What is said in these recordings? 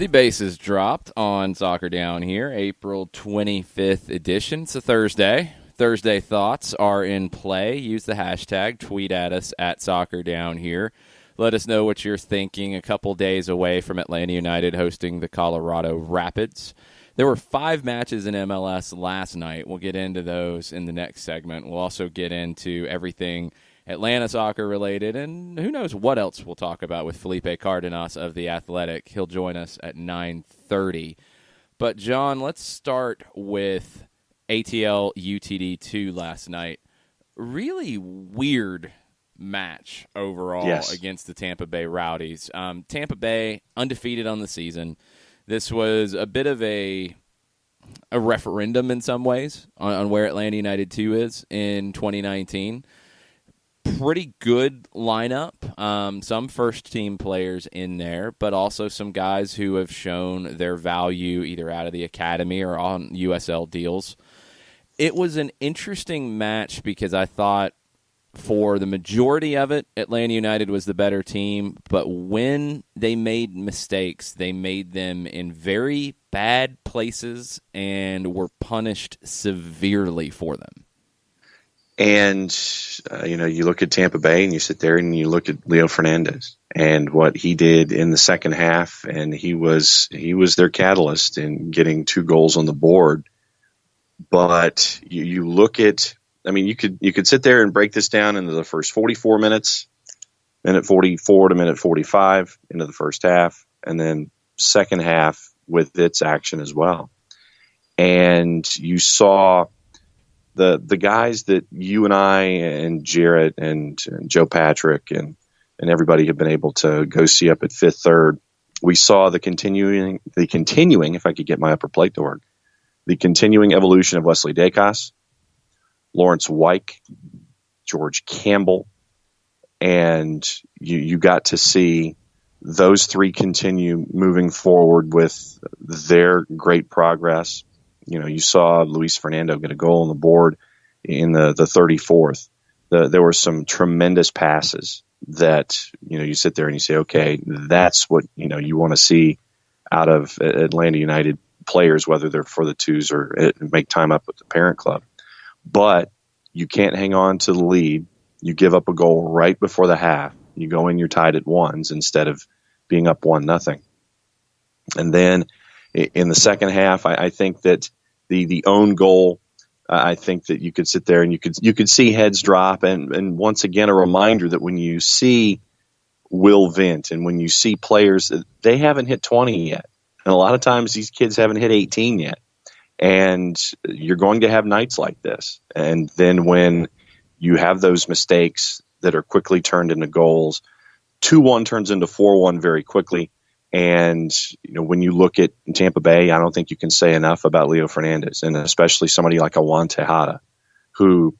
bases dropped on Soccer Down here, April 25th edition. It's a Thursday. Thursday thoughts are in play. Use the hashtag, tweet at us at Soccer Down here. Let us know what you're thinking a couple days away from Atlanta United hosting the Colorado Rapids. There were 5 matches in MLS last night. We'll get into those in the next segment. We'll also get into everything Atlanta soccer related, and who knows what else we'll talk about with Felipe Cardenas of The Athletic. He'll join us at 9:30. But, John, let's start with ATL UTD2 last night. Really weird match overall against the Tampa Bay Rowdies. Tampa Bay undefeated on the season. This was a bit of a referendum in some ways on where Atlanta United 2 is in 2019. Pretty good lineup. Some first-team players in there, but also some guys who have shown their value either out of the academy or on USL deals. It was an interesting match because I thought for the majority of it, Atlanta United was the better team, but when they made mistakes, they made them in very bad places and were punished severely for them. And, you look at Tampa Bay and you sit there and you look at Leo Fernandez and what he did in the second half. And he was their catalyst in getting 2 goals on the board. But you look at, you could sit there and break this down into the first 44 minutes, minute 44 to minute 45 into the first half, and then second half with its action as well. And you saw the guys that you and I and Jarrett and Joe Patrick and everybody have been able to go see up at Fifth Third. We saw the continuing, if I could get my upper plate to work, the continuing evolution of Wesley Dacos, Lawrence Wyke, George Campbell, and you got to see those 3 continue moving forward with their great progress. You saw Luis Fernando get a goal on the board in the 34th. There were some tremendous passes that, you sit there and you say, okay, that's what, you want to see out of Atlanta United players, whether they're for the twos or make time up with the parent club. But you can't hang on to the lead. You give up a goal right before the half. You go in, you're tied at 1s instead of being up 1-0. And then in the second half, I think that the own goal, I think that you could sit there and you could see heads drop. And once again, a reminder that when you see Will Vint and when you see players, they haven't hit 20 yet. And a lot of times these kids haven't hit 18 yet. And you're going to have nights like this. And then when you have those mistakes that are quickly turned into goals, 2-1 turns into 4-1 very quickly. And, when you look at Tampa Bay, I don't think you can say enough about Leo Fernandez, and especially somebody like Awan Tejada, who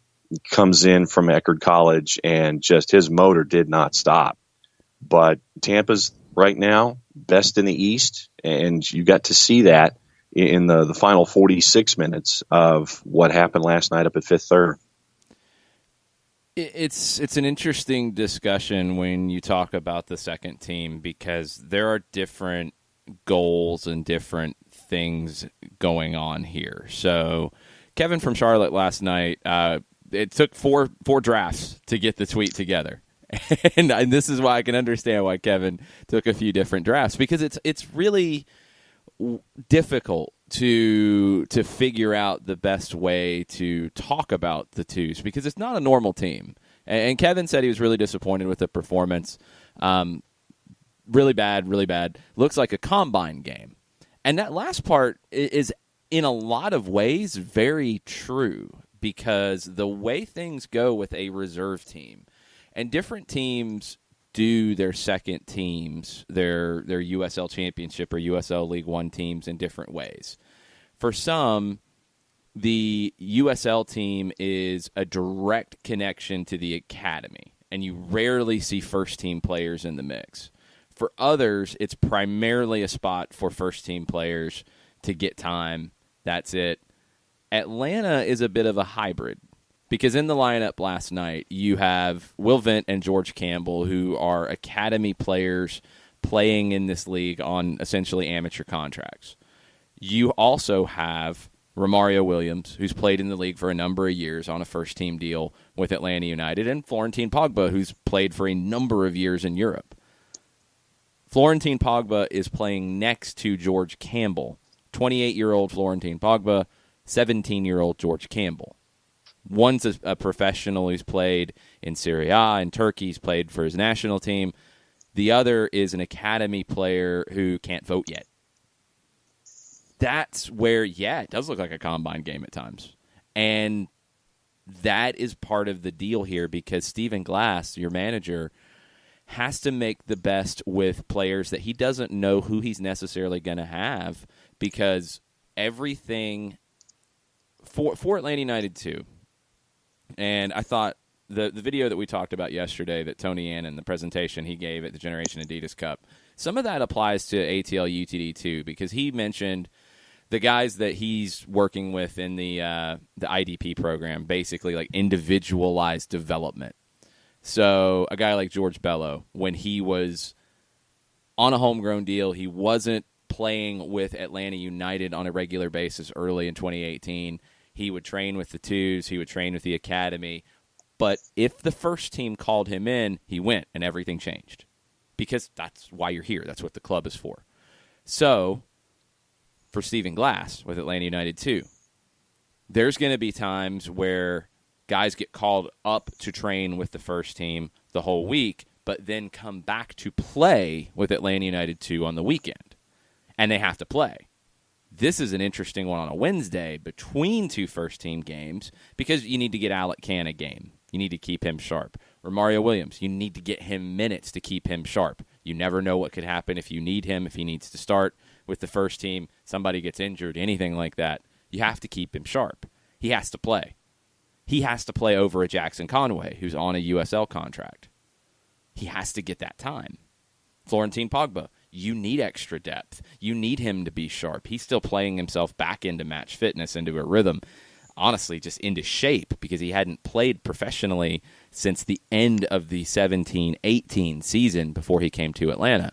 comes in from Eckerd College and just his motor did not stop. But Tampa's right now best in the East, and you got to see that in the final 46 minutes of what happened last night up at Fifth Third. It's an interesting discussion when you talk about the second team because there are different goals and different things going on here. So Kevin from Charlotte last night, it took four drafts to get the tweet together. And this is why I can understand why Kevin took a few different drafts, because it's really difficult to figure out the best way to talk about the twos because it's not a normal team. And Kevin said he was really disappointed with the performance. Really bad. Looks like a combine game. And that last part is in a lot of ways very true because the way things go with a reserve team, and different teams do their second teams, their USL Championship or USL League One teams in different ways. For some, the USL team is a direct connection to the academy, and you rarely see first-team players in the mix. For others, it's primarily a spot for first-team players to get time. That's it. Atlanta is a bit of a hybrid because in the lineup last night, you have Will Vint and George Campbell, who are academy players, playing in this league on essentially amateur contracts. You also have Romario Williams, who's played in the league for a number of years on a first-team deal with Atlanta United, and Florentin Pogba, who's played for a number of years in Europe. Florentin Pogba is playing next to George Campbell, 28-year-old Florentin Pogba, 17-year-old George Campbell. One's a professional who's played in Serie A in Turkey. He's played for his national team. The other is an academy player who can't vote yet. That's where, it does look like a combine game at times. And that is part of the deal here because Stephen Glass, your manager, has to make the best with players that he doesn't know who he's necessarily going to have because everything for Atlanta United too. And I thought the video that we talked about yesterday that Tony Annan, the presentation he gave at the Generation Adidas Cup, some of that applies to ATL UTD too because he mentioned the guys that he's working with in the IDP program, basically like individualized development. So a guy like George Bello, when he was on a homegrown deal, he wasn't playing with Atlanta United on a regular basis early in 2018. He would train with the twos. He would train with the academy. But if the first team called him in, he went, and everything changed. Because that's why you're here. That's what the club is for. So for Stephen Glass with Atlanta United too, there's going to be times where guys get called up to train with the first team the whole week, but then come back to play with Atlanta United 2 on the weekend. And they have to play. This is an interesting one on a Wednesday between two first-team games because you need to get Alec Can a game. You need to keep him sharp. Romario Williams, you need to get him minutes to keep him sharp. You never know what could happen if you need him, if he needs to start with the first team, somebody gets injured, anything like that. You have to keep him sharp. He has to play. He has to play over a Jackson Conway, who's on a USL contract. He has to get that time. Florentin Pogba, you need extra depth. You need him to be sharp. He's still playing himself back into match fitness, into a rhythm, honestly, just into shape because he hadn't played professionally since the end of the 17-18 season before he came to Atlanta.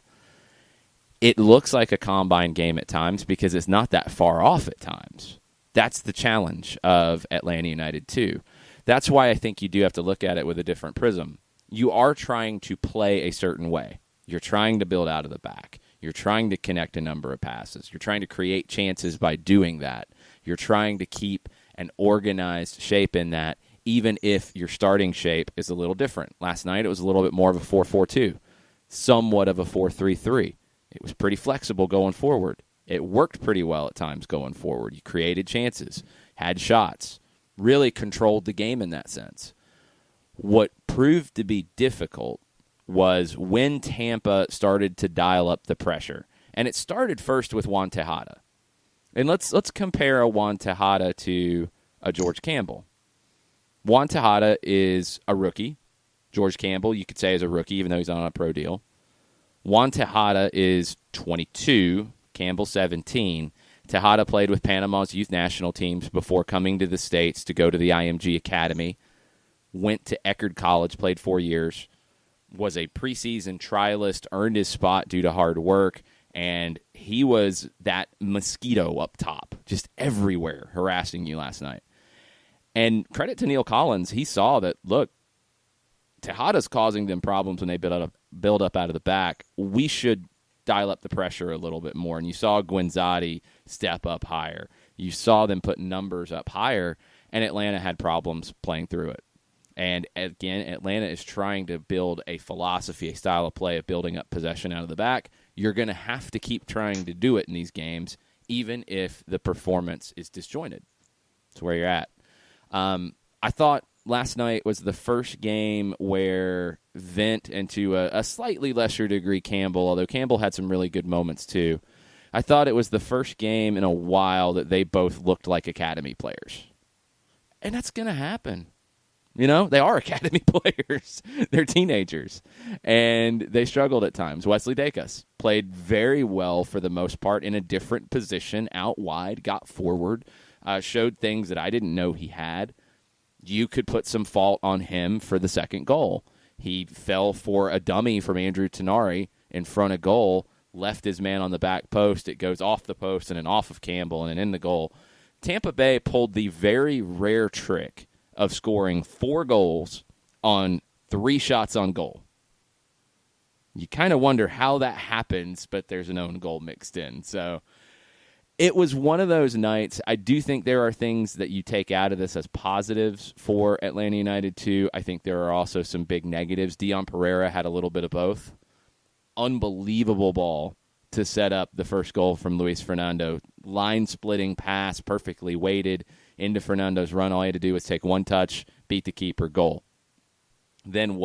It looks like a combine game at times because it's not that far off at times. That's the challenge of Atlanta United too. That's why I think you do have to look at it with a different prism. You are trying to play a certain way. You're trying to build out of the back. You're trying to connect a number of passes. You're trying to create chances by doing that. You're trying to keep an organized shape in that, even if your starting shape is a little different. Last night it was a little bit more of a 4-4-2, somewhat of a 4-3-3. It was pretty flexible going forward. It worked pretty well at times going forward. You created chances, had shots, really controlled the game in that sense. What proved to be difficult was when Tampa started to dial up the pressure. And it started first with Juan Tejada. And let's compare a Juan Tejada to a George Campbell. Juan Tejada is a rookie. George Campbell, you could say, is a rookie, even though he's on a pro deal. Juan Tejada is 22, Campbell 17. Tejada played with Panama's youth national teams before coming to the States to go to the IMG Academy. Went to Eckerd College, played 4 years. Was a preseason trialist, earned his spot due to hard work, and he was that mosquito up top, just everywhere harassing you last night. And credit to Neil Collins, he saw that, look, Tejada's causing them problems when they build up out of the back. We should dial up the pressure a little bit more. And you saw Guinzotti step up higher. You saw them put numbers up higher, and Atlanta had problems playing through it. And again, Atlanta is trying to build a philosophy, a style of play of building up possession out of the back. You're going to have to keep trying to do it in these games, even if the performance is disjointed. That's where you're at. I thought last night was the first game where Vent, and to a slightly lesser degree Campbell, although Campbell had some really good moments too, I thought it was the first game in a while that they both looked like academy players. And that's going to happen. You know, they are academy players. They're teenagers. And they struggled at times. Wesley Dacus played very well for the most part in a different position, out wide, got forward, showed things that I didn't know he had. You could put some fault on him for the second goal. He fell for a dummy from Andrew Tenari in front of goal, left his man on the back post. It goes off the post and then off of Campbell and then in the goal. Tampa Bay pulled the very rare trick of scoring 4 goals on 3 shots on goal. You kind of wonder how that happens, but there's an own goal mixed in. So it was one of those nights. I do think there are things that you take out of this as positives for Atlanta United too. I think there are also some big negatives. Dion Pereira had a little bit of both. Unbelievable ball to set up the first goal from Luis Fernando. Line-splitting pass, perfectly weighted into Fernando's run. All he had to do was take one touch, beat the keeper, goal. Then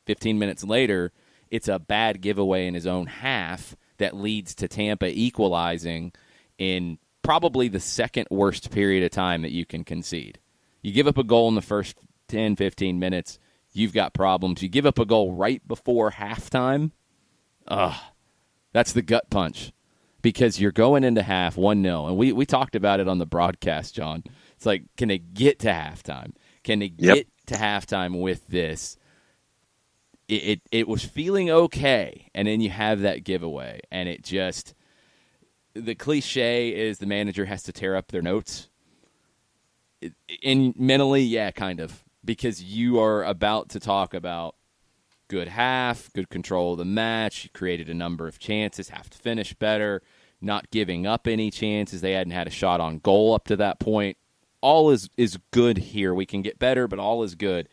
15 minutes later, it's a bad giveaway in his own half that leads to Tampa equalizing in probably the second worst period of time that you can concede. You give up a goal in the first 10, 15 minutes, you've got problems. You give up a goal right before halftime, that's the gut punch because you're going into half 1-0. And we talked about it on the broadcast, John. It's like, can they get to halftime? Can they get to halftime with this? It was feeling okay, and then you have that giveaway, and it just – the cliche is the manager has to tear up their notes. And mentally, yeah, kind of, because you are about to talk about good half, good control of the match, you created a number of chances, have to finish better, not giving up any chances. They hadn't had a shot on goal up to that point. All is good here. We can get better, but all is good.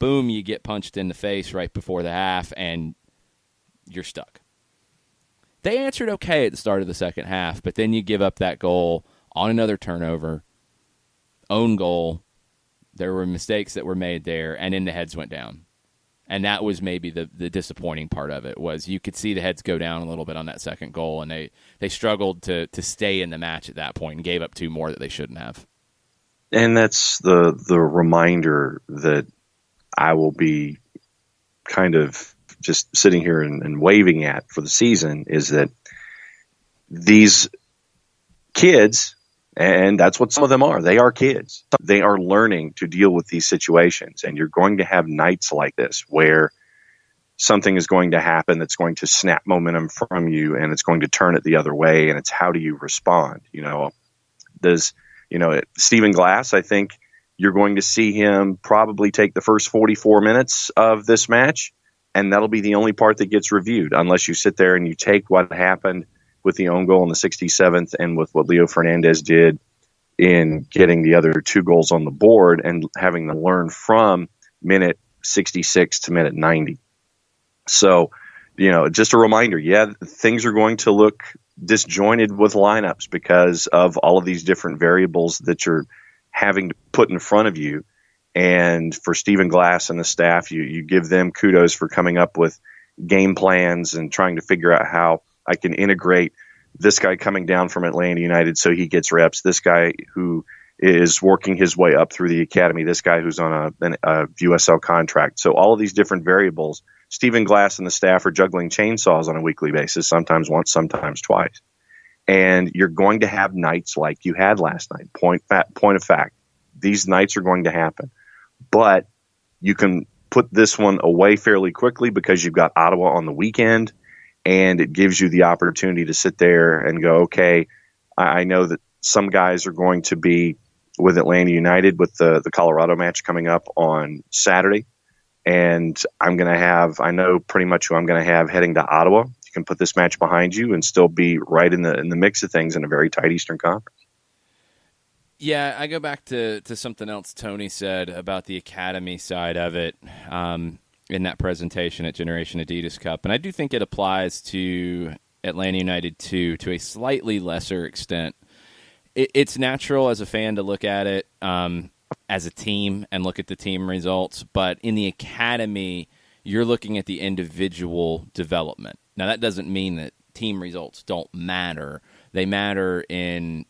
Boom, you get punched in the face right before the half, and you're stuck. They answered okay at the start of the second half, but then you give up that goal on another turnover, own goal. There were mistakes that were made there, and then the heads went down. And that was maybe the disappointing part of it, was you could see the heads go down a little bit on that second goal, and they struggled to stay in the match at that point and gave up 2 more that they shouldn't have. And that's the reminder that I will be kind of just sitting here and waving at for the season, is that these kids, and that's what some of them are, they are kids. They are learning to deal with these situations, and you're going to have nights like this where something is going to happen that's going to snap momentum from you, and it's going to turn it the other way, and it's how do you respond? Stephen Glass, I think you're going to see him probably take the first 44 minutes of this match, and that'll be the only part that gets reviewed, unless you sit there and you take what happened with the own goal in the 67th and with what Leo Fernandez did in getting the other 2 goals on the board and having them learn from minute 66 to minute 90. So, just a reminder, things are going to look disjointed with lineups because of all of these different variables that you're having to put in front of you. And for Stephen Glass and the staff, you give them kudos for coming up with game plans and trying to figure out how I can integrate this guy coming down from Atlanta United so he gets reps, this guy who is working his way up through the academy, this guy who's on a USL contract. So all of these different variables, Stephen Glass and the staff are juggling chainsaws on a weekly basis, sometimes once, sometimes twice. And you're going to have nights like you had last night. Point of fact, these nights are going to happen. But you can put this one away fairly quickly because you've got Ottawa on the weekend, and it gives you the opportunity to sit there and go, okay, I know that some guys are going to be with Atlanta United with the Colorado match coming up on Saturday, and I know pretty much who I'm going to have heading to Ottawa. You can put this match behind you and still be right in the mix of things in a very tight Eastern Conference. Yeah, I go back to something else Tony said about the academy side of it in that presentation at Generation Adidas Cup. And I do think it applies to Atlanta United too, to a slightly lesser extent. It's natural as a fan to look at it as a team and look at the team results. But in the academy, you're looking at the individual development. Now, that doesn't mean that team results don't matter. They matter in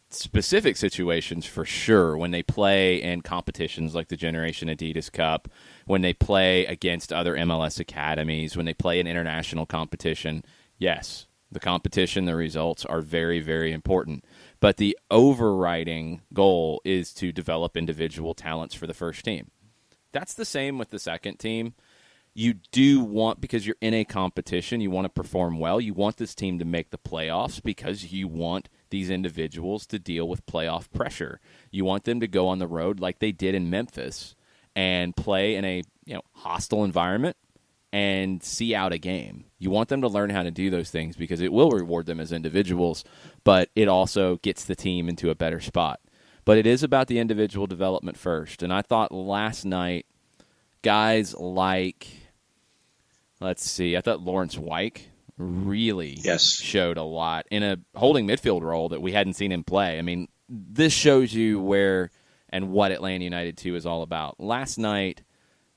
specific situations for sure, when they play in competitions like the Generation Adidas Cup, when they play against other MLS academies, when they play in international competition. Yes, the competition, the results are very, very important. But the overriding goal is to develop individual talents for the first team. That's the same with the second team. you do want, because you're in a competition, you want to perform well. You want this team to make the playoffs because you want these individuals to deal with playoff pressure. You want them to go on the road like they did in Memphis and play in a hostile environment and see out a game. You want them to learn how to do those things because it will reward them as individuals, but it also gets the team into a better spot. But it is about the individual development first. And I thought last night, guys like, I thought Lawrence Wyke really showed a lot in a holding midfield role that we hadn't seen him play. I mean, this shows you where and what Atlanta United 2 is all about. Last night,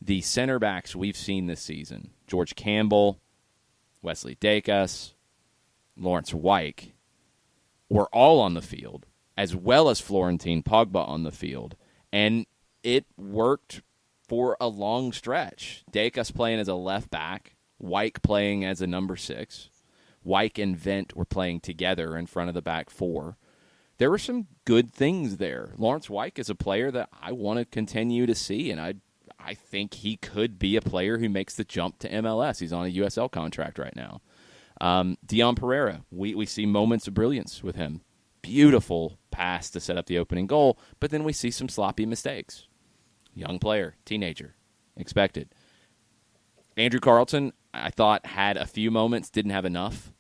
the center backs we've seen this season, George Campbell, Wesley Dacus, Lawrence Wyke, were all on the field, as well as Florentine Pogba on the field. And it worked for a long stretch. Dacus playing as a left back, Wyke playing as a number 6. Wyke and Vent were playing together in front of the back 4. There were some good things there. Lawrence Wyke is a player that I want to continue to see, and I think he could be a player who makes the jump to MLS. He's on a USL contract right now. Dion Pereira, we see moments of brilliance with him. Beautiful pass to set up the opening goal, but then we see some sloppy mistakes. Young player, teenager, expected. Andrew Carlton, I thought, had a few moments, didn't have enough.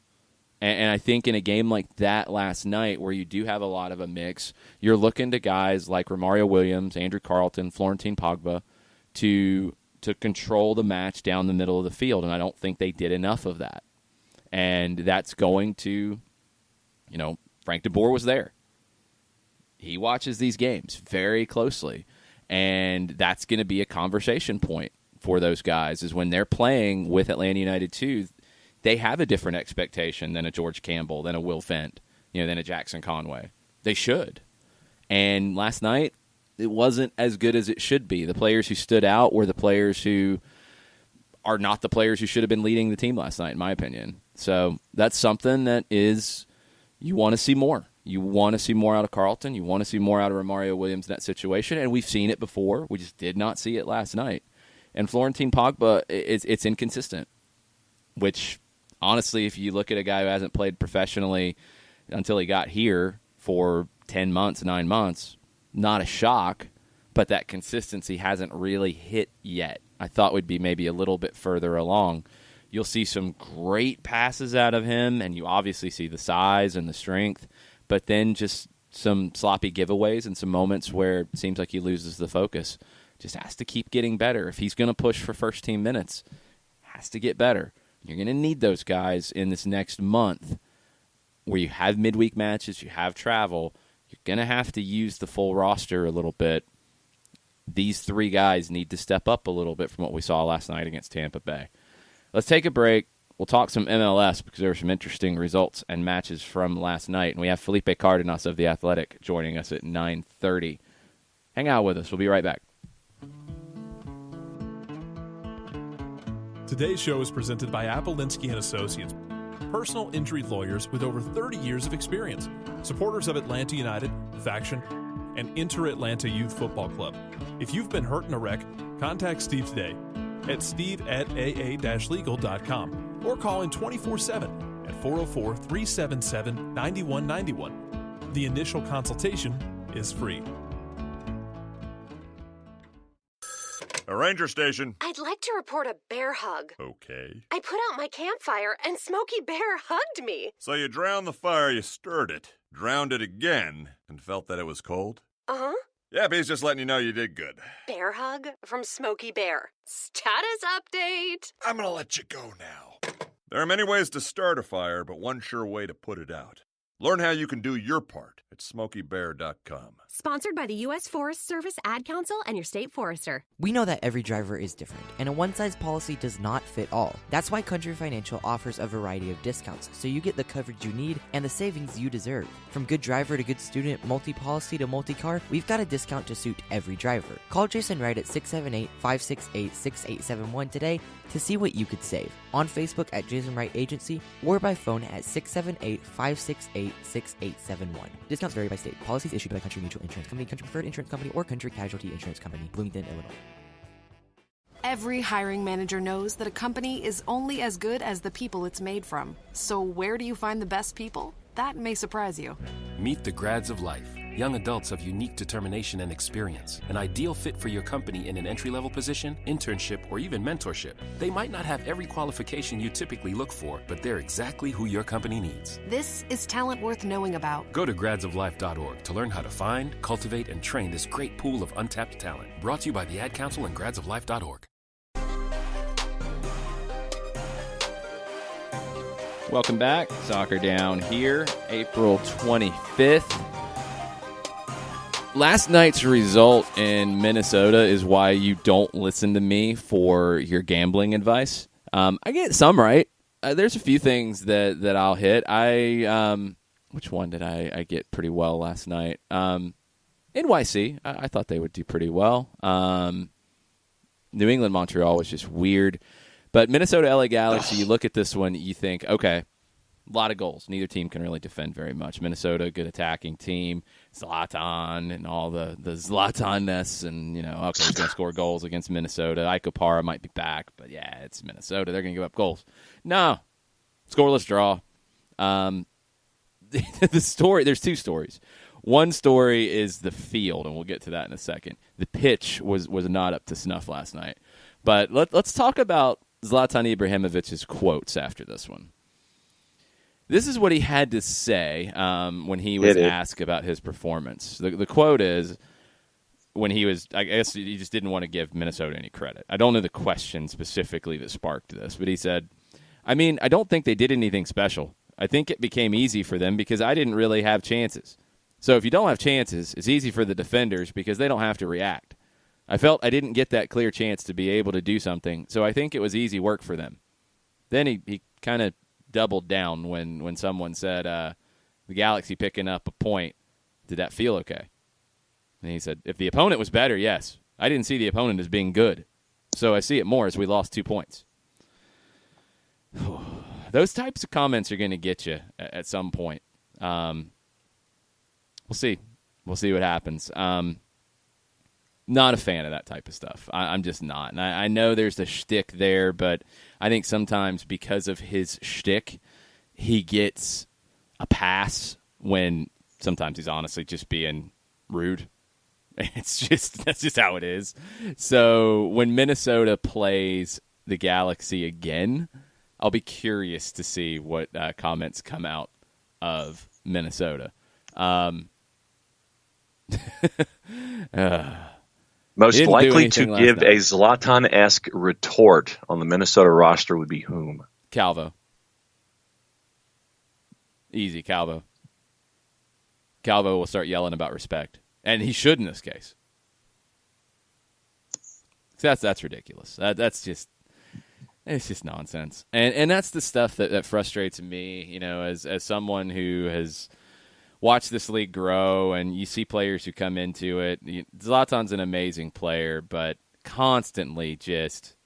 And I think in a game like that last night, where you do have a lot of a mix, you're looking to guys like Romario Williams, Andrew Carlton, Florentine Pogba to control the match down the middle of the field, and I don't think they did enough of that. And that's going to, Frank de Boer was there. He watches these games very closely, and that's going to be a conversation point for those guys, is when they're playing with Atlanta United 2, they have a different expectation than a George Campbell, than a Will Fent, than a Jackson Conway. They should. And last night, it wasn't as good as it should be. The players who stood out were the players who are not the players who should have been leading the team last night, in my opinion. So that's something that is, you want to see more. You want to see more out of Carlton. You want to see more out of Romario Williams in that situation, and we've seen it before. We just did not see it last night. And Florentine Pogba, it's inconsistent, which, honestly, if you look at a guy who hasn't played professionally until he got here for 10 months, 9 months, not a shock, but that consistency hasn't really hit yet. I thought would be maybe a little bit further along. You'll see some great passes out of him, and you obviously see the size and the strength, but then just some sloppy giveaways and some moments where it seems like he loses the focus. Just has to keep getting better. If he's going to push for first team minutes, has to get better. You're going to need those guys in this next month where you have midweek matches, you have travel. You're going to have to use the full roster a little bit. These 3 guys need to step up a little bit from what we saw last night against Tampa Bay. Let's take a break. We'll talk some MLS because there were some interesting results and matches from last night. And we have Felipe Cardenas of The Athletic joining us at 9:30. Hang out with us. We'll be right back. Today's show is presented by Appolinsky & Associates, personal injury lawyers with over 30 years of experience, supporters of Atlanta United, Faction, and Inter-Atlanta Youth Football Club. If you've been hurt in a wreck, contact Steve today at steve@aa-legal.com or call in 24/7 at 404-377-9191. The initial consultation is free. A ranger station. I'd like to report a bear hug. Okay. I put out my campfire and Smokey Bear hugged me. So you drowned the fire, you stirred it, drowned it again, and felt that it was cold? Uh-huh. Yeah, he's just letting you know you did good. Bear hug from Smokey Bear. Status update. I'm gonna let you go now. There are many ways to start a fire, but one sure way to put it out. Learn how you can do your part at SmokeyBear.com. Sponsored by the U.S. Forest Service, Ad Council, and your state forester. We know that every driver is different, and a one-size policy does not fit all. That's why Country Financial offers a variety of discounts, so you get the coverage you need and the savings you deserve. From good driver to good student, multi-policy to multi-car, we've got a discount to suit every driver. Call Jason Wright at 678-568-6871 today to see what you could save. On Facebook at Jason Wright Agency, or by phone at 678-568-6871. Discounts vary by state. Policies issued by Country Mutual Insurance Company, Country Preferred Insurance Company, or Country Casualty Insurance Company, Bloomington, Illinois. Every hiring manager knows that a company is only as good as the people it's made from. So where do you find the best people? That may surprise you. Meet the grads of life. Young adults of unique determination and experience. An ideal fit for your company in an entry-level position, internship, or even mentorship. They might not have every qualification you typically look for, but they're exactly who your company needs. This is talent worth knowing about. Go to gradsoflife.org to learn how to find, cultivate, and train this great pool of untapped talent. Brought to you by the Ad Council and gradsoflife.org. Welcome back. Soccer Down here, April 25th. Last night's result in Minnesota is why you don't listen to me for your gambling advice. I get some right. There's a few things that I'll hit. Which one did I get pretty well last night? NYC, I thought they would do pretty well. New England, Montreal was just weird. But Minnesota, LA Galaxy, you look at this one, you think, okay, a lot of goals. Neither team can really defend very much. Minnesota, good attacking team. Zlatan and all the Zlatan-ness and, okay, he's going to score goals against Minnesota. Ike Opara might be back, but yeah, it's Minnesota. They're going to give up goals. No. Scoreless draw. The story, there's two stories. One story is the field, and we'll get to that in a second. The pitch was not up to snuff last night. But let's talk about Zlatan Ibrahimovic's quotes after this one. This is what he had to say when he was asked about his performance. The quote is, when he was, I guess he just didn't want to give Minnesota any credit. I don't know the question specifically that sparked this, but he said, I don't think they did anything special. I think it became easy for them because I didn't really have chances. So if you don't have chances, it's easy for the defenders because they don't have to react. I felt I didn't get that clear chance to be able to do something, so I think it was easy work for them. Then he kind of doubled down when someone said, the Galaxy picking up a point, did that feel okay? And he said, if the opponent was better, yes. I didn't see the opponent as being good, so I see it more as we lost 2 points. Those types of comments are going to get you at some point. We'll see. We'll see what happens. Not a fan of that type of stuff. I'm just not. And I know there's a shtick there, but I think sometimes because of his shtick, he gets a pass when sometimes he's honestly just being rude. That's just how it is. So when Minnesota plays the Galaxy again, I'll be curious to see what comments come out of Minnesota. Most likely to give a Zlatan-esque retort on the Minnesota roster would be whom? Calvo. Easy, Calvo. Calvo will start yelling about respect. And he should in this case. That's ridiculous. It's just nonsense. And that's the stuff that frustrates me, as someone who has watch this league grow, and you see players who come into it. Zlatan's an amazing player, but constantly just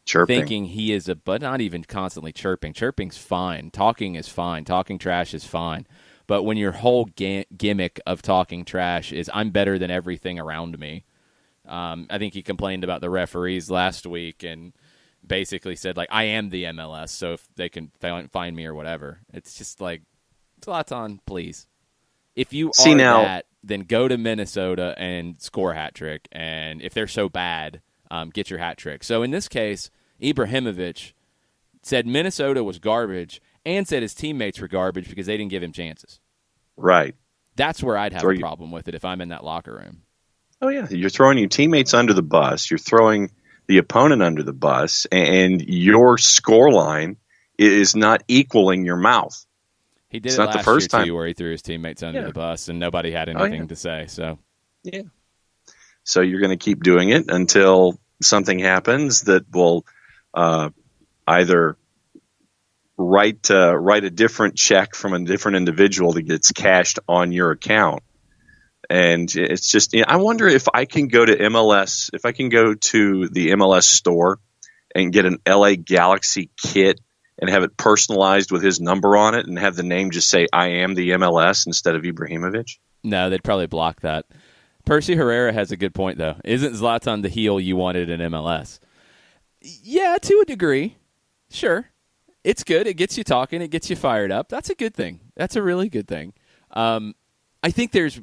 chirping. Thinking he is but not even constantly chirping. Chirping's fine. Talking is fine. Talking trash is fine. But when your whole gimmick of talking trash is, I'm better than everything around me. I think he complained about the referees last week and basically said, I am the MLS, so if they can find me or whatever. It's just like, Zlatan, please. If you are that, then go to Minnesota and score a hat trick. And if they're so bad, get your hat trick. So in this case, Ibrahimovic said Minnesota was garbage and said his teammates were garbage because they didn't give him chances. Right. That's where I'd have a problem with it if I'm in that locker room. Oh, yeah. You're throwing your teammates under the bus. You're throwing the opponent under the bus. And your scoreline is not equaling your mouth. He did it last year, too, where he threw his teammates under the bus, and nobody had anything to say. So, yeah. So you're going to keep doing it until something happens that will either write a different check from a different individual that gets cashed on your account. And it's just, I wonder if I can go to MLS, if I can go to the MLS store and get an LA Galaxy kit and have it personalized with his number on it and have the name just say, I am the MLS instead of Ibrahimovic? No, they'd probably block that. Percy Herrera has a good point, though. Isn't Zlatan the heel you wanted in MLS? Yeah, to a degree. Sure. It's good. It gets you talking. It gets you fired up. That's a good thing. That's a really good thing. I think there's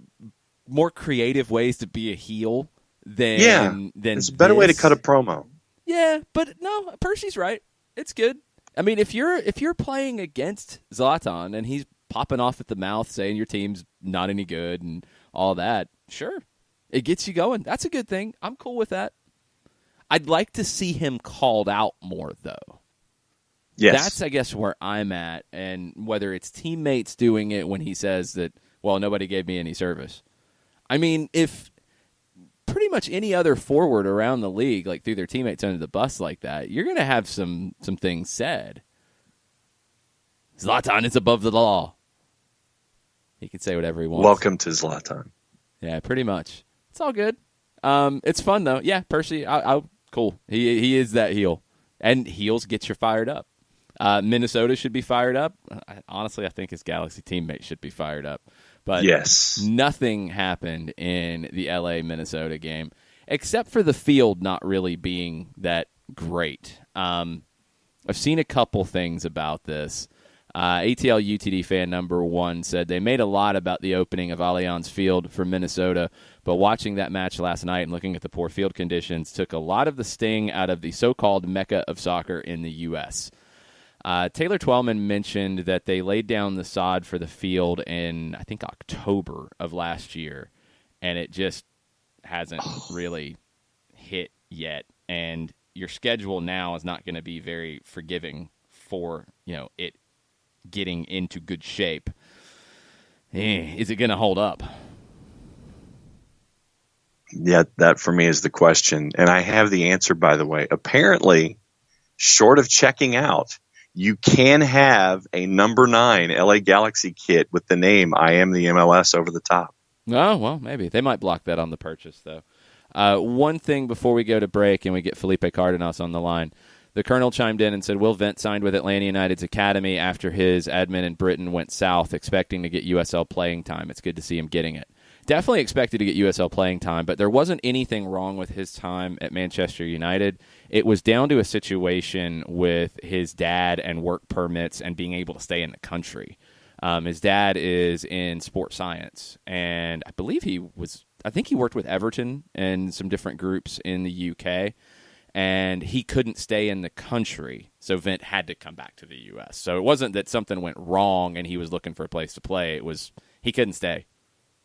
more creative ways to be a heel than there's a better way to cut a promo. Yeah, but no, Percy's right. It's good. I mean, if you're playing against Zlatan and he's popping off at the mouth saying your team's not any good and all that, sure. It gets you going. That's a good thing. I'm cool with that. I'd like to see him called out more, though. Yes. That's, I guess, where I'm at, and whether it's teammates doing it when he says that, well, nobody gave me any service. I mean, if pretty much any other forward around the league, like, threw their teammates under the bus like that, you're going to have some things said. Zlatan is above the law. He can say whatever he wants. Welcome to Zlatan. Yeah, pretty much. It's all good. It's fun, though. Yeah, Percy, cool. He is that heel. And heels get you fired up. Minnesota should be fired up. Honestly, I think his Galaxy teammates should be fired up. But yes, nothing happened in the LA-Minnesota game, except for the field not really being that great. I've seen a couple things about this. ATL UTD fan number 1 said they made a lot about the opening of Allianz Field for Minnesota, but watching that match last night and looking at the poor field conditions took a lot of the sting out of the so-called mecca of soccer in the U.S. Taylor Twellman mentioned that they laid down the sod for the field in, I think, October of last year, and it just hasn't really hit yet. And your schedule now is not going to be very forgiving for, it getting into good shape. Is it going to hold up? Yeah, that for me is the question. And I have the answer, by the way. Apparently, short of checking out, you can have a number 9 LA Galaxy kit with the name I am the MLS over the top. Oh, well, maybe. They might block that on the purchase, though. One thing before we go to break and we get Felipe Cardenas on the line. The Colonel chimed in and said, Will Vent signed with Atlanta United's academy after his admin in Britain went south, expecting to get USL playing time. It's good to see him getting it. Definitely expected to get USL playing time, but there wasn't anything wrong with his time at Manchester United. It was down to a situation with his dad and work permits and being able to stay in the country. His dad is in sports science, and I think he worked with Everton and some different groups in the UK. And he couldn't stay in the country, so Vent had to come back to the U.S. So it wasn't that something went wrong and he was looking for a place to play. It was he couldn't stay.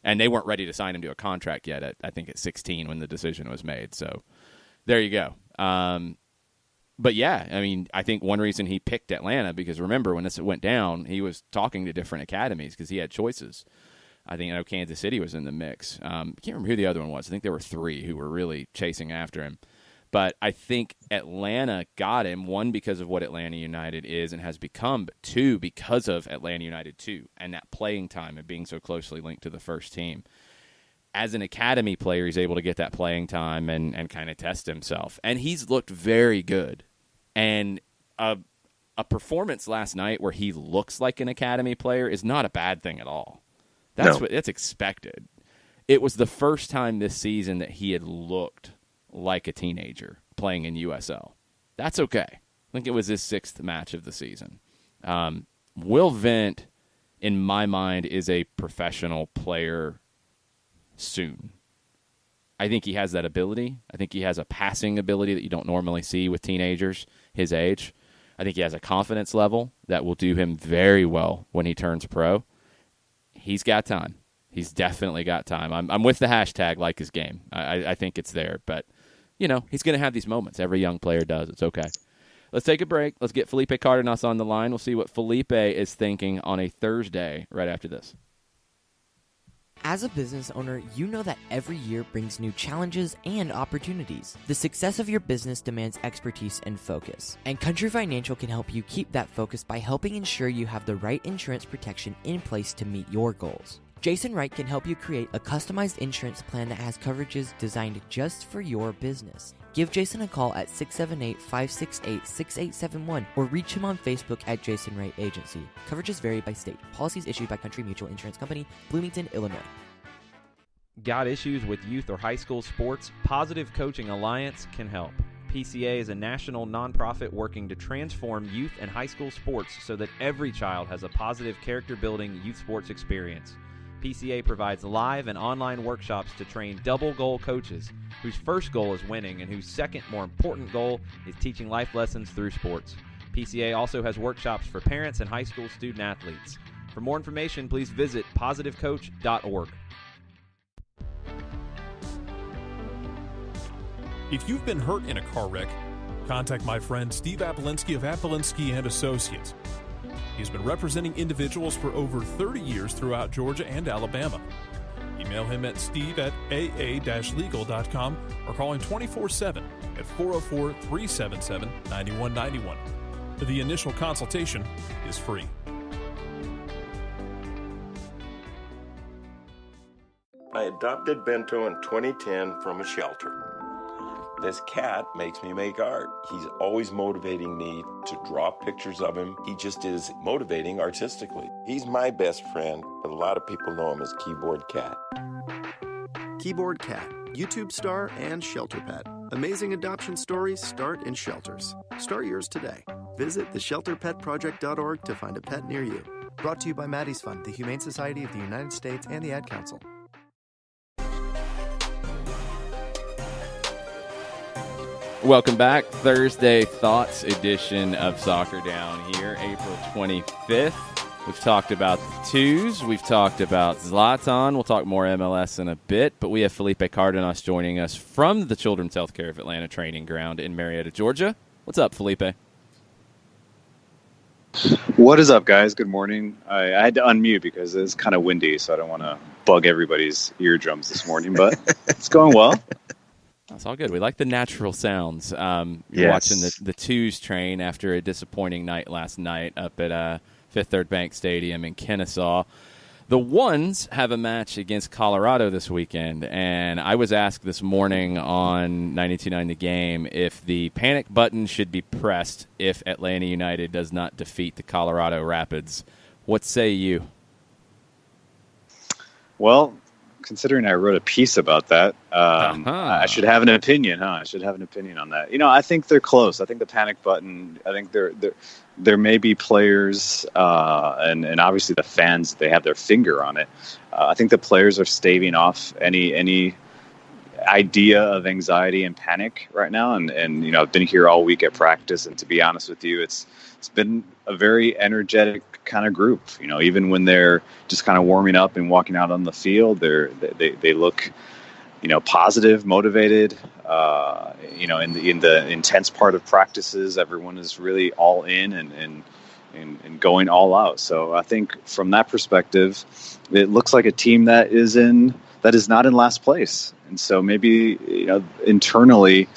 And they weren't ready to sign him to a contract yet, I think at 16 when the decision was made. So there you go. But, yeah, I mean, I think one reason he picked Atlanta, because remember, when this went down, he was talking to different academies because he had choices. I think Kansas City was in the mix. I can't remember who the other one was. I think there were 3 who were really chasing after him. But I think Atlanta got him, 1, because of what Atlanta United is and has become, but 2, because of Atlanta United 2 and that playing time and being so closely linked to the first team. As an academy player, he's able to get that playing time and kind of test himself. And he's looked very good. And a performance last night where he looks like an academy player is not a bad thing at all. That's expected. It was the first time this season that he had looked like a teenager playing in USL. That's okay. I think it was his 6th match of the season. Will Vent, in my mind, is a professional player soon. I think he has that ability. I think he has a passing ability that you don't normally see with teenagers his age. I think he has a confidence level that will do him very well when he turns pro. He's got time. He's definitely got time. I'm with the hashtag like his game. I think it's there, but he's going to have these moments. Every young player does. It's okay. Let's take a break. Let's get Felipe Cardenas on the line. We'll see what Felipe is thinking on a Thursday right after this. As a business owner, you know that every year brings new challenges and opportunities. The success of your business demands expertise and focus. And Country Financial can help you keep that focus by helping ensure you have the right insurance protection in place to meet your goals. Jason Wright can help you create a customized insurance plan that has coverages designed just for your business. Give Jason a call at 678-568-6871 or reach him on Facebook at Jason Wright Agency. Coverages vary by state. Policies issued by Country Mutual Insurance Company, Bloomington, Illinois. Got issues with youth or high school sports? Positive Coaching Alliance can help. PCA is a national nonprofit working to transform youth and high school sports so that every child has a positive character-building youth sports experience. PCA provides live and online workshops to train double-goal coaches whose first goal is winning and whose second, more important goal is teaching life lessons through sports. PCA also has workshops for parents and high school student-athletes. For more information, please visit positivecoach.org. If you've been hurt in a car wreck, contact my friend Steve Apolinsky of Apolinsky and Associates. He's been representing individuals for over 30 years throughout Georgia and Alabama. Email him at steve@aa-legal.com or call him 24/7 at 404-377-9191. The initial consultation is free. I adopted Bento in 2010 from a shelter. This cat makes me make art. He's always motivating me to draw pictures of him. He just is motivating artistically. He's my best friend, but a lot of people know him as Keyboard Cat. Keyboard Cat, YouTube star and shelter pet. Amazing adoption stories start in shelters. Start yours today. Visit theshelterpetproject.org to find a pet near you. Brought to you by Maddie's Fund, the Humane Society of the United States, and the Ad Council. Welcome back. Thursday Thoughts edition of Soccer Down here, April 25th. We've talked about the twos. We've talked about Zlatan. We'll talk more MLS in a bit, but we have Felipe Cardenas joining us from the Children's Healthcare of Atlanta training ground in Marietta, Georgia. What's up, Felipe? What is up, guys? Good morning. I had to unmute because it's kind of windy, so I don't want to bug everybody's eardrums this morning, but it's going well. That's all good. We like the natural sounds. You're Yes. watching the twos train after a disappointing night last night up at Fifth Third Bank Stadium in Kennesaw. The ones have a match against Colorado this weekend, and I was asked this morning on 92.9 The Game if the panic button should be pressed if Atlanta United does not defeat the Colorado Rapids. What say you? Well, considering I wrote a piece about that, I should have an opinion, I should have an opinion on that. I think they're close. I think the panic button, I think there may be players, and obviously the fans, they have their finger on it. I think the players are staving off any idea of anxiety and panic right now. And I've been here all week at practice, and to be honest with you, it's been a very energetic kind of group. Even when they're just kind of warming up and walking out on the field, they look, positive, motivated. In the intense part of practices, everyone is really all in and going all out. So I think from that perspective, it looks like a team that is not in last place. And so maybe, internally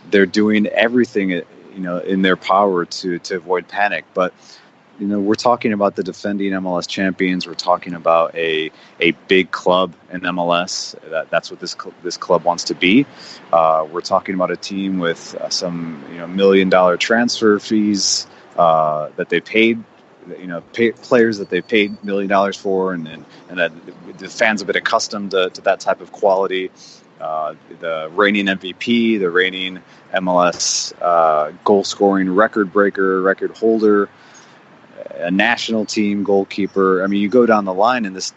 they're doing everything, in their power to avoid panic. But, we're talking about the defending MLS champions. We're talking about a big club in MLS. That's what this club wants to be. We're talking about a team with some $1 million transfer fees that they paid. Players that they paid $1 million for, and that the fans have been accustomed to that type of quality. The reigning MVP, the reigning MLS goal-scoring record holder, a national team goalkeeper. I mean, you go down the line, and this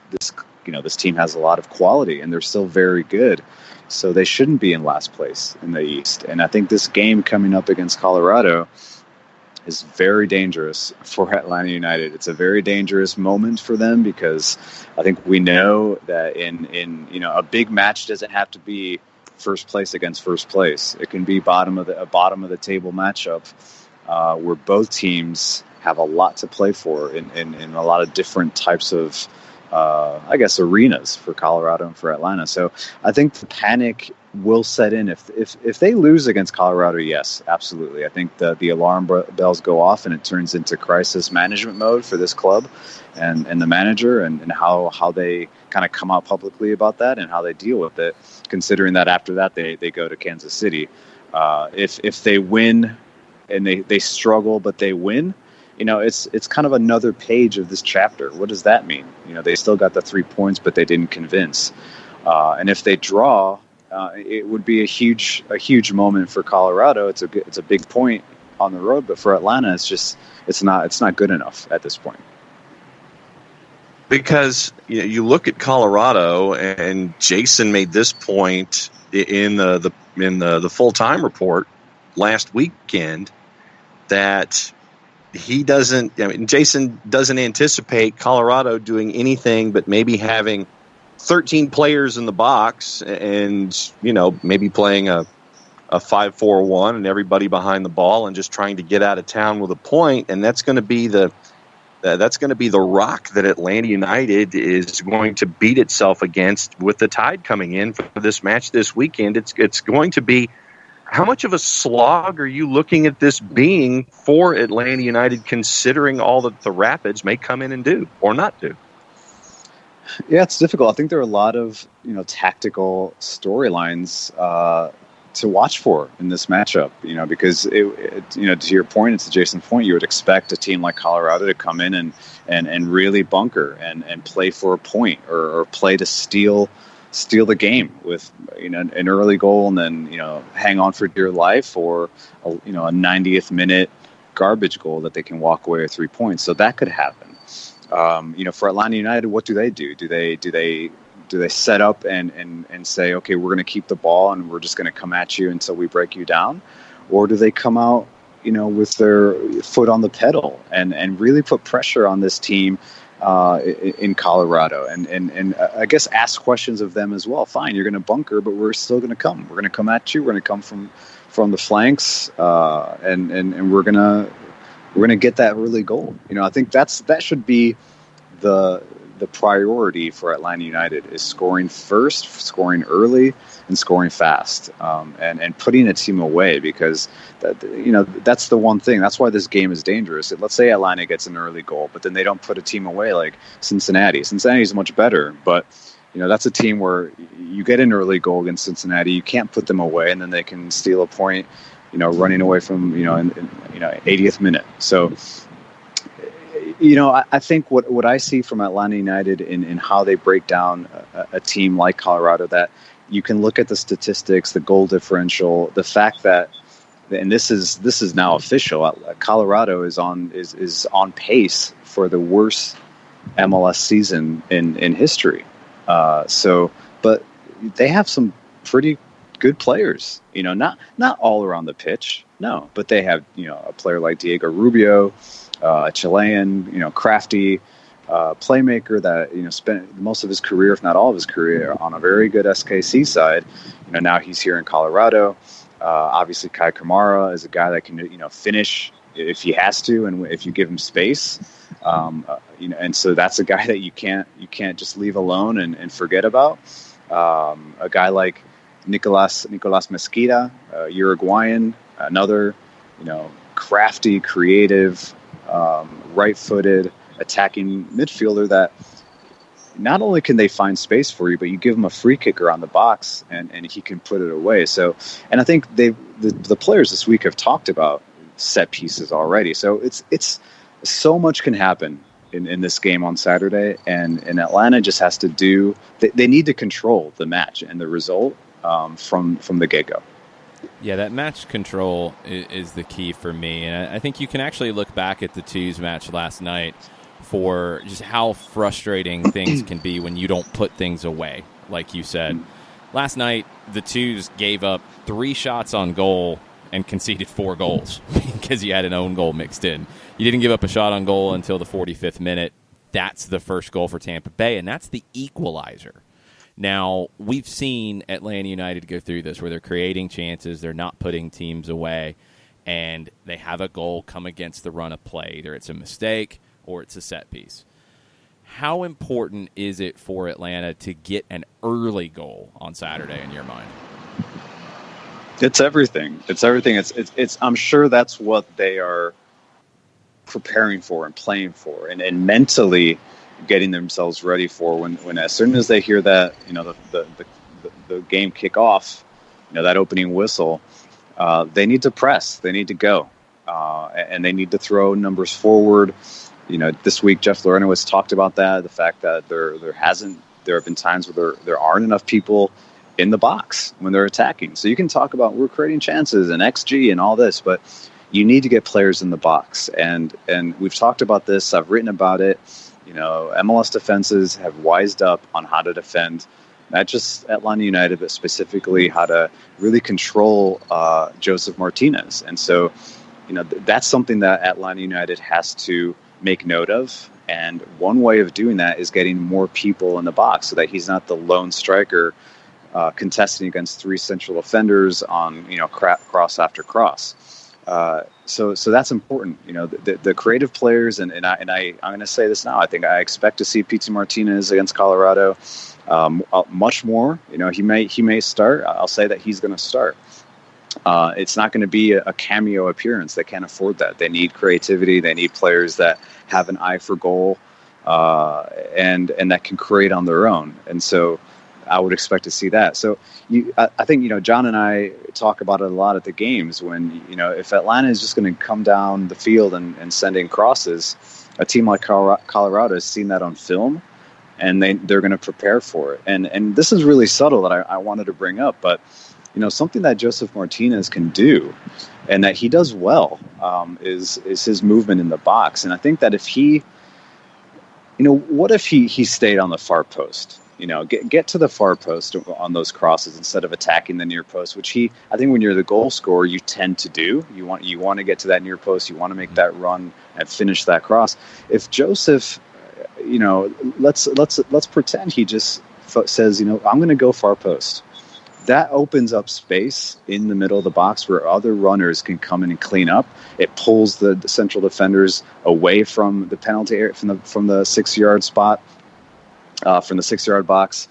team has a lot of quality, and they're still very good. So they shouldn't be in last place in the East. And I think this game coming up against Colorado is very dangerous for Atlanta United. It's a very dangerous moment for them, because I think we know that in a big match doesn't have to be first place against first place. It can be bottom of the table matchup where both teams have a lot to play for in a lot of different types of arenas for Colorado and for Atlanta. So I think the panic will set in if they lose against Colorado. Yes, absolutely. I think the alarm bells go off, and it turns into crisis management mode for this club and the manager, and how they kind of come out publicly about that and how they deal with it, considering that after that they go to Kansas City. If they win and they struggle but they win, it's kind of another page of this chapter. What does that mean? They still got the 3 points, but they didn't convince. And if they draw, it would be a huge moment for Colorado. It's a big point on the road, but for Atlanta, it's not good enough at this point. Because you look at Colorado, and Jason made this point in the full-time report last weekend, that Jason doesn't anticipate Colorado doing anything but maybe having 13 players in the box and, maybe playing a 5-4-1 and everybody behind the ball and just trying to get out of town with a point. And that's going to be the rock that Atlanta United is going to beat itself against with the Tide coming in for this match this weekend. It's going to be, how much of a slog are you looking at this being for Atlanta United, considering all that the Rapids may come in and do or not do? Yeah, it's difficult. I think there are a lot of tactical storylines to watch for in this matchup. Because to your point, it's to Jason's point, you would expect a team like Colorado to come in and really bunker and play for a point or play to steal the game with an early goal and then hang on for dear life, or a 90th minute garbage goal that they can walk away with 3 points. So that could happen. For Atlanta United, what do they do? Do they set up and say, okay, we're going to keep the ball and we're just going to come at you until we break you down? Or do they come out, with their foot on the pedal and really put pressure on this team in Colorado and I guess ask questions of them as well? Fine, you're going to bunker, but we're still going to come. We're going to come at you. We're going to come from the flanks, and we're going to get that early goal. I think that should be the priority for Atlanta United, is scoring first, scoring early, and scoring fast, and putting a team away, because that's the one thing. That's why this game is dangerous. Let's say Atlanta gets an early goal, but then they don't put a team away like Cincinnati. Cincinnati's much better, but that's a team where you get an early goal against Cincinnati, you can't put them away, and then they can steal a point, running away from in 80th minute. So I think what I see from Atlanta United in how they break down a team like Colorado, that you can look at the statistics, the goal differential, the fact that, and this is now official, Colorado is on pace for the worst MLS season in history. But they have some pretty good players, not all around the pitch, no, but they have a player like Diego Rubio, a Chilean, crafty playmaker that spent most of his career, if not all of his career, on a very good SKC side. Now he's here in Colorado. Obviously, Kai Kamara is a guy that can finish if he has to, and if you give him space. And so that's a guy that you can't just leave alone and forget about. A guy like Nicolas Mesquita, Uruguayan, another crafty, creative, right-footed attacking midfielder that not only can they find space for you, but you give him a free kick around the box and he can put it away. So, and I think the players this week have talked about set pieces already. So it's so much can happen in this game on Saturday, and Atlanta just has to do. They need to control the match and the result from the get-go. Yeah, that match control is the key for me. And I think you can actually look back at the Twos match last night for just how frustrating things can be when you don't put things away. Like you said, last night the Twos gave up 3 shots on goal and conceded 4 goals because you had an own goal mixed in. You didn't give up a shot on goal until the 45th minute. That's the first goal for Tampa Bay, and that's the equalizer. Now, we've seen Atlanta United go through this where they're creating chances, they're not putting teams away, and they have a goal come against the run of play. Either it's a mistake or it's a set piece. How important is it for Atlanta to get an early goal on Saturday in your mind? It's everything. It's everything. It's I'm sure that's what they are preparing for and playing for and mentally getting themselves ready for when as soon as they hear that, the game kick off, that opening whistle, they need to press, they need to go, and they need to throw numbers forward. This week Jeff Lorena has talked about that, the fact that there have been times where there aren't enough people in the box when they're attacking. So you can talk about we're creating chances and XG and all this, but you need to get players in the box. And we've talked about this. I've written about it. MLS defenses have wised up on how to defend, not just Atlanta United, but specifically how to really control Joseph Martinez. And so, that's something that Atlanta United has to make note of. And one way of doing that is getting more people in the box so that he's not the lone striker contesting against three central defenders on, cross after cross. So that's important. The creative players, and I'm going to say this now. I think I expect to see Pizzi Martinez against Colorado much more. He may start. I'll say that he's going to start. It's not going to be a cameo appearance. They can't afford that. They need creativity. They need players that have an eye for goal, and that can create on their own. And so I would expect to see that. So I think, John and I talk about it a lot at the games when, if Atlanta is just going to come down the field and send in crosses, a team like Colorado has seen that on film, and they're going to prepare for it. And this is really subtle that I wanted to bring up, but something that Joseph Martinez can do and that he does well is his movement in the box. And I think that if he, what if he stayed on the far post? Get to the far post on those crosses instead of attacking the near post, which I think when you're the goal scorer, you tend to do. You want to get to that near post. You want to make that run and finish that cross. If Joseph, let's pretend he just says, I'm going to go far post. That opens up space in the middle of the box where other runners can come in and clean up. It pulls the central defenders away from the penalty area, from the 6-yard spot. From the 6-yard box.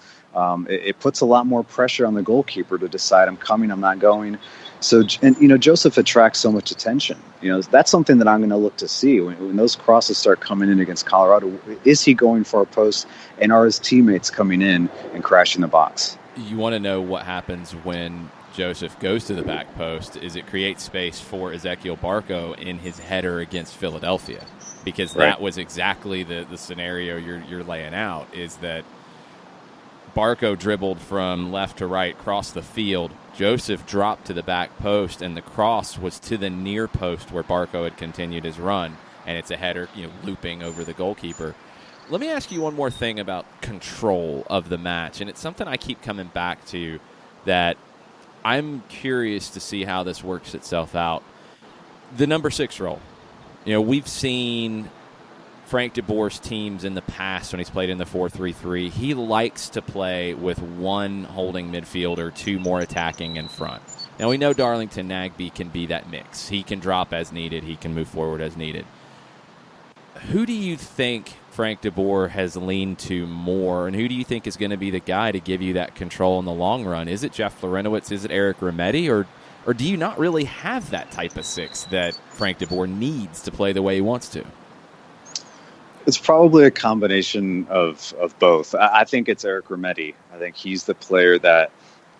It puts a lot more pressure on the goalkeeper to decide I'm coming, I'm not going. So, Joseph attracts so much attention. That's something that I'm going to look to see when those crosses start coming in against Colorado. Is he going far post, and are his teammates coming in and crashing the box? You want to know what happens when Joseph goes to the back post is it creates space for Ezequiel Barco in his header against Philadelphia. Because that was exactly the scenario you're laying out, is that Barco dribbled from left to right across the field. Joseph dropped to the back post, and the cross was to the near post where Barco had continued his run, and it's a header, looping over the goalkeeper. Let me ask you one more thing about control of the match, and it's something I keep coming back to that I'm curious to see how this works itself out. The number 6 role. We've seen Frank de Boer's teams in the past when he's played in the 4-3-3. He likes to play with one holding midfielder, 2 more attacking in front. Now, we know Darlington Nagbe can be that mix. He can drop as needed. He can move forward as needed. Who do you think Frank de Boer has leaned to more, and who do you think is going to be the guy to give you that control in the long run? Is it Jeff Larentowicz? Is it Eric Remedi? Or do you not really have that type of 6 that Frank de Boer needs to play the way he wants to? It's probably a combination of both. I think it's Eric Remedi. I think he's the player that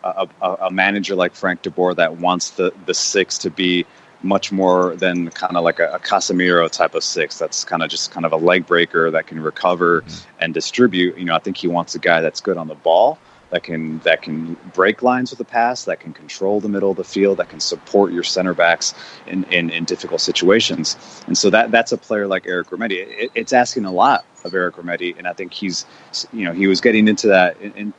a manager like Frank de Boer that wants the 6 to be much more than kind of like a Casemiro type of 6. That's kind of a leg breaker that can recover and distribute. I think he wants a guy that's good on the ball, that can break lines with the pass, that can control the middle of the field, that can support your center backs in difficult situations. And so that's a player like Eric Remedi. It's asking a lot of Eric Remedi, and I think he was getting into that and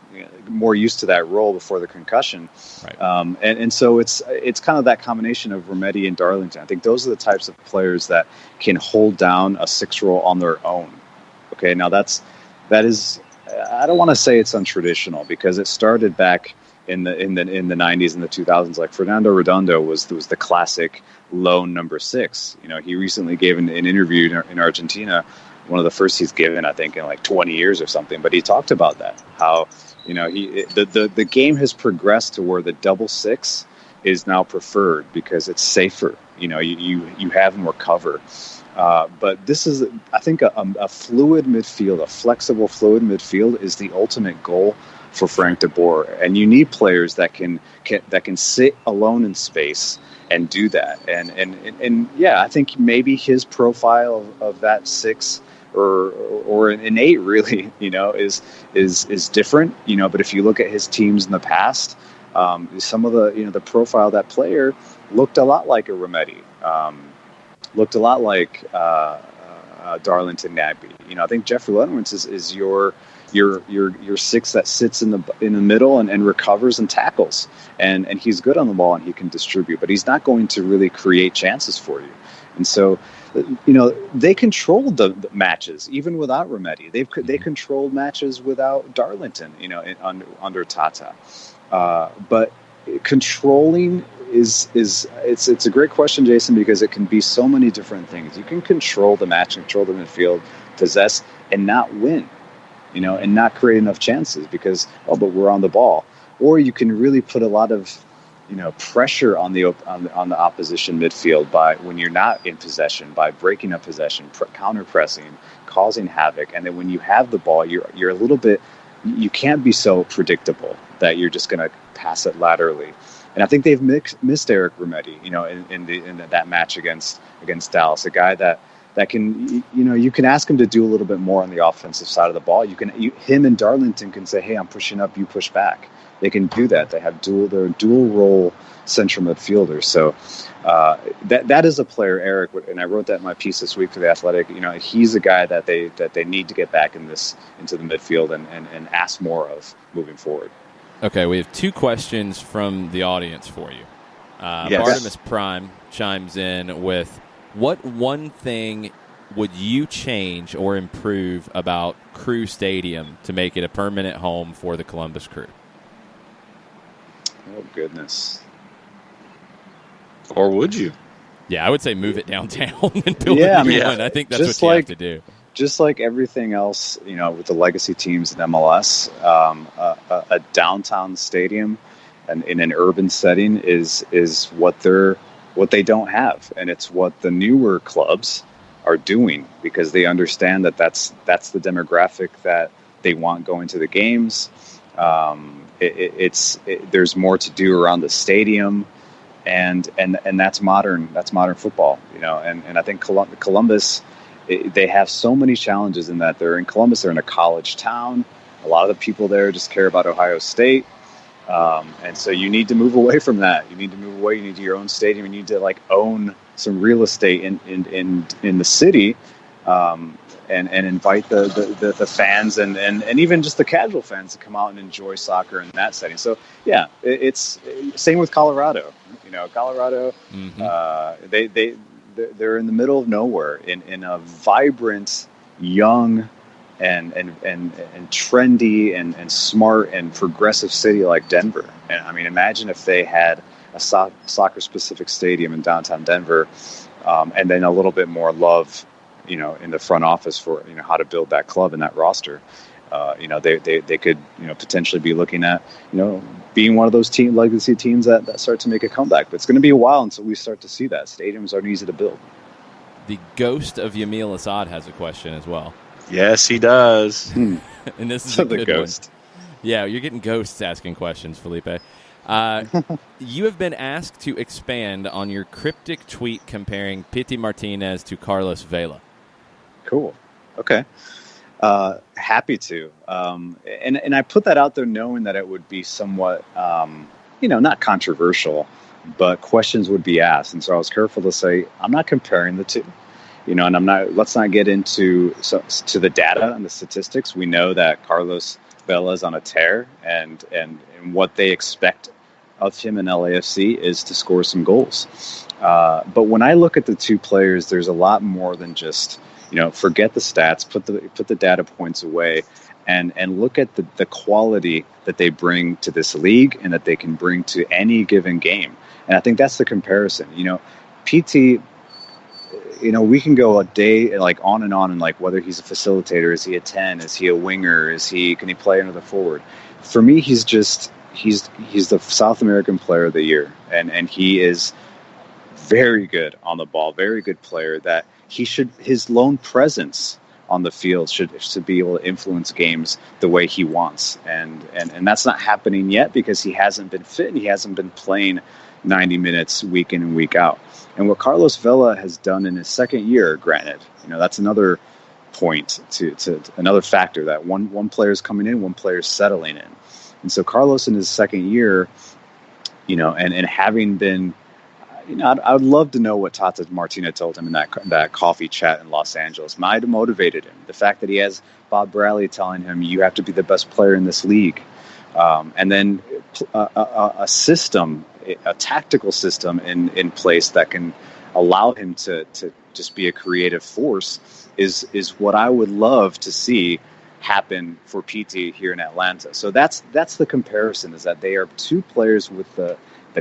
more used to that role before the concussion. Right. And so it's kind of that combination of Remedi and Darlington. I think those are the types of players that can hold down a 6 role on their own. Okay, now that is. I don't want to say it's untraditional because it started back in the 90s and the 2000s. Like Fernando Redondo was the classic lone number 6. He recently gave an interview in Argentina, one of the first he's given, I think, in like 20 years or something. But he talked about that, how the game has progressed to where the double 6 is now preferred because it's safer. You have more cover. But this is, I think, a fluid midfield, a flexible, fluid midfield is the ultimate goal for Frank de Boer. And you need players that can sit alone in space and do that. And yeah, I think maybe his profile of that 6 or an innate, really, is different, but if you look at his teams in the past, some of the profile of that player looked a lot like a Remedi, looked a lot like Darlington Nagbe. I think Jeffrey Leonard is your six that sits in the middle and recovers and tackles, and he's good on the ball and he can distribute, but he's not going to really create chances for you. And so, they controlled the matches even without Remedi. They controlled matches without Darlington, under Tata. But controlling it's a great question, Jason, because it can be so many different things. You can control the match, control the midfield, possess, and not win, and not create enough chances because, but we're on the ball. Or you can really put a lot of pressure on the opposition midfield by when you're not in possession, by breaking up possession, counter pressing, causing havoc. And then when you have the ball, you're a little bit, you can't be so predictable that you're just going to pass it laterally. And I think they've missed Eric Remedi, in that match against Dallas, a guy that can, you can ask him to do a little bit more on the offensive side of the ball. Him and Darlington can say, hey, I'm pushing up, you push back. They can do that. They have they're dual role central midfielders. So that is a player, Eric, and I wrote that in my piece this week for The Athletic. He's a guy that they need to get back into the midfield and ask more of moving forward. Okay, we have two questions from the audience for you. Yes. Artemis Prime chimes in with, what one thing would you change or improve about Crew Stadium to make it a permanent home for the Columbus Crew? Oh, goodness. Or would you? Yeah, I would say move it downtown and build a new one. I think that's what you have to do. Just like everything else, with the legacy teams in MLS, a downtown stadium and in an urban setting is what they don't have, and it's what the newer clubs are doing because they understand that that's the demographic that they want going to the games. There's more to do around the stadium, and that's modern football, and I think Columbus. They have so many challenges in that they're in Columbus. They're in a college town. A lot of the people there just care about Ohio State. And so you need to move away from that. You need to move away. You need your own stadium. You need to own some real estate in the city, and invite the fans and even just the casual fans to come out and enjoy soccer in that setting. So yeah, it's same with Colorado. Colorado, they're in the middle of nowhere in a vibrant, young, and trendy and smart and progressive city like Denver. And I mean, imagine if they had a soccer specific stadium in downtown Denver, and then a little bit more love, in the front office for how to build that club and that roster. They could potentially be looking at being one of those legacy teams that start to make a comeback. But it's going to be a while until we start to see that. Stadiums aren't easy to build. The ghost of Yamil Assad has a question as well. Yes, he does. And this is a good ghost. one. Yeah, you're getting ghosts asking questions, Felipe. You have been asked to expand on your cryptic tweet comparing Pity Martinez to Carlos Vela. Cool. Okay. Happy to. And I put that out there knowing that it would be somewhat, not controversial, but questions would be asked. And so I was careful to say, I'm not comparing the two, and let's not get into to the data and the statistics. We know that Carlos Vela is on a tear and what they expect of him in LAFC is to score some goals. But when I look at the two players, there's a lot more than just, forget the stats, put the data points away, and look at the quality that they bring to this league and that they can bring to any given game. And I think that's the comparison. PT, we can go a day on and whether he's a facilitator, is he a 10, is he a winger, can he play another forward? For me, he's the South American Player of the Year, and he is very good on the ball, very good player that his lone presence on the field should be able to influence games the way he wants. And that's not happening yet because he hasn't been fit and he hasn't been playing 90 minutes week in and week out. And what Carlos Vela has done in his second year, granted, that's another point to another factor, that one player's coming in, one player's settling in. And so Carlos in his second year, and having been, I would love to know what Tata Martino told him in that coffee chat in Los Angeles. Might have motivated him. The fact that he has Bob Bradley telling him, you have to be the best player in this league. And then a system, a tactical system in place that can allow him to just be a creative force is what I would love to see happen for PT here in Atlanta. So that's the comparison, is that they are two players with the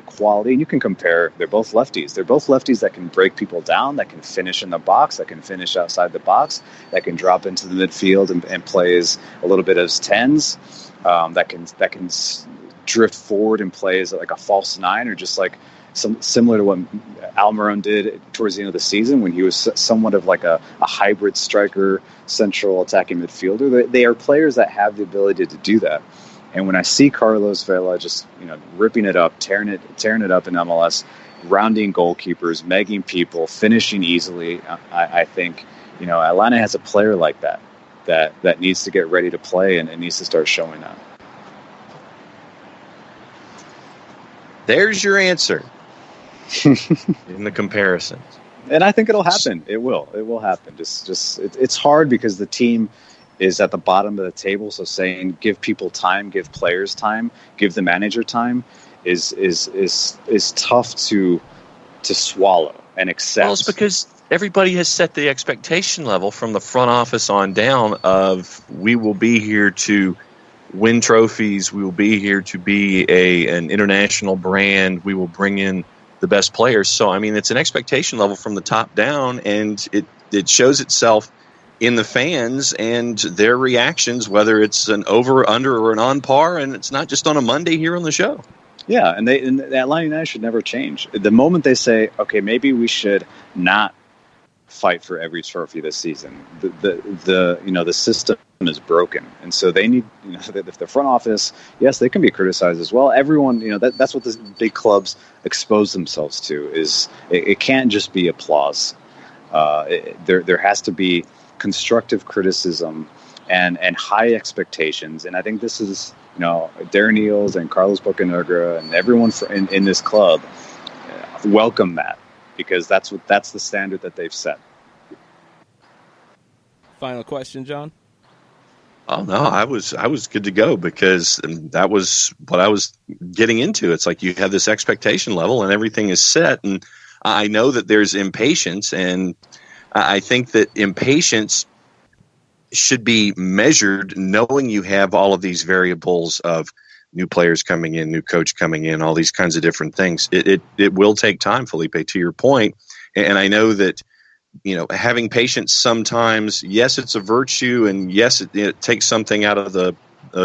quality. And you can compare, they're both lefties. They're both lefties that can break people down, that can finish in the box, that can finish outside the box, that can drop into the midfield and play as a little bit as tens, that can drift forward and play as like a false nine, or just like similar to what Almiron did towards the end of the season when he was somewhat of like a hybrid striker, central attacking midfielder. They are players that have the ability to do that. And when I see Carlos Vela just ripping it up, tearing it up in MLS, rounding goalkeepers, megging people, finishing easily, I think Atlanta has a player like that needs to get ready to play and needs to start showing that. There's your answer in the comparison. And I think it'll happen. It will happen. Just it's hard because the team is at the bottom of the table. So saying give people time, give players time, give the manager time is tough to swallow and accept. Well, it's because everybody has set the expectation level from the front office on down of, we will be here to win trophies. We will be here to be an international brand. We will bring in the best players. So, I mean, it's an expectation level from the top down, and it shows itself in the fans and their reactions, whether it's an over, under, or an on par, and it's not just on a Monday here on the show. Yeah, and Atlanta United should never change. The moment they say, okay, maybe we should not fight for every trophy this season, the system is broken, and so they need, if the front office, yes, they can be criticized as well. Everyone, that's what the big clubs expose themselves to. Is it can't just be applause. There has to be constructive criticism and high expectations, and I think this is Darren Eales and Carlos Bocanegra and everyone in this club welcome that, because that's the standard that they've set. Final question, John? Oh no, I was good to go, because that was what I was getting into. It's like you have this expectation level and everything is set, and I know that there's impatience, and I think that impatience should be measured knowing you have all of these variables of new players coming in, new coach coming in, all these kinds of different things. It will take time, Felipe, to your point. And I know that, having patience sometimes, yes, it's a virtue, and yes, it takes something out of the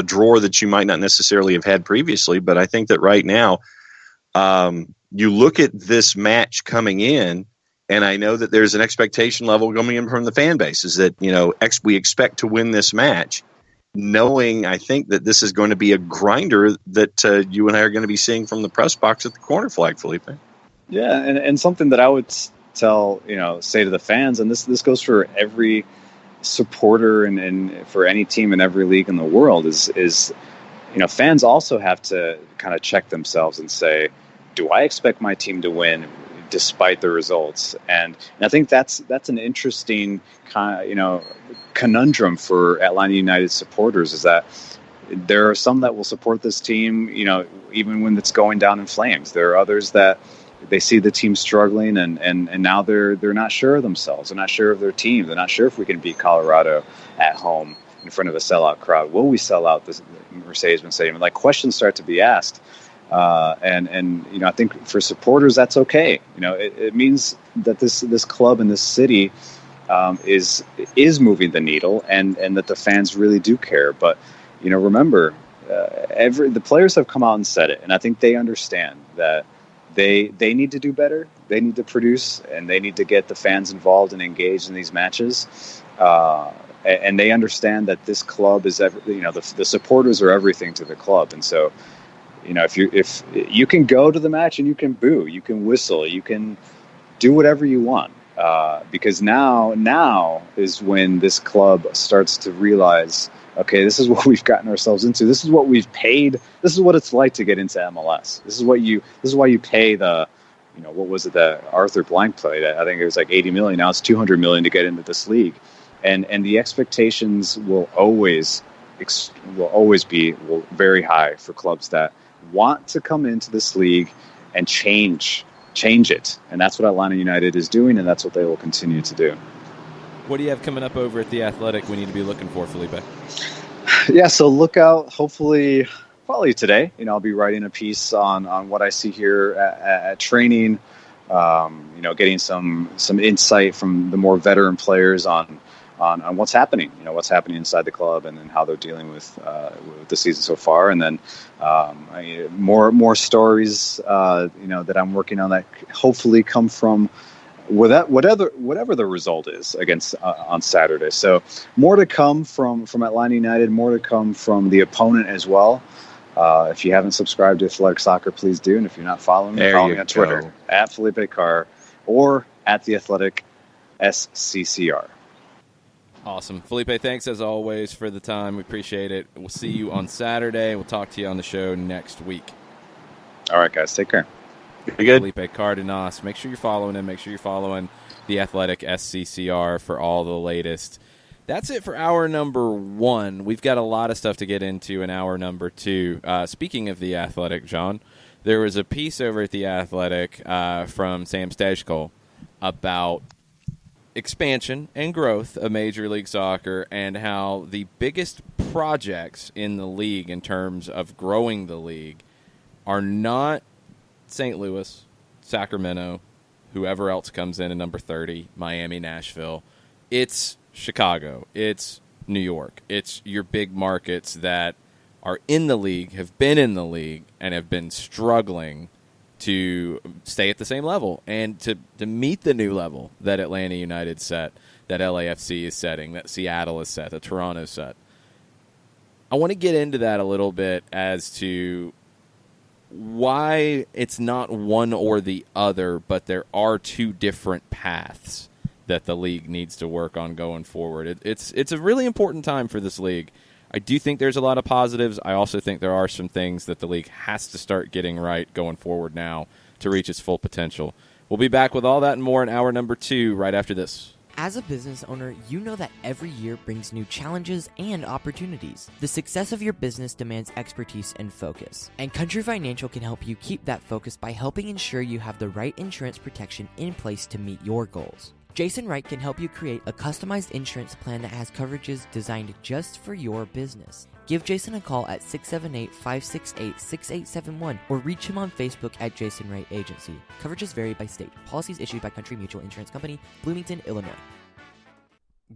drawer that you might not necessarily have had previously. But I think that right now, you look at this match coming in, and I know that there's an expectation level coming in from the fan base, is that, we expect to win this match, knowing, I think, that this is going to be a grinder that you and I are going to be seeing from the press box at the corner flag, Felipe. Yeah, and something that I would say to the fans, and this goes for every supporter and for any team in every league in the world, is fans also have to kind of check themselves and say, do I expect my team to win despite the results? And I think that's an interesting kind of conundrum for Atlanta United supporters, is that there are some that will support this team even when it's going down in flames. There are others that they see the team struggling and now they're not sure of themselves. They're not sure of their team. They're not sure if we can beat Colorado at home in front of a sellout crowd. Will we sell out this Mercedes-Benz Stadium? Like, questions start to be asked. And I think for supporters, that's okay. It means that this club and this city is moving the needle, and that the fans really do care. But remember, the players have come out and said it, and I think they understand that they need to do better. They need to produce, and they need to get the fans involved and engaged in these matches. And they understand that this club is the supporters are everything to the club, and so. If you can go to the match and you can boo, you can whistle, you can do whatever you want. Because now is when this club starts to realize, okay, this is what we've gotten ourselves into. This is what we've paid. This is what it's like to get into MLS. This is why you pay the, what was it that Arthur Blank played? I think it was like $80 million. Now it's $200 million to get into this league, and the expectations will always be very high for clubs that want to come into this league and change it. And that's what Atlanta United is doing, and that's what they will continue to do. What do you have coming up over at The Athletic we need to be looking for, Felipe? Yeah, so look out, probably today. I'll be writing a piece on what I see here at training, getting some insight from the more veteran players on what's happening, what's happening inside the club, and then how they're dealing with the season so far. And then more stories, that I'm working on that hopefully come from whatever the result is against on Saturday. So more to come from Atlanta United, more to come from the opponent as well. If you haven't subscribed to Athletic Soccer, please do. And if you're not following me, follow me on Twitter at Felipe Carr or at The Athletic SCCR. Awesome. Felipe, thanks as always for the time. We appreciate it. We'll see you on Saturday. We'll talk to you on the show next week. All right, guys. Take care. Be good. Felipe Cardenas. Make sure you're following him. Make sure you're following The Athletic SCCR for all the latest. That's it for hour number 1. We've got a lot of stuff to get into in hour number 2. Speaking of The Athletic, John, there was a piece over at The Athletic from Sam Stejko about expansion and growth of Major League Soccer and how the biggest projects in the league in terms of growing the league are not St. Louis, Sacramento, whoever else comes in at number 30, Miami, Nashville. It's Chicago. It's New York. It's your big markets that are in the league, have been in the league, and have been struggling to stay at the same level and to meet the new level that Atlanta United set, that LAFC is setting, that Seattle is set, that Toronto set. I want to get into that a little bit as to why it's not one or the other, but there are two different paths that the league needs to work on going forward. It's a really important time for this league. I do think there's a lot of positives. I also think there are some things that the league has to start getting right going forward now to reach its full potential. We'll be back with all that and more in hour number 2 right after this. As a business owner, you know that every year brings new challenges and opportunities. The success of your business demands expertise and focus. And Country Financial can help you keep that focus by helping ensure you have the right insurance protection in place to meet your goals. Jason Wright can help you create a customized insurance plan that has coverages designed just for your business. Give Jason a call at 678-568-6871 or reach him on Facebook at Jason Wright Agency. Coverages vary by state. Policies issued by Country Mutual Insurance Company, Bloomington, Illinois.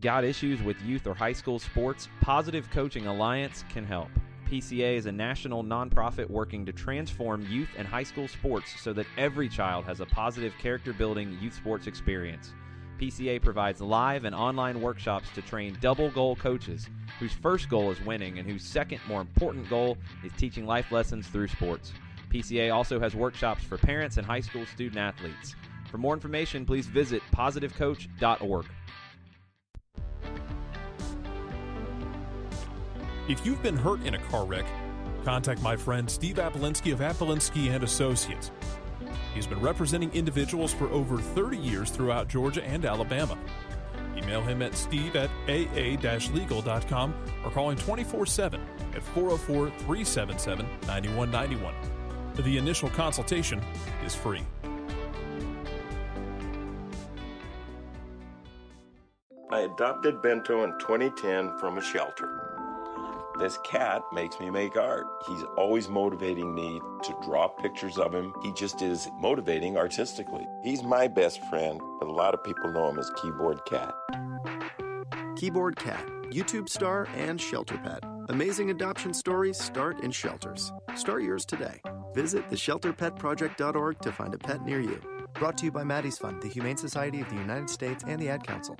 Got issues with youth or high school sports? Positive Coaching Alliance can help. PCA is a national nonprofit working to transform youth and high school sports so that every child has a positive character-building youth sports experience. PCA provides live and online workshops to train double-goal coaches whose first goal is winning and whose second, more important goal is teaching life lessons through sports. PCA also has workshops for parents and high school student-athletes. For more information, please visit positivecoach.org. If you've been hurt in a car wreck, contact my friend Steve Apolinsky of Apolinsky and Associates. He's been representing individuals for over 30 years throughout Georgia and Alabama. Email him at steve@aa-legal.com or call him 24/7 at 404-377-9191. The initial consultation is free. I adopted Bento in 2010 from a shelter. This cat makes me make art. He's always motivating me to draw pictures of him. He just is motivating artistically. He's my best friend, but a lot of people know him as Keyboard Cat. Keyboard Cat, YouTube star and shelter pet. Amazing adoption stories start in shelters. Start yours today. Visit theshelterpetproject.org to find a pet near you. Brought to you by Maddie's Fund, the Humane Society of the United States, and the Ad Council.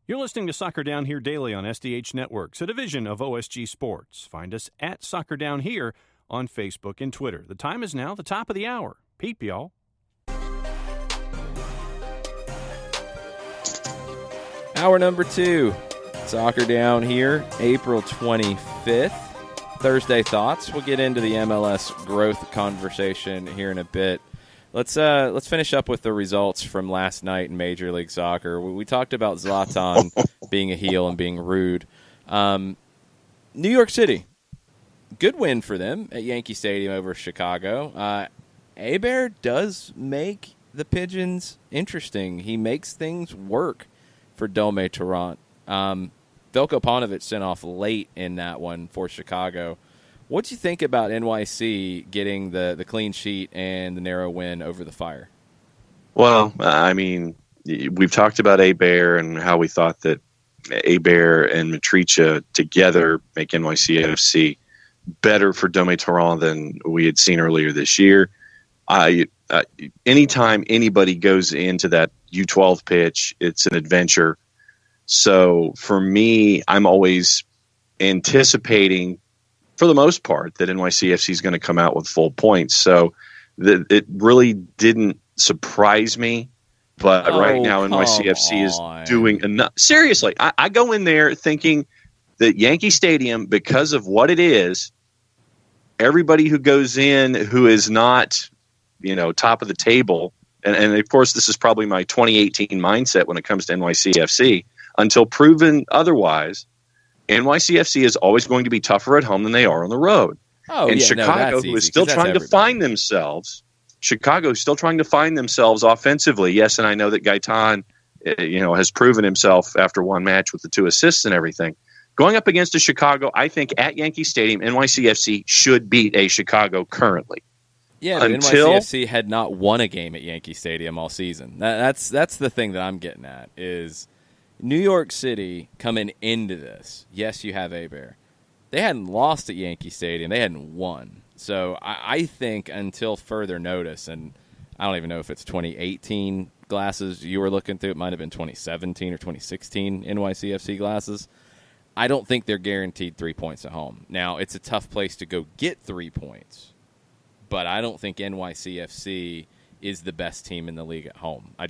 You're listening to Soccer Down Here daily on SDH Networks, a division of OSG Sports. Find us at Soccer Down Here on Facebook and Twitter. The time is now the top of the hour. Peep, y'all. Hour number 2, Soccer Down here, April 25th. Thursday thoughts. We'll get into the MLS growth conversation here in a bit. Let's finish up with the results from last night in Major League Soccer. We talked about Zlatan being a heel and being rude. New York City, good win for them at Yankee Stadium over Chicago. Hebert does make the Pigeons interesting. He makes things work for Dome Torrent. Velko Paunovic sent off late in that one for Chicago. What do you think about NYC getting the clean sheet and the narrow win over the Fire? Well, I mean, we've talked about Hebert and how we thought that Hebert and Matricia together make NYCFC better for Dome Torrent than we had seen earlier this year. Anytime anybody goes into that U12 pitch, it's an adventure. So for me, I'm always anticipating, for the most part, that NYCFC is going to come out with full points. So it really didn't surprise me. But right now, NYCFC is doing enough. Seriously, I go in there thinking that Yankee Stadium, because of what it is, everybody who goes in who is not, top of the table, and of course, this is probably my 2018 mindset when it comes to NYCFC, until proven otherwise, NYCFC is always going to be tougher at home than they are on the road. Chicago, who is still trying to find themselves, offensively. Yes, and I know that Gaetan, has proven himself after one match with the 2 assists and everything. Going up against a Chicago, I think at Yankee Stadium, NYCFC should beat a Chicago currently. Yeah, but NYCFC had not won a game at Yankee Stadium all season. That's the thing that I'm getting at is New York City coming into this. Yes, you have Hebert. They hadn't lost at Yankee Stadium. They hadn't won. So I think until further notice, and I don't even know if it's 2018 glasses you were looking through. It might have been 2017 or 2016 NYCFC glasses. I don't think they're guaranteed 3 points at home. Now, it's a tough place to go get 3 points, but I don't think NYCFC is the best team in the league at home. I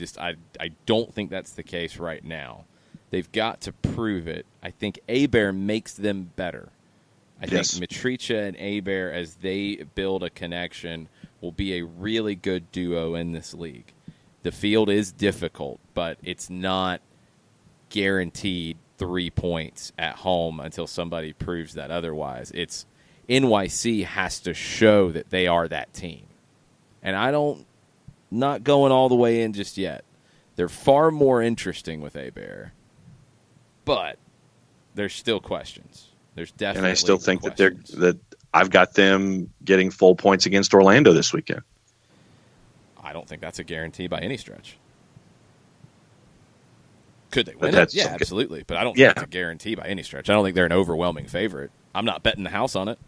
don't think that's the case right now. They've got to prove it. I think Hebert makes them better. I think Matricia and Hebert, as they build a connection, will be a really good duo in this league. The field is difficult, but it's not guaranteed 3 points at home until somebody proves that otherwise. It's NYC has to show that they are that team. And not going all the way in just yet. They're far more interesting with Hebert. But there's still questions. There's definitely, and I still think that I've got them getting full points against Orlando this weekend. I don't think that's a guarantee by any stretch. Could they win it? Yeah, absolutely. But I don't think that's a guarantee by any stretch. I don't think they're an overwhelming favorite. I'm not betting the house on it.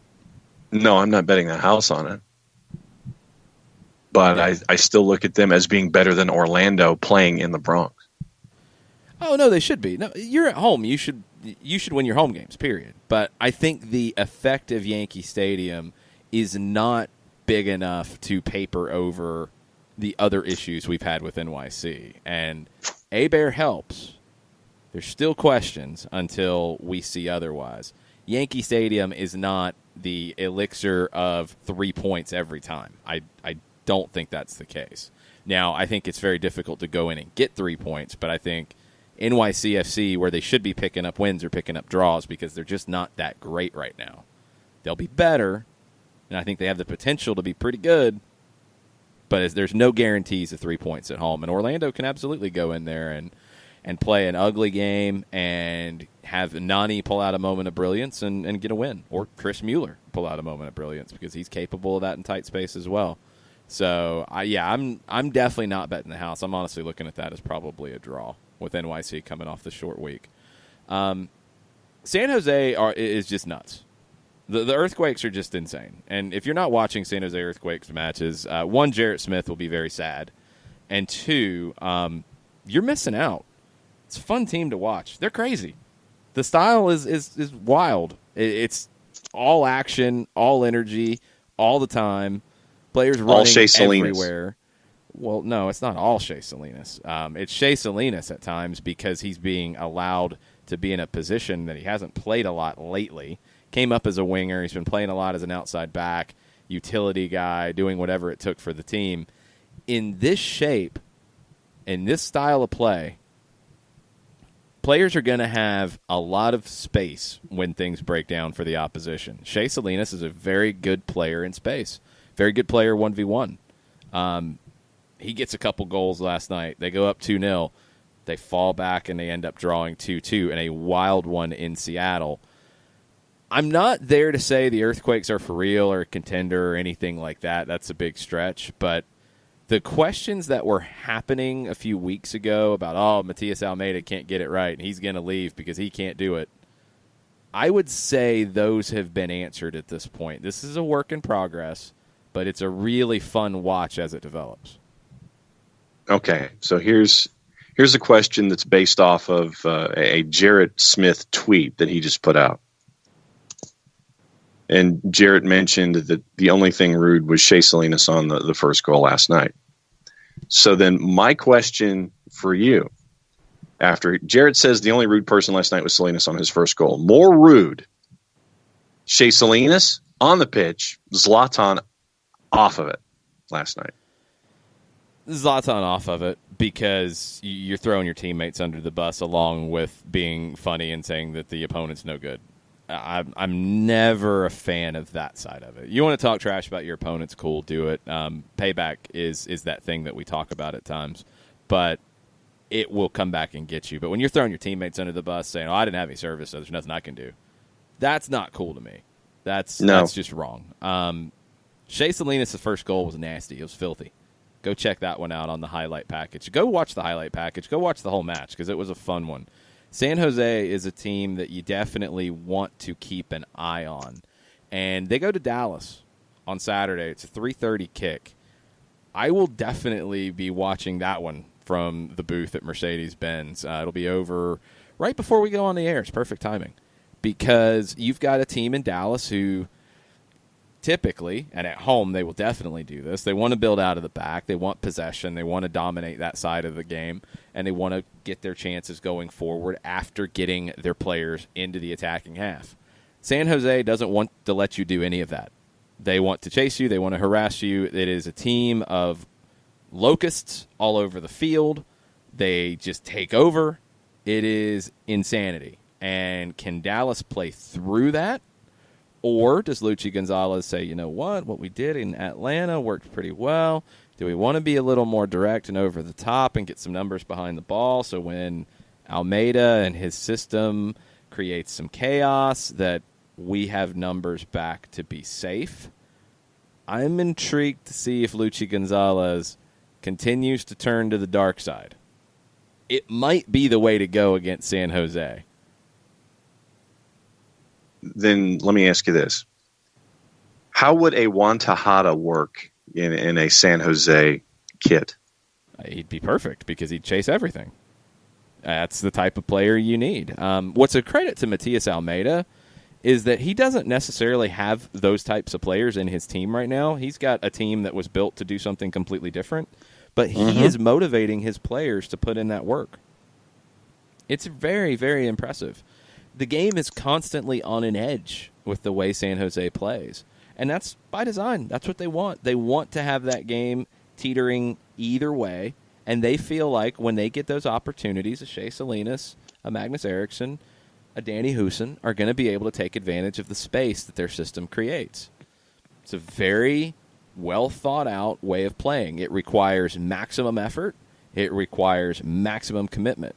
No, I'm not betting the house on it. But I still look at them as being better than Orlando playing in the Bronx. Oh, no, they should be. No, you're at home. You should win your home games, period. But I think the effect of Yankee Stadium is not big enough to paper over the other issues we've had with NYC. And Hebert helps. There's still questions until we see otherwise. Yankee Stadium is not the elixir of 3 points every time. I don't think that's the case. Now, I think it's very difficult to go in and get 3 points, but I think NYCFC, where they should be picking up wins, or picking up draws because they're just not that great right now. They'll be better, and I think they have the potential to be pretty good, but there's no guarantees of 3 points at home. And Orlando can absolutely go in there and play an ugly game and have Nani pull out a moment of brilliance and get a win, or Chris Mueller pull out a moment of brilliance because he's capable of that in tight space as well. So, I'm definitely not betting the house. I'm honestly looking at that as probably a draw with NYC coming off the short week. San Jose is just nuts. The Earthquakes are just insane. And if you're not watching San Jose Earthquakes matches, one, Jarrett Smith will be very sad. And two, you're missing out. It's a fun team to watch. They're crazy. The style is wild. It's all action, all energy, all the time. Players running everywhere. Well, no, it's not all Shea Salinas. It's Shea Salinas at times because he's being allowed to be in a position that he hasn't played a lot lately. Came up as a winger. He's been playing a lot as an outside back, utility guy, doing whatever it took for the team. In this shape, in this style of play, players are going to have a lot of space when things break down for the opposition. Shea Salinas is a very good player in space, very good player 1v1. He gets a couple goals last night. They go up 2-0. They fall back, and they end up drawing 2-2 in a wild one in Seattle. I'm not there to say the Earthquakes are for real or a contender or anything like that. That's a big stretch. But the questions that were happening a few weeks ago about, Matias Almeida can't get it right and he's going to leave because he can't do it, I would say those have been answered at this point. This is a work in progress, but it's a really fun watch as it develops. Okay, so here's a question that's based off of a Jarrett Smith tweet that he just put out. And Jarrett mentioned that the only thing rude was Shea Salinas on the first goal last night. So then my question for you, after Jarrett says the only rude person last night was Salinas on his first goal, more rude, Shea Salinas on the pitch, Zlatan off of it last night. Zlatan off of it because you're throwing your teammates under the bus along with being funny and saying that the opponent's no good. I'm never a fan of that side of it. You want to talk trash about your opponents, cool, do it. Payback is that thing that we talk about at times, but it will come back and get you. But when you're throwing your teammates under the bus saying, I didn't have any service, so there's nothing I can do, that's not cool to me. That's just wrong. Shea Salinas' first goal was nasty. It was filthy. Go check that one out on the highlight package. Go watch the highlight package. Go watch the whole match because it was a fun one. San Jose is a team that you definitely want to keep an eye on. And they go to Dallas on Saturday. It's a 3:30 kick. I will definitely be watching that one from the booth at Mercedes-Benz. It'll be over right before we go on the air. It's perfect timing because you've got a team in Dallas who typically, and at home they will definitely do this, they want to build out of the back. They want possession. They want to dominate that side of the game, and they want to get their chances going forward after getting their players into the attacking half. San Jose doesn't want to let you do any of that. They want to chase you. They want to harass you. It is a team of locusts all over the field. They just take over. It is insanity. And can Dallas play through that? Or does Luchi Gonzalez say, you know what we did in Atlanta worked pretty well. Do we want to be a little more direct and over the top and get some numbers behind the ball so when Almeida and his system creates some chaos that we have numbers back to be safe? I'm intrigued to see if Luchi Gonzalez continues to turn to the dark side. It might be the way to go against San Jose. Then let me ask you this. How would a Juan Tejada work in a San Jose kit? He'd be perfect because he'd chase everything. That's the type of player you need. What's a credit to Matias Almeida is that he doesn't necessarily have those types of players in his team right now. He's got a team that was built to do something completely different, but he is motivating his players to put in that work. It's very, very impressive. The game is constantly on an edge with the way San Jose plays. And that's by design. That's what they want. They want to have that game teetering either way. And they feel like when they get those opportunities, a Shea Salinas, a Magnus Eriksson, a Danny Hoesen are going to be able to take advantage of the space that their system creates. It's a very well thought out way of playing. It requires maximum effort. It requires maximum commitment.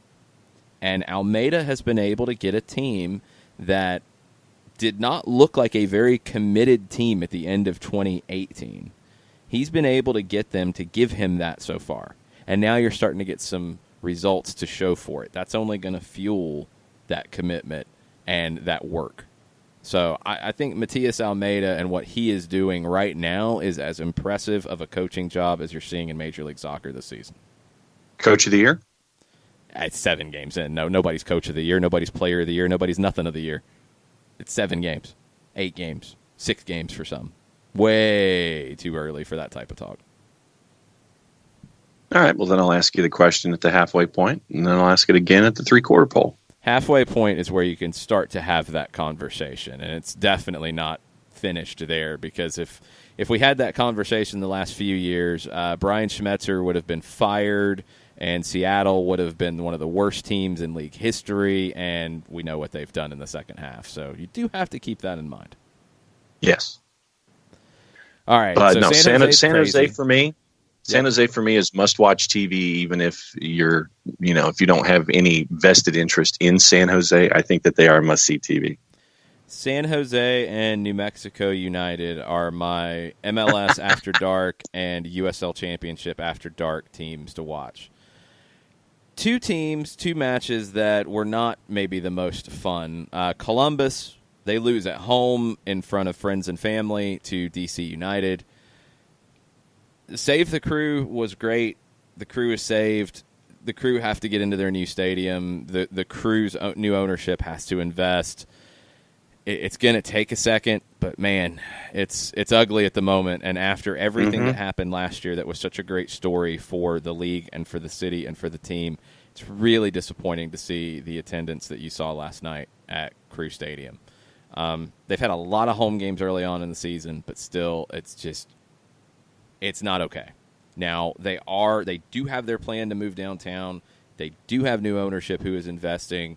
And Almeida has been able to get a team that did not look like a very committed team at the end of 2018. He's been able to get them to give him that so far. And now you're starting to get some results to show for it. That's only going to fuel that commitment and that work. So I think Matias Almeida and what he is doing right now is as impressive of a coaching job as you're seeing in Major League Soccer this season. Coach of the year? It's 7 games in. No, nobody's coach of the year. Nobody's player of the year. Nobody's nothing of the year. It's 7 games, 8 games, 6 games for some. Way too early for that type of talk. All right. Well, then I'll ask you the question at the halfway point, and then I'll ask it again at the three-quarter pole. Halfway point is where you can start to have that conversation, and it's definitely not finished there, because if we had that conversation the last few years, Brian Schmetzer would have been fired, and Seattle would have been one of the worst teams in league history, and we know what they've done in the second half. So you do have to keep that in mind. Yes. All right. But so no, San Jose crazy. for me. San Jose for me is must-watch TV, even if if you don't have any vested interest in San Jose. I think that they are must-see TV. San Jose and New Mexico United are my MLS After Dark and USL Championship After Dark teams to watch. Two teams, two matches that were not maybe the most fun. Columbus, they lose at home in front of friends and family to DC United. Save the Crew was great. The Crew is saved. The Crew have to get into their new stadium. The Crew's new ownership has to invest. It's going to take a second, but man, it's ugly at the moment. And after everything that happened last year, that was such a great story for the league and for the city and for the team, it's really disappointing to see the attendance that you saw last night at Crew Stadium. They've had a lot of home games early on in the season, but still, it's not okay. Now, they do have their plan to move downtown. They do have new ownership who is investing.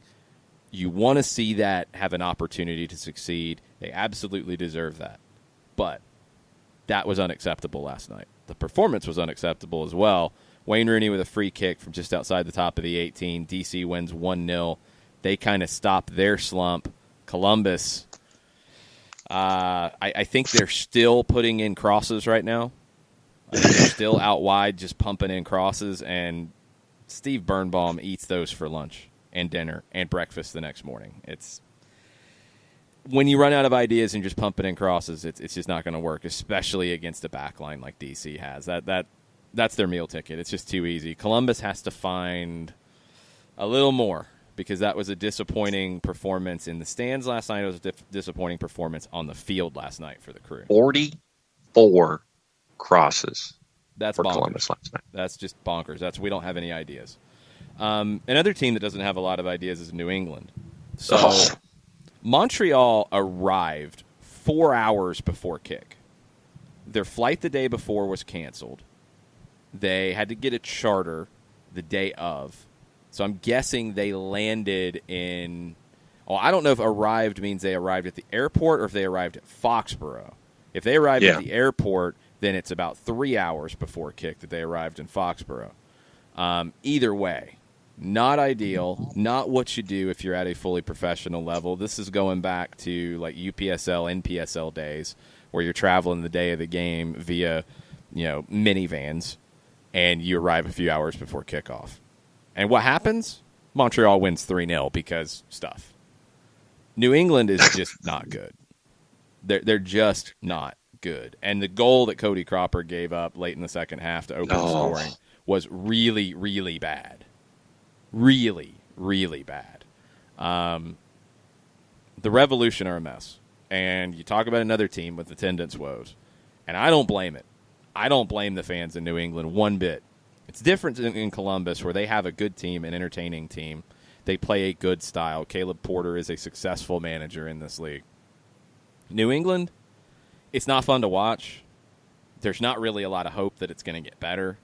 You want to see that have an opportunity to succeed. They absolutely deserve that. But that was unacceptable last night. The performance was unacceptable as well. Wayne Rooney with a free kick from just outside the top of the 18. DC wins 1-0. They kind of stop their slump. Columbus, I think they're still putting in crosses right now. They're still out wide just pumping in crosses, and Steve Birnbaum eats those for lunch and dinner and breakfast the next morning. It's when you run out of ideas and just pumping in crosses, it's just not going to work, especially against a backline like DC has. That's their meal ticket. It's just too easy. Columbus has to find a little more, because that was a disappointing performance in the stands last night. It was a disappointing performance on the field last night for the Crew. 44 crosses for bonkers. Columbus last night. That's just bonkers. We don't have any ideas. Another team that doesn't have a lot of ideas is New England. So Montreal arrived 4 hours before kick. Their flight the day before was canceled. They had to get a charter the day of. So I'm guessing they landed in... Oh, I don't know if arrived means they arrived at the airport or if they arrived at Foxborough. If they arrived at the airport, then it's about 3 hours before kick that they arrived in Foxborough. Either way, not ideal, not what you do if you're at a fully professional level. This is going back to like UPSL, NPSL days where you're traveling the day of the game via, minivans, and you arrive a few hours before kickoff. And what happens? Montreal wins 3-0 because stuff. New England is just not good. They're just not good. And the goal that Cody Cropper gave up late in the second half to open scoring was really, really bad. Really, really bad. The Revolution are a mess. And you talk about another team with attendance woes. And I don't blame it. I don't blame the fans in New England one bit. It's different in Columbus, where they have a good team, an entertaining team. They play a good style. Caleb Porter is a successful manager in this league. New England, it's not fun to watch. There's not really a lot of hope that it's going to get better.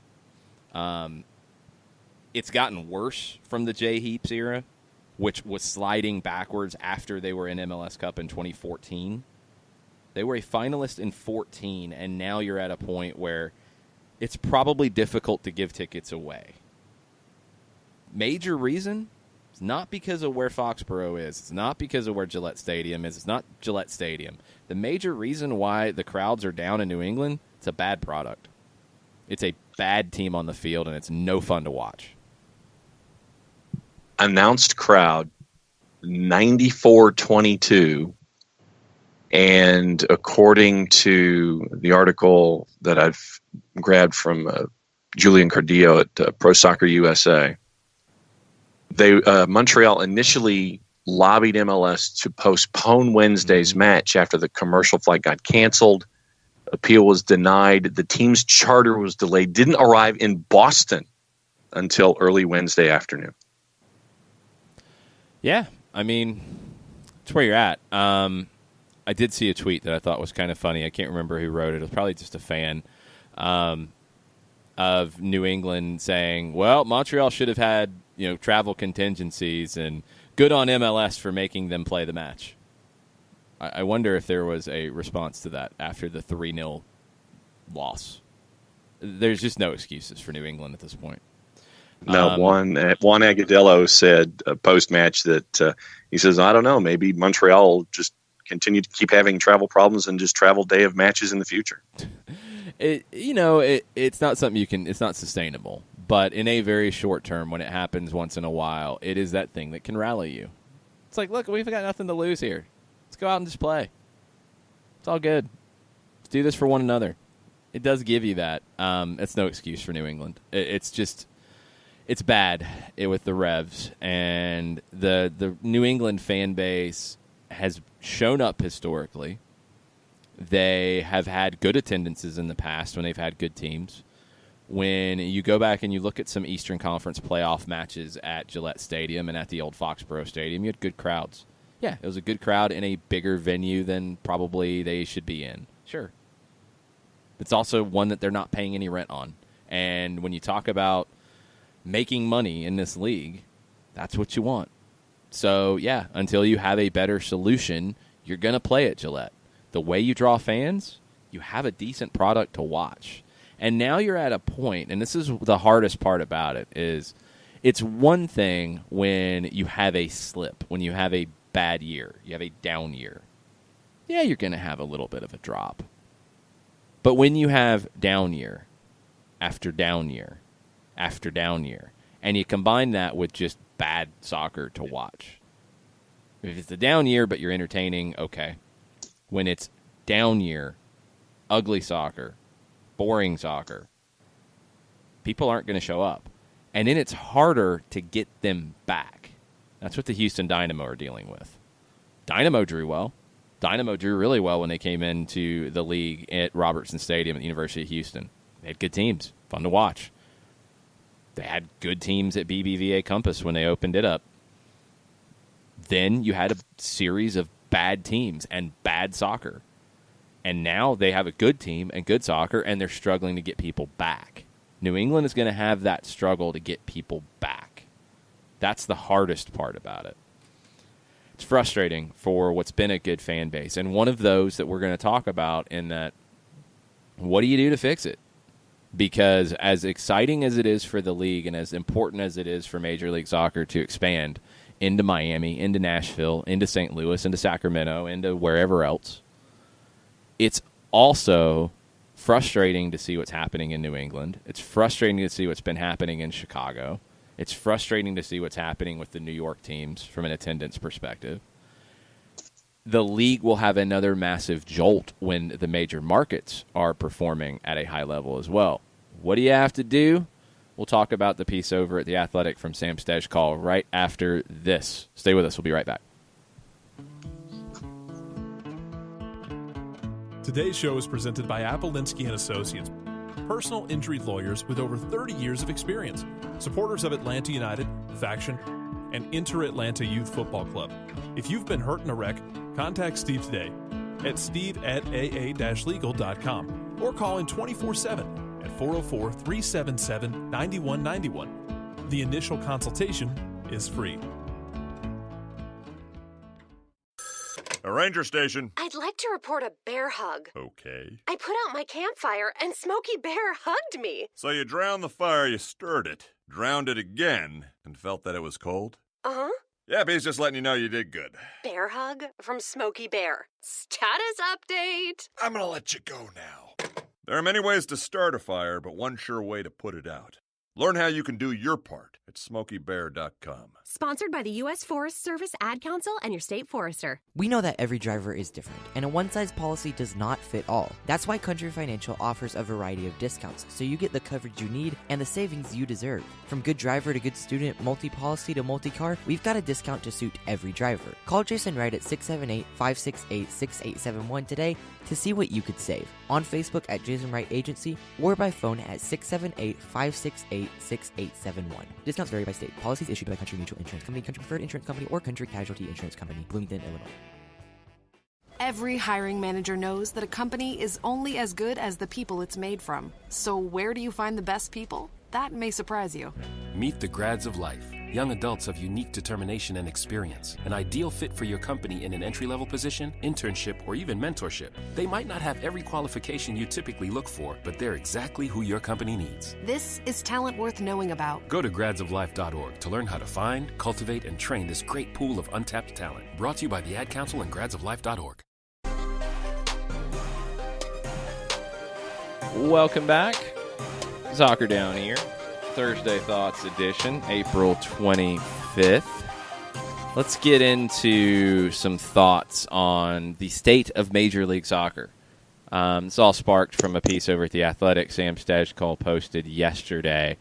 It's gotten worse from the Jay Heaps era, which was sliding backwards after they were in MLS Cup in 2014. They were a finalist in 14, and now you're at a point where it's probably difficult to give tickets away. Major reason? It's not because of where Foxborough is. It's not because of where Gillette Stadium is. It's not Gillette Stadium. The major reason why the crowds are down in New England, it's a bad product. It's a bad team on the field, and it's no fun to watch. Announced crowd, 94-22. And according to the article that I've grabbed from Julian Cardillo at Pro Soccer USA, Montreal initially lobbied MLS to postpone Wednesday's match after the commercial flight got canceled. appeal was denied. The team's charter was delayed, didn't arrive in Boston until early Wednesday afternoon. Yeah, I mean, it's where you're at. I did see a tweet that I thought was kind of funny. I can't remember who wrote it. It was probably just a fan of New England saying, well, Montreal should have had, travel contingencies, and good on MLS for making them play the match. I wonder if there was a response to that after the 3-0 loss. There's just no excuses for New England at this point. No, Juan Agudelo said post-match that he says, I don't know, maybe Montreal will just continue to keep having travel problems and just travel day of matches in the future. It's not something it's not sustainable. But in a very short term, when it happens once in a while, it is that thing that can rally you. It's like, look, we've got nothing to lose here. Let's go out and just play. It's all good. Let's do this for one another. It does give you that. It's no excuse for New England. It's bad with the Revs. And the New England fan base has shown up historically. They have had good attendances in the past when they've had good teams. When you go back and you look at some Eastern Conference playoff matches at Gillette Stadium and at the old Foxborough Stadium, you had good crowds. Yeah, it was a good crowd in a bigger venue than probably they should be in. Sure. It's also one that they're not paying any rent on. And when you talk about making money in this league, that's what you want. So, yeah, until you have a better solution, you're going to play at Gillette. The way you draw fans, you have a decent product to watch. And now you're at a point, and this is the hardest part about it, is it's one thing when you have a slip, when you have a bad year, you have a down year. Yeah, you're going to have a little bit of a drop. But when you have down year after down year after down year, and you combine that with just bad soccer to watch. If it's a down year but you're entertaining, okay. When it's down year, ugly soccer, boring soccer, people aren't going to show up. And then it's harder to get them back. That's what the Houston Dynamo are dealing with. Dynamo drew well. Dynamo drew really well when they came into the league at Robertson Stadium at the University of Houston. They had good teams, fun to watch. They had good teams at BBVA Compass when they opened it up. Then you had a series of bad teams and bad soccer. And now they have a good team and good soccer, and they're struggling to get people back. New England is going to have that struggle to get people back. That's the hardest part about it. It's frustrating for what's been a good fan base, and one of those that we're going to talk about in that, what do you do to fix it? Because as exciting as it is for the league and as important as it is for Major League Soccer to expand into Miami, into Nashville, into St. Louis, into Sacramento, into wherever else, it's also frustrating to see what's happening in New England. It's frustrating to see what's been happening in Chicago. It's frustrating to see what's happening with the New York teams from an attendance perspective. The league will have another massive jolt when the major markets are performing at a high level as well. What do you have to do? We'll talk about the piece over at The Athletic from Sam Stej Call right after this. Stay with us. We'll be right back. Today's show is presented by Appolinsky and Associates, personal injury lawyers with over 30 years of experience, supporters of Atlanta United, Faction, and Inter-Atlanta Youth Football Club. If you've been hurt in a wreck, contact Steve today at steve@aa-legal.com or call in 24/7 at 404-377-9191. The initial consultation is free. A ranger station. I'd like to report a bear hug. Okay. I put out my campfire and Smokey Bear hugged me. So you drowned the fire, you stirred it, drowned it again, and felt that it was cold? Uh-huh. Yeah, but he's just letting you know you did good. Bear hug from Smokey Bear. Status update. I'm gonna let you go now. There are many ways to start a fire, but one sure way to put it out. Learn how you can do your part at SmokeyBear.com. Sponsored by the U.S. Forest Service Ad Council and your state forester. We know that every driver is different, and a one-size policy does not fit all. That's why Country Financial offers a variety of discounts, so you get the coverage you need and the savings you deserve. From good driver to good student, multi-policy to multi-car, we've got a discount to suit every driver. Call Jason Wright at 678-568-6871 today to see what you could save. On Facebook at Jason Wright Agency or by phone at 678-568-6871. Discounts vary by state. Policies issued by Country Mutual Insurance Company, Country Preferred Insurance Company, or Country Casualty Insurance Company, Bloomington, Illinois. Every hiring manager knows that a company is only as good as the people it's made from. So where do you find the best people? That may surprise you. Meet the grads of life. Young adults of unique determination and experience. An ideal fit for your company in an entry-level position, internship, or even mentorship. They might not have every qualification you typically look for, but they're exactly who your company needs. This is talent worth knowing about. Go to gradsoflife.org to learn how to find, cultivate, and train this great pool of untapped talent. Brought to you by the Ad Council and gradsoflife.org. Welcome back. Soccer Down here. Thursday Thoughts edition, April 25th. Let's get into some thoughts on the state of Major League Soccer. It's all sparked from a piece over at The Athletic Sam Stejskal posted yesterday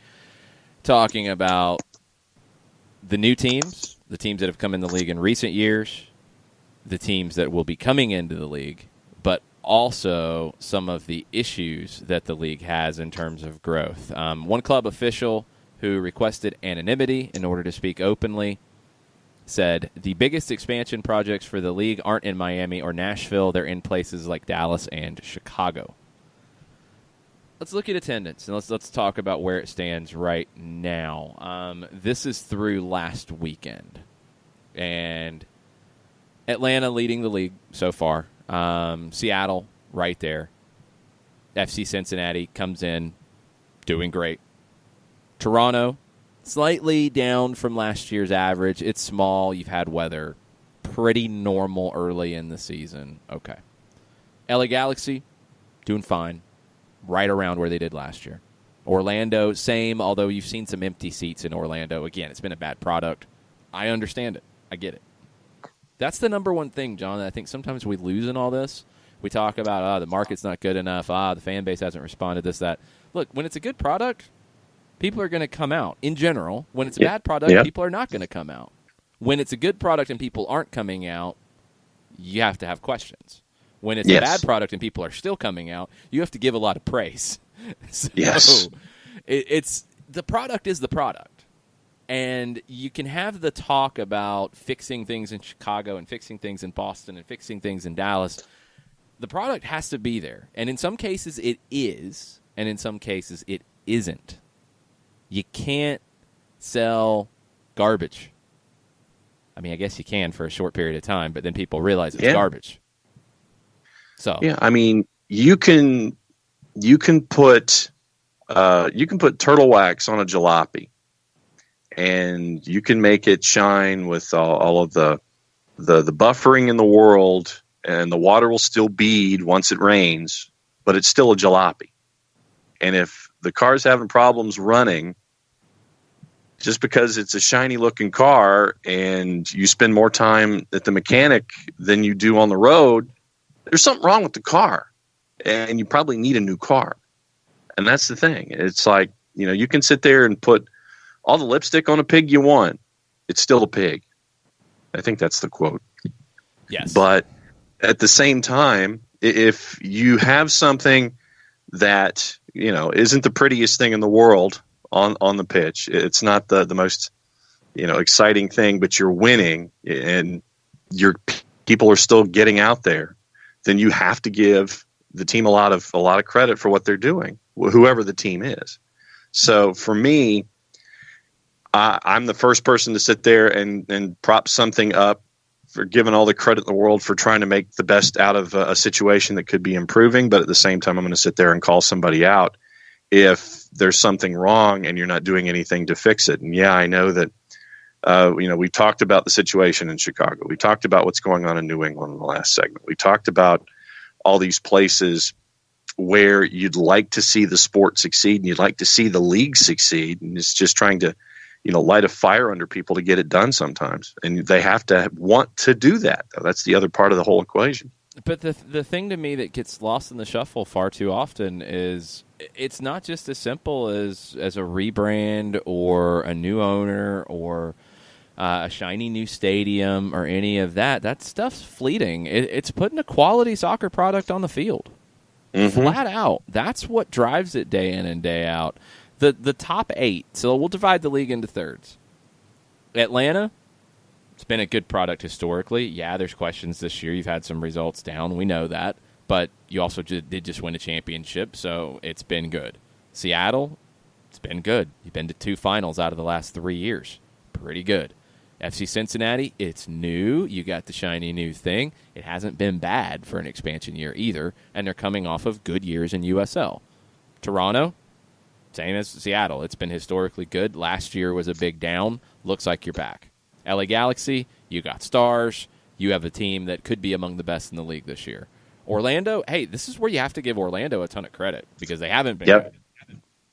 talking about the new teams, the teams that have come in the league in recent years, the teams that will be coming into the league, but also some of the issues that the league has in terms of growth. One club official who requested anonymity in order to speak openly said, the biggest expansion projects for the league aren't in Miami or Nashville. They're in places like Dallas and Chicago. Let's look at attendance, and let's talk about where it stands right now. This is through last weekend. And Atlanta leading the league so far. Seattle right there. FC Cincinnati comes in doing great. Toronto slightly down from last year's average. It's small. You've had weather. Pretty normal early in the season. Okay. LA Galaxy doing fine. Right around where they did last year. Orlando, same, although you've seen some empty seats in Orlando. Again, it's been a bad product. I understand it. I get it. That's the number one thing, John, that I think sometimes we lose in all this. We talk about, the market's not good enough, the fan base hasn't responded, this, that. Look, when it's a good product, people are going to come out. In general, when it's a bad product, people are not going to come out. When it's a good product and people aren't coming out, you have to have questions. When it's a bad product and people are still coming out, you have to give a lot of praise. So it's the product is the product. And you can have the talk about fixing things in Chicago and fixing things in Boston and fixing things in Dallas. The product has to be there. And in some cases it is, and in some cases it isn't. You can't sell garbage. I mean, I guess you can for a short period of time, but then people realize it's garbage. So yeah, I mean, you can put turtle wax on a jalopy. And you can make it shine with all of the buffering in the world, and the water will still bead once it rains, but it's still a jalopy. And if the car's having problems running, just because it's a shiny-looking car and you spend more time at the mechanic than you do on the road, there's something wrong with the car, and you probably need a new car. And that's the thing. It's like, you can sit there and put all the lipstick on a pig you want. It's still a pig. I think that's the quote. Yes. But at the same time, if you have something that, isn't the prettiest thing in the world on the pitch, it's not the most, exciting thing, but you're winning and your people are still getting out there, then you have to give the team a lot of credit for what they're doing, whoever the team is. So for me, I'm the first person to sit there and prop something up for giving all the credit in the world for trying to make the best out of a situation that could be improving. But at the same time, I'm going to sit there and call somebody out if there's something wrong and you're not doing anything to fix it. And yeah, I know that, we talked about the situation in Chicago. We talked about what's going on in New England in the last segment. We talked about all these places where you'd like to see the sport succeed and you'd like to see the league succeed. And it's just trying to, light a fire under people to get it done sometimes. And they have to want to do that. That's the other part of the whole equation. But the thing to me that gets lost in the shuffle far too often is it's not just as simple as a rebrand or a new owner or a shiny new stadium or any of that. That stuff's fleeting. It's putting a quality soccer product on the field. Mm-hmm. Flat out. That's what drives it day in and day out. The top 8, so we'll divide the league into thirds. Atlanta, it's been a good product historically. Yeah, there's questions this year. You've had some results down. We know that. But you also did just win a championship, so it's been good. Seattle, it's been good. You've been to 2 finals out of the last 3 years. Pretty good. FC Cincinnati, it's new. You got the shiny new thing. It hasn't been bad for an expansion year either, and they're coming off of good years in USL. Toronto, same as Seattle. It's been historically good. Last year was a big down. Looks like you're back. LA Galaxy, you got stars. You have a team that could be among the best in the league this year. Orlando, hey, this is where you have to give Orlando a ton of credit because they haven't been good.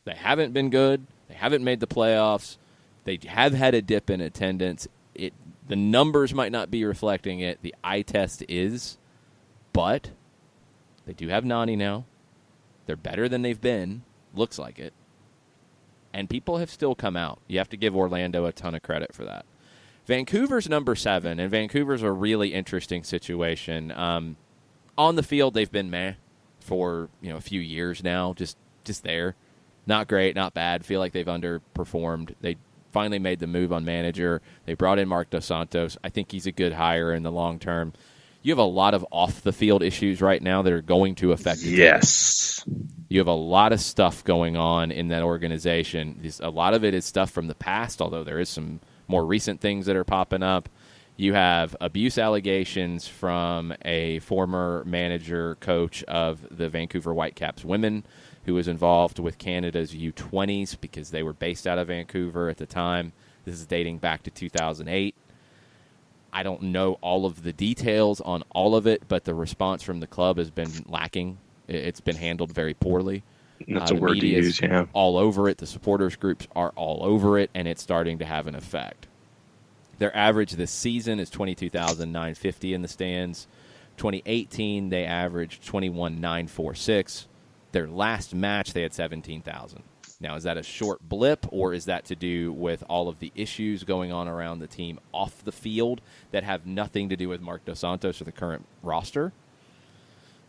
They haven't been good. They haven't made the playoffs. They have had a dip in attendance. The numbers might not be reflecting it. The eye test is. But they do have Nani now. They're better than they've been. Looks like it. And people have still come out. You have to give Orlando a ton of credit for that. Vancouver's number 7, and Vancouver's a really interesting situation. On the field, they've been meh for a few years now, just there. Not great, not bad. Feel like they've underperformed. They finally made the move on manager. They brought in Mark Dos Santos. I think he's a good hire in the long term. You have a lot of off-the-field issues right now that are going to affect the team. Yes. You have a lot of stuff going on in that organization. A lot of it is stuff from the past, although there is some more recent things that are popping up. You have abuse allegations from a former manager, coach of the Vancouver Whitecaps women who was involved with Canada's U20s because they were based out of Vancouver at the time. This is dating back to 2008. I don't know all of the details on all of it, but the response from the club has been lacking. It's been handled very poorly. That's a word to use, yeah. All over it. The supporters groups are all over it, and it's starting to have an effect. Their average this season is 22,950 in the stands. 2018, they averaged 21,946. Their last match, they had 17,000. Now, is that a short blip, or is that to do with all of the issues going on around the team off the field that have nothing to do with Mark Dos Santos or the current roster?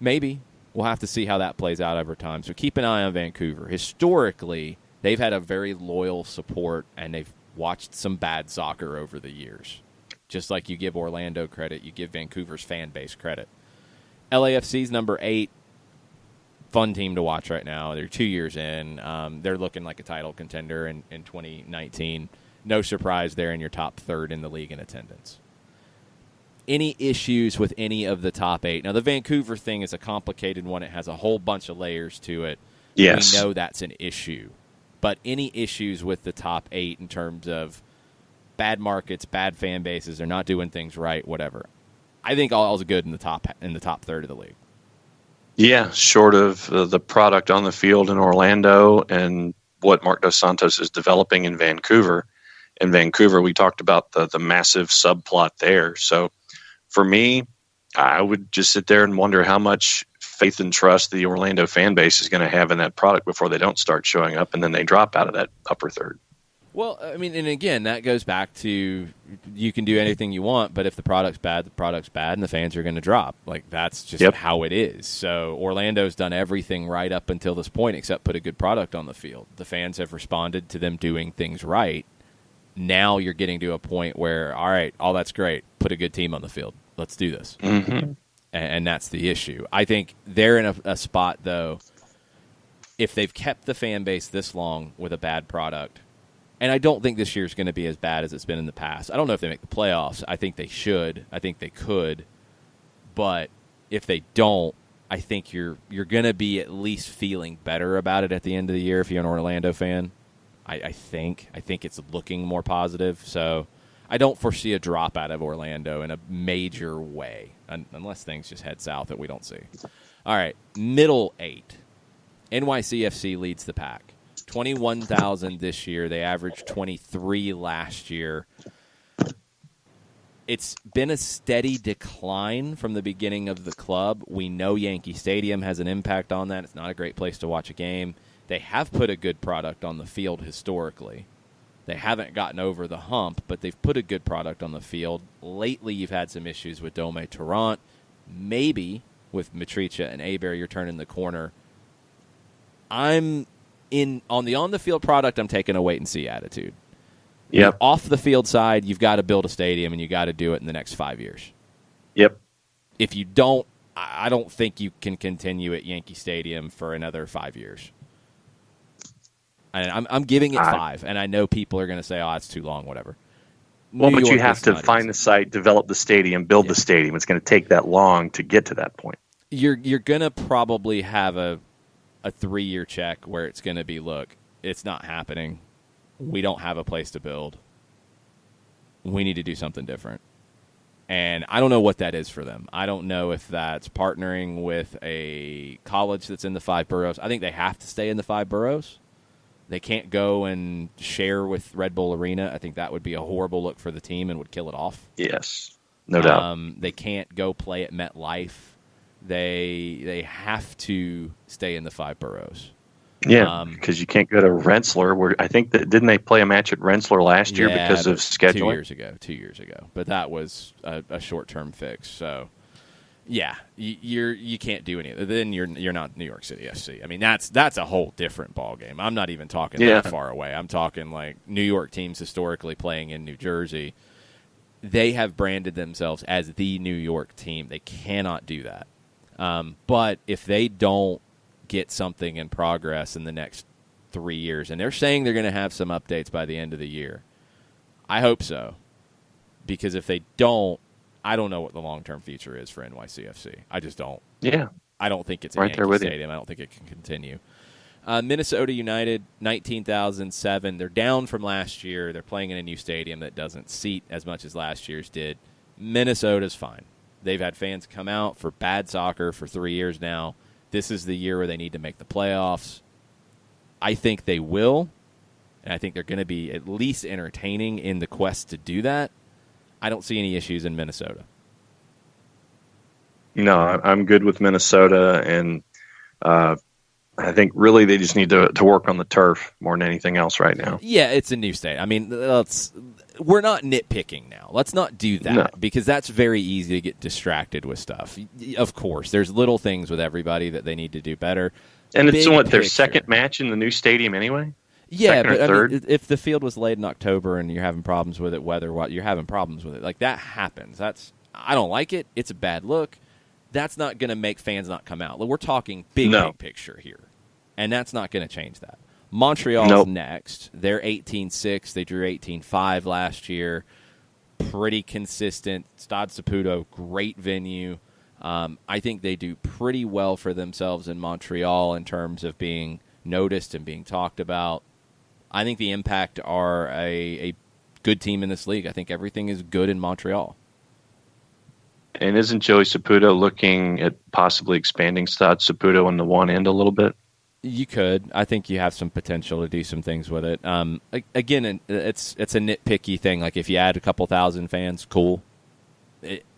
Maybe. We'll have to see how that plays out over time. So keep an eye on Vancouver. Historically, they've had a very loyal support, and they've watched some bad soccer over the years. Just like you give Orlando credit, you give Vancouver's fan base credit. LAFC's number 8. Fun team to watch right now. They're 2 years in. They're looking like a title contender in 2019. No surprise they're in your top third in the league in attendance. Any issues with any of the top 8? Now, the Vancouver thing is a complicated one. It has a whole bunch of layers to it. Yes. We know that's an issue. But any issues with the top 8 in terms of bad markets, bad fan bases, they're not doing things right, whatever. I think all's good in the top third of the league. Yeah, short of the product on the field in Orlando and what Mark Dos Santos is developing in Vancouver. In Vancouver, we talked about the massive subplot there. So for me, I would just sit there and wonder how much faith and trust the Orlando fan base is going to have in that product before they don't start showing up and then they drop out of that upper third. Well, I mean, and again, that goes back to you can do anything you want, but if the product's bad, and the fans are going to drop. Like, that's just how it is. So Orlando's done everything right up until this point except put a good product on the field. The fans have responded to them doing things right. Now you're getting to a point where, all right, all that's great. Put a good team on the field. Let's do this. Mm-hmm. And that's the issue. I think they're in a spot, though, if they've kept the fan base this long with a bad product, and I don't think this year's going to be as bad as it's been in the past. I don't know if they make the playoffs. I think they should. I think they could. But if they don't, I think you're going to be at least feeling better about it at the end of the year if you're an Orlando fan. I think it's looking more positive. So I don't foresee a drop out of Orlando in a major way, unless things just head south that we don't see. All right, middle 8. NYCFC leads the pack. 21,000 this year. They averaged 23 last year. It's been a steady decline from the beginning of the club. We know Yankee Stadium has an impact on that. It's not a great place to watch a game. They have put a good product on the field historically. They haven't gotten over the hump, but they've put a good product on the field. Lately, you've had some issues with Dome Tarrant. Maybe with Matricia and Hebert, you're turning the corner. On the field product, I'm taking a wait-and-see attitude. Yep. Off the field side, you've got to build a stadium, and you got to do it in the next 5 years. Yep. If you don't, I don't think you can continue at Yankee Stadium for another 5 years. And I'm giving it 5, and I know people are going to say, "Oh, it's too long," whatever. Well, but you have to find the site, develop the stadium, build the stadium. It's going to take that long to get to that point. You're going to probably have a 3-year check where it's going to be, look, it's not happening. We don't have a place to build. We need to do something different. And I don't know what that is for them. I don't know if that's partnering with a college that's in the 5 boroughs. I think they have to stay in the 5 boroughs. They can't go and share with Red Bull Arena. I think that would be a horrible look for the team and would kill it off. Yes, no doubt. They can't go play at MetLife. They have to stay in the 5 boroughs. Yeah, because you can't go to Rensselaer. Where I think that didn't they play a match at Rensselaer last year because of scheduling? 2 years ago. But that was a short-term fix. So, yeah, you can't do any of it. Then you're not New York City FC. I mean, that's a whole different ballgame. I'm not even talking that far away. I'm talking like New York teams historically playing in New Jersey. They have branded themselves as the New York team. They cannot do that. But if they don't get something in progress in the next 3 years, and they're saying they're going to have some updates by the end of the year, I hope so. Because if they don't, I don't know what the long-term future is for NYCFC. I just don't. Yeah. I don't think it's a right Yankee there with Stadium. you. I don't think it can continue. Minnesota United, 19,007. They're down from last year. They're playing in a new stadium that doesn't seat as much as last year's did. Minnesota's fine. They've had fans come out for bad soccer for 3 years now. This is the year where they need to make the playoffs. I think they will, and I think they're going to be at least entertaining in the quest to do that. I don't see any issues in Minnesota. No, I'm good with Minnesota, and I think really they just need to work on the turf more than anything else right now. Yeah, it's a new state. I mean, we're not nitpicking now. Let's not do that because that's very easy to get distracted with stuff. Of course, there's little things with everybody that they need to do better. And it's their second match in the new stadium anyway? Yeah, second or third? I mean, if the field was laid in October and you're having problems with it, you're having problems with it. Like, that happens. I don't like it. It's a bad look. That's not going to make fans not come out. We're talking big picture here, and that's not going to change that. Montreal's next. They're 18-6. They drew 18-5 last year. Pretty consistent. Stade Saputo, great venue. I think they do pretty well for themselves in Montreal in terms of being noticed and being talked about. I think the Impact are a good team in this league. I think everything is good in Montreal. And isn't Joey Saputo looking at possibly expanding Stade Saputo on the one end a little bit? You could. I think you have some potential to do some things with it. Again, it's a nitpicky thing. Like, if you add a couple thousand fans, cool.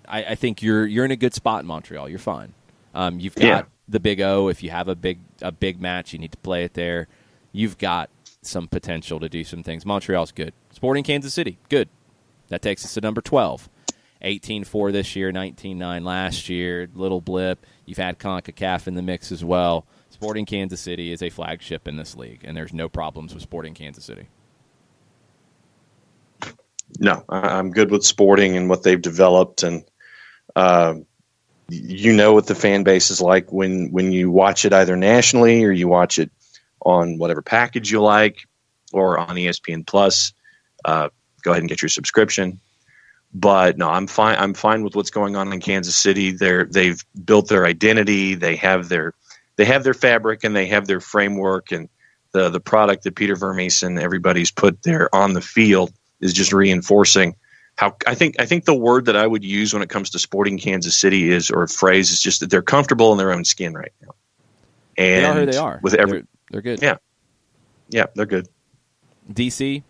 I think you're in a good spot in Montreal. You're fine. You've got the Big O. If you have a big match, you need to play it there. You've got some potential to do some things. Montreal's good. Sporting Kansas City, good. That takes us to number 12. 18-4 this year, 19-9 last year. Little blip. You've had CONCACAF in the mix as well. Sporting Kansas City is a flagship in this league, and there's no problems with Sporting Kansas City. No, I'm good with Sporting and what they've developed, and you know what the fan base is like when you watch it either nationally or you watch it on whatever package you like or on ESPN Plus. Go ahead and get your subscription. But no, I'm fine. I'm fine with what's going on in Kansas City. They've built their identity. They have their fabric and they have their framework, and the product that Peter Vermees and everybody's put there on the field is just reinforcing how I think the word that I would use when it comes to Sporting Kansas City is, or a phrase, is just that they're comfortable in their own skin right now. And they are who they are. With they're good. Yeah, they're good. DC,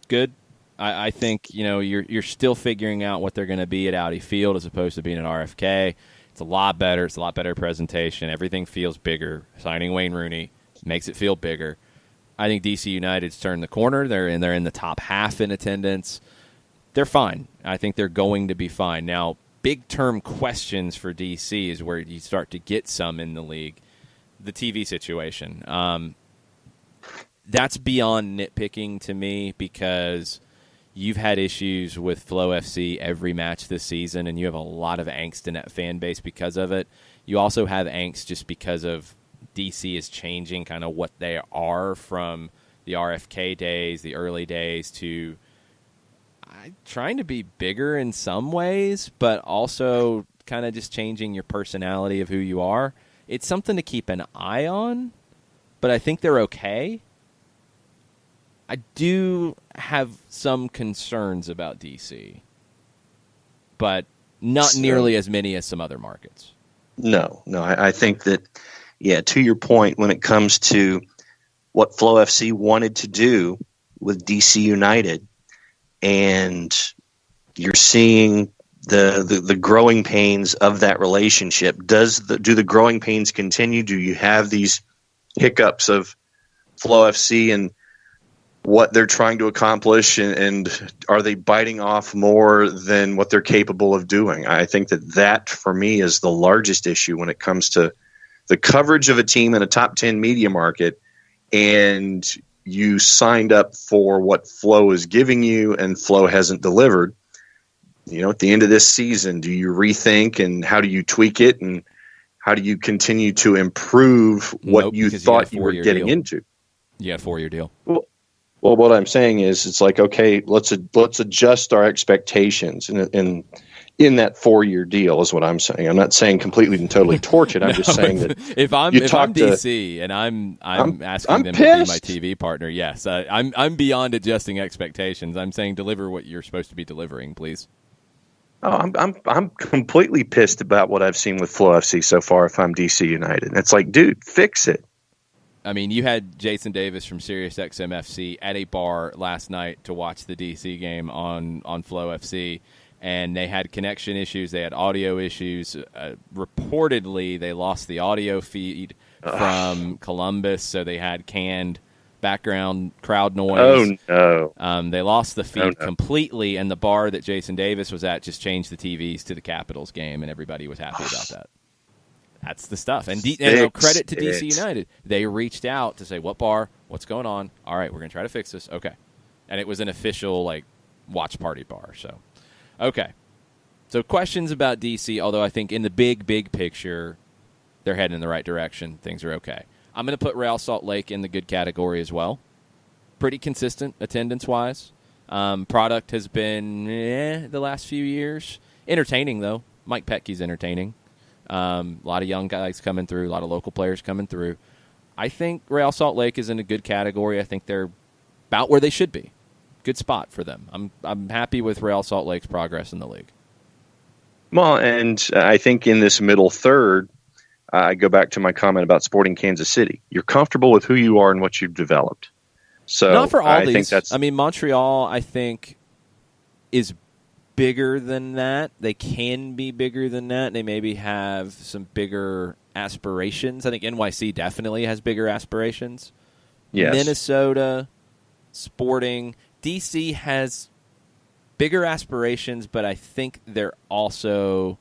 good. I think you're still figuring out what they're going to be at Audi Field as opposed to being at RFK. It's a lot better. It's a lot better presentation. Everything feels bigger. Signing Wayne Rooney makes it feel bigger. I think DC United's turned the corner. They're in the top half in attendance. They're fine. I think they're going to be fine. Now, big-term questions for DC is where you start to get some in the league. The TV situation. That's beyond nitpicking to me because you've had issues with Flow FC every match this season, and you have a lot of angst in that fan base because of it. You also have angst just because of DC is changing kind of what they are from the RFK days, the early days, to trying to be bigger in some ways, but also kind of just changing your personality of who you are. It's something to keep an eye on, but I think they're okay. I do have some concerns about DC, but not nearly as many as some other markets. No, I think that, to your point, when it comes to what Flow FC wanted to do with DC United, and you're seeing the growing pains of that relationship. Do the growing pains continue? Do you have these hiccups of Flow FC and what they're trying to accomplish, and are they biting off more than what they're capable of doing? I think that for me is the largest issue when it comes to the coverage of a team in a top 10 media market, and you signed up for what Flow is giving you and Flow hasn't delivered. At the end of this season, do you rethink, and how do you tweak it, and how do you continue to improve what you thought you were getting into? You got a 4-year deal. Well, what I'm saying is, it's like, okay, let's adjust our expectations in that 4-year deal is what I'm saying. I'm not saying completely and totally torch it. I'm just saying that if I'm DC and I'm asking them pissed. to be my TV partner, yes, I'm beyond adjusting expectations. I'm saying deliver what you're supposed to be delivering, please. Oh, I'm completely pissed about what I've seen with Flow FC so far. If I'm DC United, and it's like, dude, fix it. I mean, you had Jason Davis from SiriusXM FC at a bar last night to watch the DC game on Flow FC, and they had connection issues. They had audio issues. Reportedly, they lost the audio feed from Columbus, so they had canned background crowd noise. Oh, no. They lost the feed completely, and the bar that Jason Davis was at just changed the TVs to the Capitals game, and everybody was happy about that. That's the stuff. And credit to DC United. They reached out to say, what bar? What's going on? All right, we're going to try to fix this. Okay. And it was an official, watch party bar. So, okay. So questions about DC, although I think in the big picture, they're heading in the right direction. Things are okay. I'm going to put Real Salt Lake in the good category as well. Pretty consistent attendance-wise. Product has been the last few years. Entertaining, though. Mike Petke's entertaining. A lot of young guys coming through, a lot of local players coming through. I think Real Salt Lake is in a good category. I think they're about where they should be. Good spot for them. I'm happy with Real Salt Lake's progress in the league. Well, and I think in this middle third, I go back to my comment about Sporting Kansas City. You're comfortable with who you are and what you've developed. So not for all I these. think that's. I mean, Montreal, I think, is bigger than that. They can be bigger than that. They maybe have some bigger aspirations. I think NYC definitely has bigger aspirations. Yes. Minnesota, Sporting, DC has bigger aspirations, but I think they're also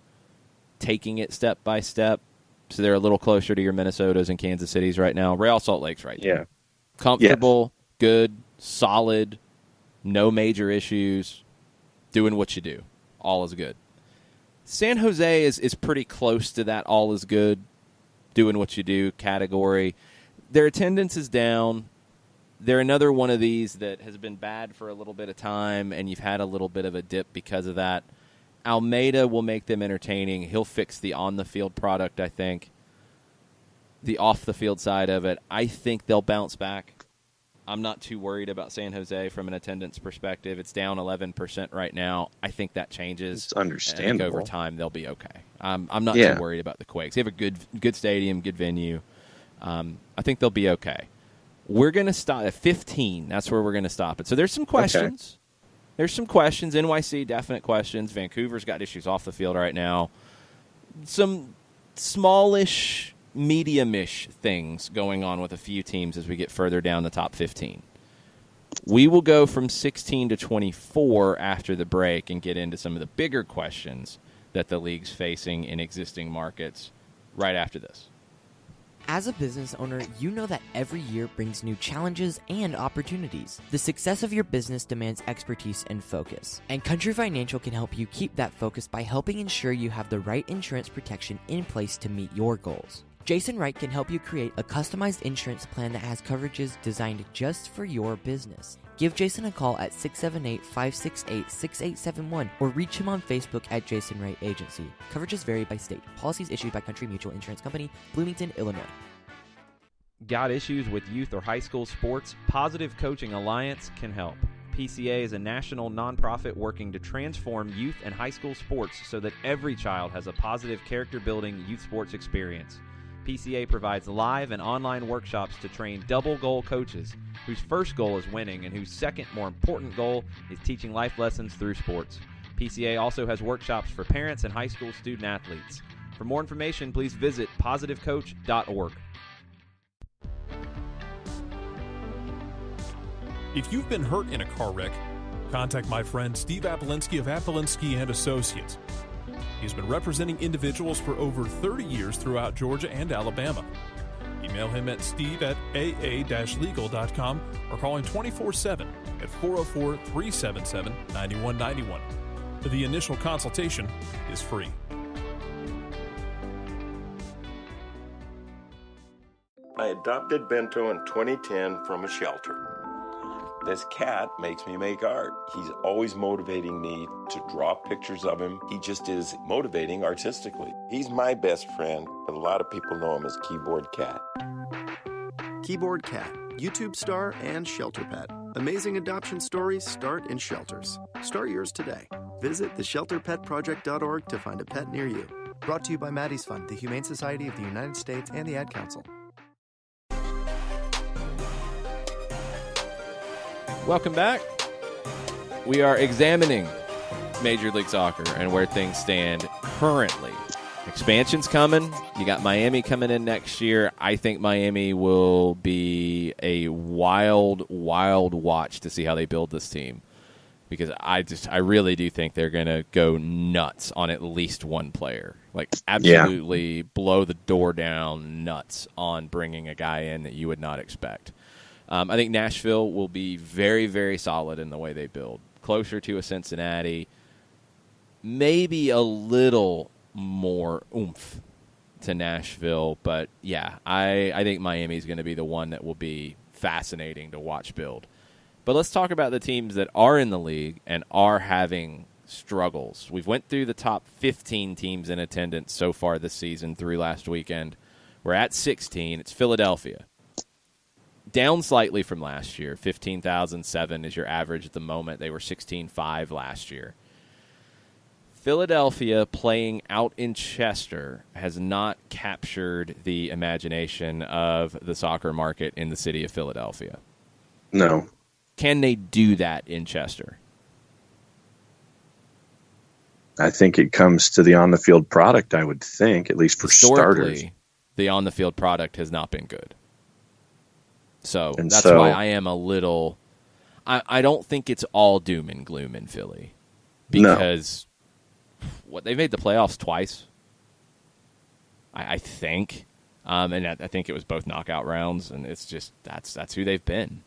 taking it step by step. So they're a little closer to your Minnesotas and Kansas Cities right now. Real Salt Lake's right there. Yeah. Comfortable, good, solid, no major issues. Doing what you do. All is good. San Jose is pretty close to that all is good, doing what you do category. Their attendance is down. They're another one of these that has been bad for a little bit of time, and you've had a little bit of a dip because of that. Almeida will make them entertaining. He'll fix the on-the-field product, I think. The off-the-field side of it, I think they'll bounce back. I'm not too worried about San Jose from an attendance perspective. It's down 11% right now. I think that changes. It's understandable. I think over time they'll be okay. I'm not too worried about the Quakes. They have a good stadium, good venue. I think they'll be okay. We're going to stop at 15. That's where we're going to stop it. So there's some questions. Okay. There's some questions. NYC, definite questions. Vancouver's got issues off the field right now. Some smallish, medium-ish things going on with a few teams as we get further down the top 15. We will go from 16 to 24 after the break and get into some of the bigger questions that the league's facing in existing markets right after this. As a business owner, you know that every year brings new challenges and opportunities. The success of your business demands expertise and focus. And Country Financial can help you keep that focus by helping ensure you have the right insurance protection in place to meet your goals. Jason Wright can help you create a customized insurance plan that has coverages designed just for your business. Give Jason a call at 678-568-6871 or reach him on Facebook at Jason Wright Agency. Coverages vary by state. Policies issued by Country Mutual Insurance Company, Bloomington, Illinois. Got issues with youth or high school sports? Positive Coaching Alliance can help. PCA is a national nonprofit working to transform youth and high school sports so that every child has a positive character-building youth sports experience. PCA provides live and online workshops to train double-goal coaches whose first goal is winning and whose second, more important goal is teaching life lessons through sports. PCA also has workshops for parents and high school student athletes. For more information, please visit positivecoach.org. If you've been hurt in a car wreck, contact my friend Steve Apolensky of Apolensky and Associates. He's been representing individuals for over 30 years throughout Georgia and Alabama. Email him at steve@aa-legal.com or call him 24/7 at 404-377-9191. The initial consultation is free. I adopted Bento in 2010 from a shelter. This cat makes me make art. He's always motivating me to draw pictures of him. He just is motivating artistically. He's my best friend, but a lot of people know him as Keyboard Cat. Keyboard Cat, YouTube star and shelter pet. Amazing adoption stories start in shelters. Start yours today. Visit theshelterpetproject.org to find a pet near you. Brought to you by Maddie's Fund, the Humane Society of the United States, and the Ad Council. Welcome back. We are examining Major League Soccer and where things stand currently. Expansion's coming. You got Miami coming in next year. I think Miami will be a wild, wild watch to see how they build this team. Because I really do think they're going to go nuts on at least one player. Like, absolutely blow the door down nuts on bringing a guy in that you would not expect. I think Nashville will be very, very solid in the way they build. Closer to a Cincinnati, maybe a little more oomph to Nashville. But, yeah, I think Miami is going to be the one that will be fascinating to watch build. But let's talk about the teams that are in the league and are having struggles. We've went through the top 15 teams in attendance so far this season through last weekend. We're at 16. It's Philadelphia. Down slightly from last year. 15,007 is your average at the moment. They were 16,500 last year. Philadelphia playing out in Chester has not captured the imagination of the soccer market in the city of Philadelphia. No. Can they do that in Chester? I think it comes to the on-the-field product, I would think, at least for starters. The on-the-field product has not been good. So that's why I am a little I don't think it's all doom and gloom in Philly. Because they've made the playoffs twice. I think. And I think it was both knockout rounds, and it's just that's who they've been.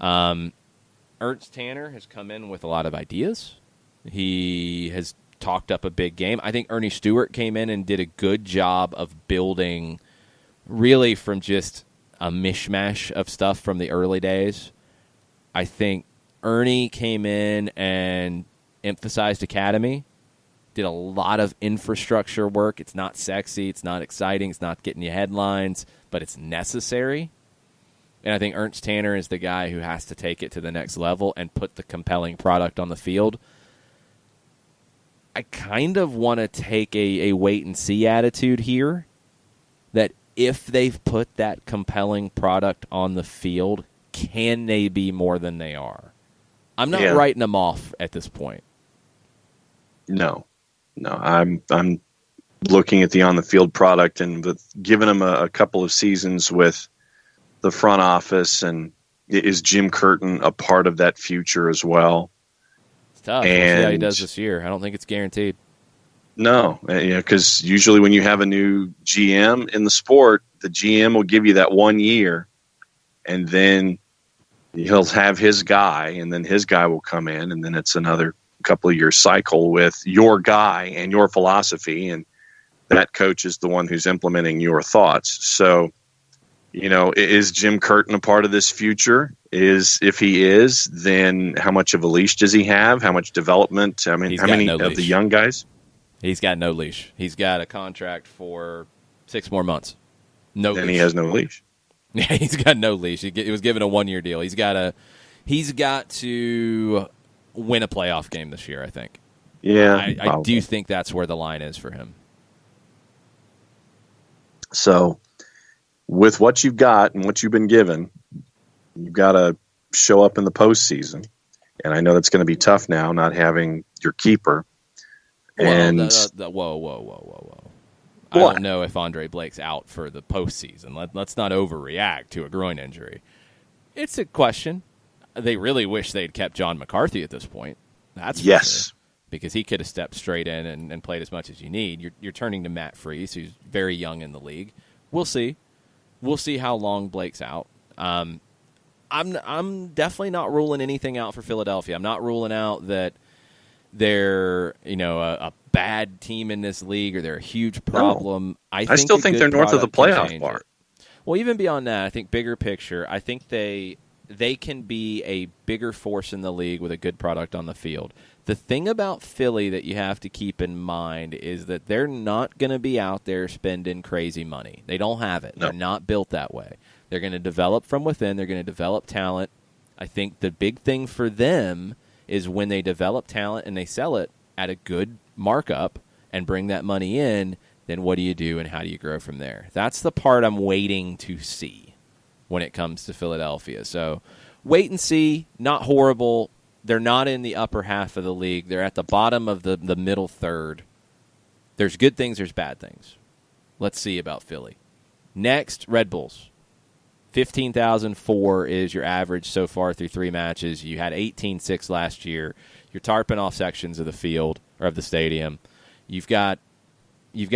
Ernst Tanner has come in with a lot of ideas. He has talked up a big game. I think Ernie Stewart came in and did a good job of building really from just a mishmash of stuff from the early days. I think Ernie came in and emphasized academy, did a lot of infrastructure work. It's not sexy, it's not exciting, it's not getting you headlines, but it's necessary. And I think Ernst Tanner is the guy who has to take it to the next level and put the compelling product on the field. I kind of want to take a wait-and-see attitude here, that if they've put that compelling product on the field, can they be more than they are? I'm not writing them off at this point. No, I'm looking at the on the field product and giving them a couple of seasons with the front office, and is Jim Curtin a part of that future as well? It's tough. We'll see how he does this year. I don't think it's guaranteed. No, because usually when you have a new GM in the sport, the GM will give you that 1 year, and then he'll have his guy, and then his guy will come in, and then it's another couple of year cycle with your guy and your philosophy, and that coach is the one who's implementing your thoughts. So, is Jim Curtin a part of this future? If he is, then how much of a leash does he have? How much development? I mean, how many of the young guys? He's got no leash. He's got a contract for 6 more months. No leash. And he has no leash. Yeah, he's got no leash. He was given a 1-year deal. He's got to win a playoff game this year, I think. Yeah. I do think that's where the line is for him. So, with what you've got and what you've been given, you've got to show up in the postseason. And I know that's going to be tough now, not having your keeper. And whoa. I don't know if Andre Blake's out for the postseason. Let's not overreact to a groin injury. It's a question. They really wish they'd kept John McCarthy at this point. That's for sure, because he could have stepped straight in and played as much as you need. You're turning to Matt Freese, who's very young in the league. We'll see. We'll see how long Blake's out. I'm definitely not ruling anything out for Philadelphia. I'm not ruling out that they're a bad team in this league or they're a huge problem. No. I still think they're north of the playoff bar. Well, even beyond that, I think bigger picture, I think they can be a bigger force in the league with a good product on the field. The thing about Philly that you have to keep in mind is that they're not going to be out there spending crazy money. They don't have it. No. They're not built that way. They're going to develop from within. They're going to develop talent. I think the big thing for them is when they develop talent and they sell it at a good markup and bring that money in, then what do you do and how do you grow from there? That's the part I'm waiting to see when it comes to Philadelphia. So wait and see. Not horrible. They're not in the upper half of the league. They're at the bottom of the middle third. There's good things, there's bad things. Let's see about Philly. Next, Red Bulls. 15,004 is your average so far through 3 matches. You had 18-6 last year. You're tarping off sections of the field or of the stadium. You've got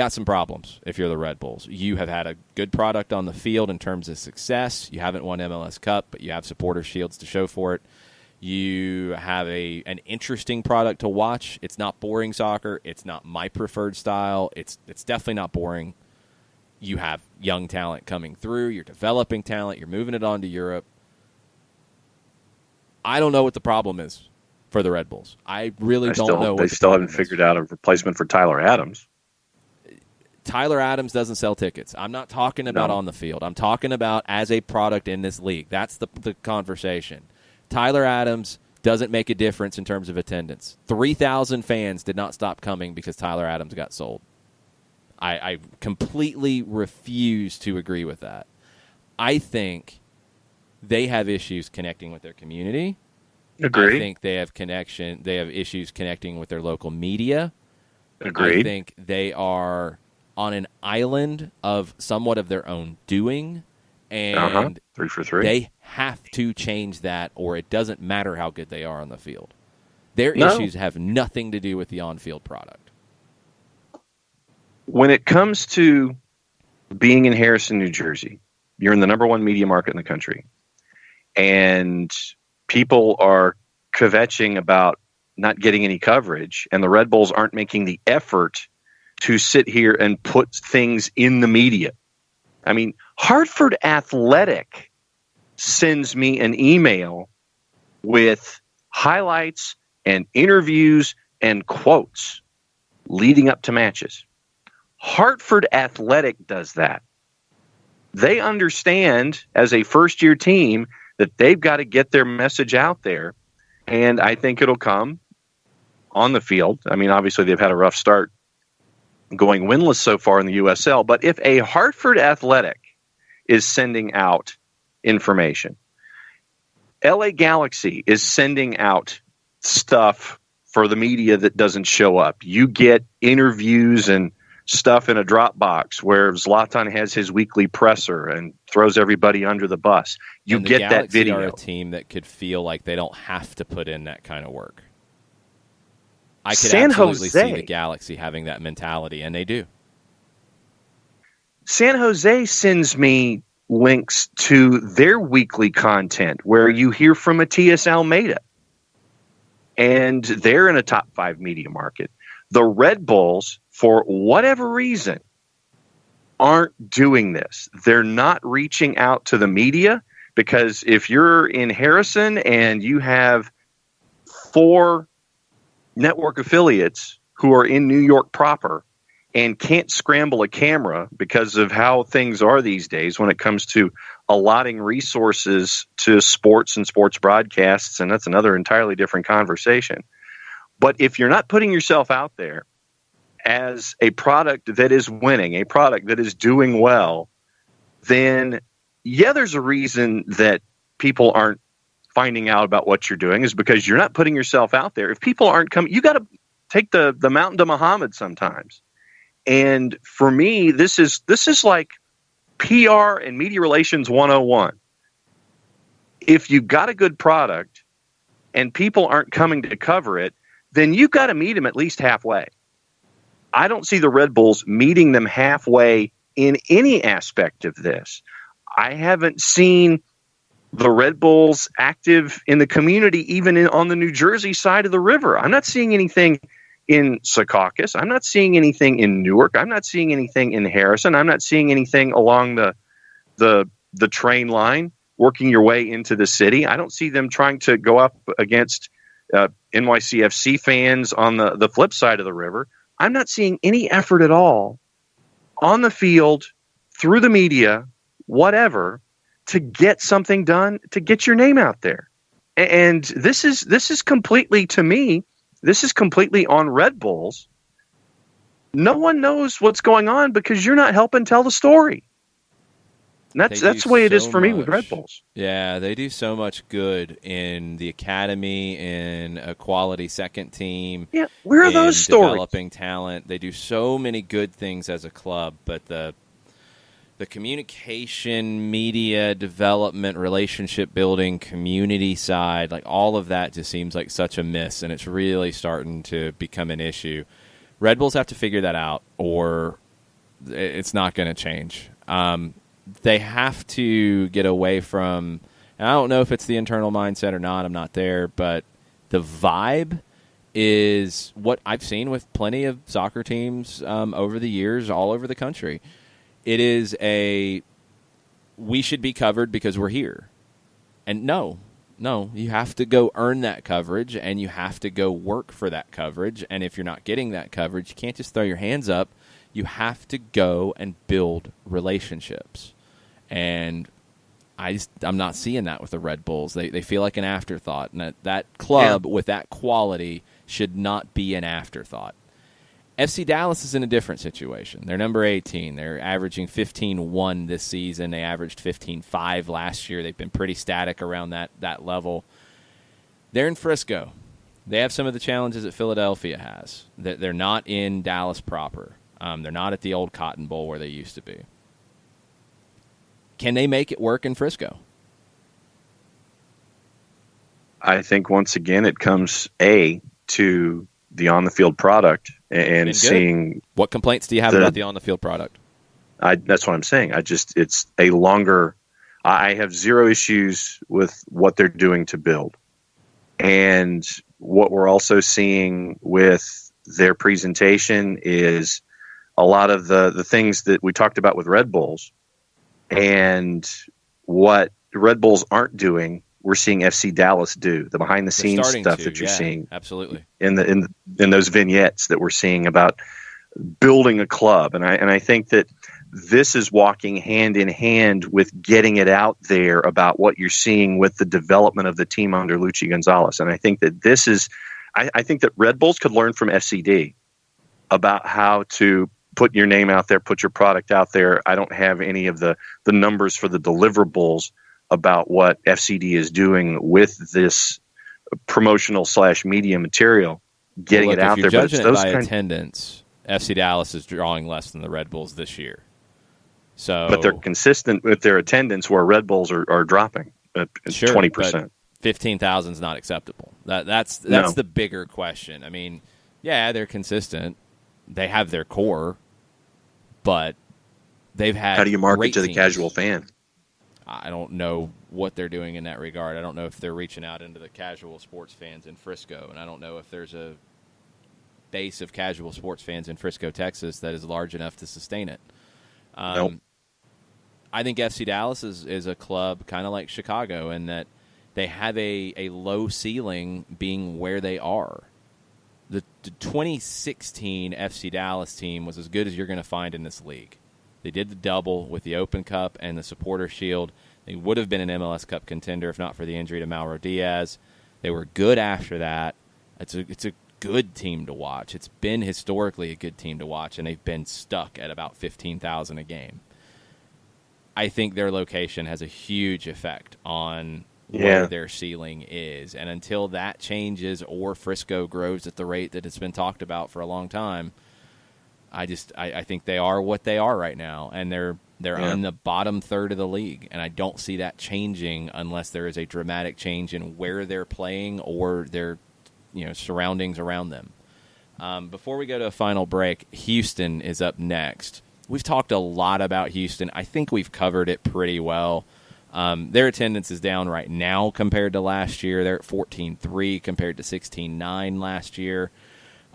some problems if you're the Red Bulls. You have had a good product on the field in terms of success. You haven't won MLS Cup, but you have supporter shields to show for it. You have an interesting product to watch. It's not boring soccer. It's not my preferred style. It's definitely not boring. You have young talent coming through. You're developing talent. You're moving it on to Europe. I don't know what the problem is for the Red Bulls. I really don't know. They still haven't figured out a replacement for Tyler Adams. Tyler Adams doesn't sell tickets. I'm not talking about on the field. I'm talking about as a product in this league. That's the conversation. Tyler Adams doesn't make a difference in terms of attendance. 3,000 fans did not stop coming because Tyler Adams got sold. I completely refuse to agree with that. I think they have issues connecting with their community. Agreed. I think they have issues connecting with their local media. Agreed. I think they are on an island of somewhat of their own doing, and 3 for 3. They have to change that, or it doesn't matter how good they are on the field. Their issues have nothing to do with the on-field product. When it comes to being in Harrison, New Jersey, you're in the number 1 media market in the country, and people are kvetching about not getting any coverage, and the Red Bulls aren't making the effort to sit here and put things in the media. I mean, Hartford Athletic sends me an email with highlights and interviews and quotes leading up to matches. Hartford Athletic does that. They understand as a first-year team that they've got to get their message out there, and I think it'll come on the field. I mean, obviously they've had a rough start going winless so far in the USL. But if a Hartford Athletic is sending out information, LA Galaxy is sending out stuff for the media that doesn't show up. You get interviews and stuff in a Dropbox where Zlatan has his weekly presser and throws everybody under the bus. You get Galaxy that video. Are a team that could feel like they don't have to put in that kind of work. I could absolutely see the Galaxy having that mentality, and they do. San Jose sends me links to their weekly content where you hear from Matias Almeida, and they're in a top 5 media market. The Red Bulls, for whatever reason, aren't doing this. They're not reaching out to the media, because if you're in Harrison and you have 4 network affiliates who are in New York proper and can't scramble a camera because of how things are these days when it comes to allotting resources to sports and sports broadcasts, and that's another entirely different conversation. But if you're not putting yourself out there as a product that is winning, a product that is doing well, then yeah, there's a reason that people aren't finding out about what you're doing, is because you're not putting yourself out there. If people aren't coming, you got to take the mountain to Muhammad sometimes. And for me, this is like PR and media relations 101. If you've got a good product and people aren't coming to cover it, then you've got to meet them at least halfway. I don't see the Red Bulls meeting them halfway in any aspect of this. I haven't seen the Red Bulls active in the community, even on the New Jersey side of the river. I'm not seeing anything in Secaucus. I'm not seeing anything in Newark. I'm not seeing anything in Harrison. I'm not seeing anything along the train line working your way into the city. I don't see them trying to go up against NYCFC fans on the flip side of the river. I'm not seeing any effort at all on the field, through the media, whatever, to get something done, to get your name out there. And this is completely, to me, this is completely on Red Bulls. No one knows what's going on because you're not helping tell the story. And that's the way it is for me with Red Bulls. Yeah, they do so much good in the academy, in a quality second team. Yeah, where are those stories? Developing talent. They do so many good things as a club, but the communication, media development, relationship building, community side, like all of that just seems like such a miss, and it's really starting to become an issue. Red Bulls have to figure that out, or it's not going to change. They have to get away from, and I don't know if it's the internal mindset or not, I'm not there, but the vibe is what I've seen with plenty of soccer teams over the years all over the country. It is we should be covered because we're here. And no, you have to go earn that coverage, and you have to go work for that coverage. And if you're not getting that coverage, you can't just throw your hands up. You have to go and build relationships. And I'm not seeing that with the Red Bulls. They feel like an afterthought. And that club with that quality should not be an afterthought. FC Dallas is in a different situation. They're number 18. They're averaging 15-1 this season. They averaged 15-5 last year. They've been pretty static around that level. They're in Frisco. They have some of the challenges that Philadelphia has. They're not in Dallas proper. They're not at the old Cotton Bowl where they used to be. Can they make it work in Frisco? I think once again it comes to the on-the-field product and seeing. What complaints do you have about the on-the-field product? That's what I'm saying. It's a longer. I have zero issues with what they're doing to build, and what we're also seeing with their presentation is a lot of the things that we talked about with Red Bulls, and what Red Bulls aren't doing. We're seeing FC Dallas do the behind the scenes stuff that you're seeing absolutely in those vignettes that we're seeing about building a club. And I think that this is walking hand in hand with getting it out there about what you're seeing with the development of the team under Luchi Gonzalez. And I think that I think that Red Bulls could learn from SCD about how to put your name out there, put your product out there. I don't have any of the numbers for the deliverables about what FCD is doing with this promotional / media material, getting it out there. But judging it by attendance, FC Dallas is drawing less than the Red Bulls this year. So, but they're consistent with their attendance, where Red Bulls are dropping at 20%. 15,000 is not acceptable. That's the bigger question. I mean, yeah, they're consistent. They have their core, but they've had. How do you market to the teams. casual fan? I don't know what they're doing in that regard. I don't know if they're reaching out into the casual sports fans in Frisco, and I don't know if there's a base of casual sports fans in Frisco, Texas that is large enough to sustain it. Nope. I think FC Dallas is a club kind of like Chicago in that they have a low ceiling being where they are. The 2016 FC Dallas team was as good as you're going to find in this league. They did the double with the Open Cup and the Supporter Shield. They would have been an MLS Cup contender if not for the injury to Mauro Diaz. They were good after that. It's a good team to watch. It's been historically a good team to watch, and they've been stuck at about 15,000 a game. I think their location has a huge effect on where their ceiling is. And until that changes or Frisco grows at the rate that it's been talked about for a long time, I think they are what they are right now, and they're on the bottom third of the league, and I don't see that changing unless there is a dramatic change in where they're playing or their surroundings around them. Before we go to a final break, Houston is up next. We've talked a lot about Houston. I think we've covered it pretty well. Their attendance is down right now compared to last year. They're at 14.3 compared to 16.9 last year.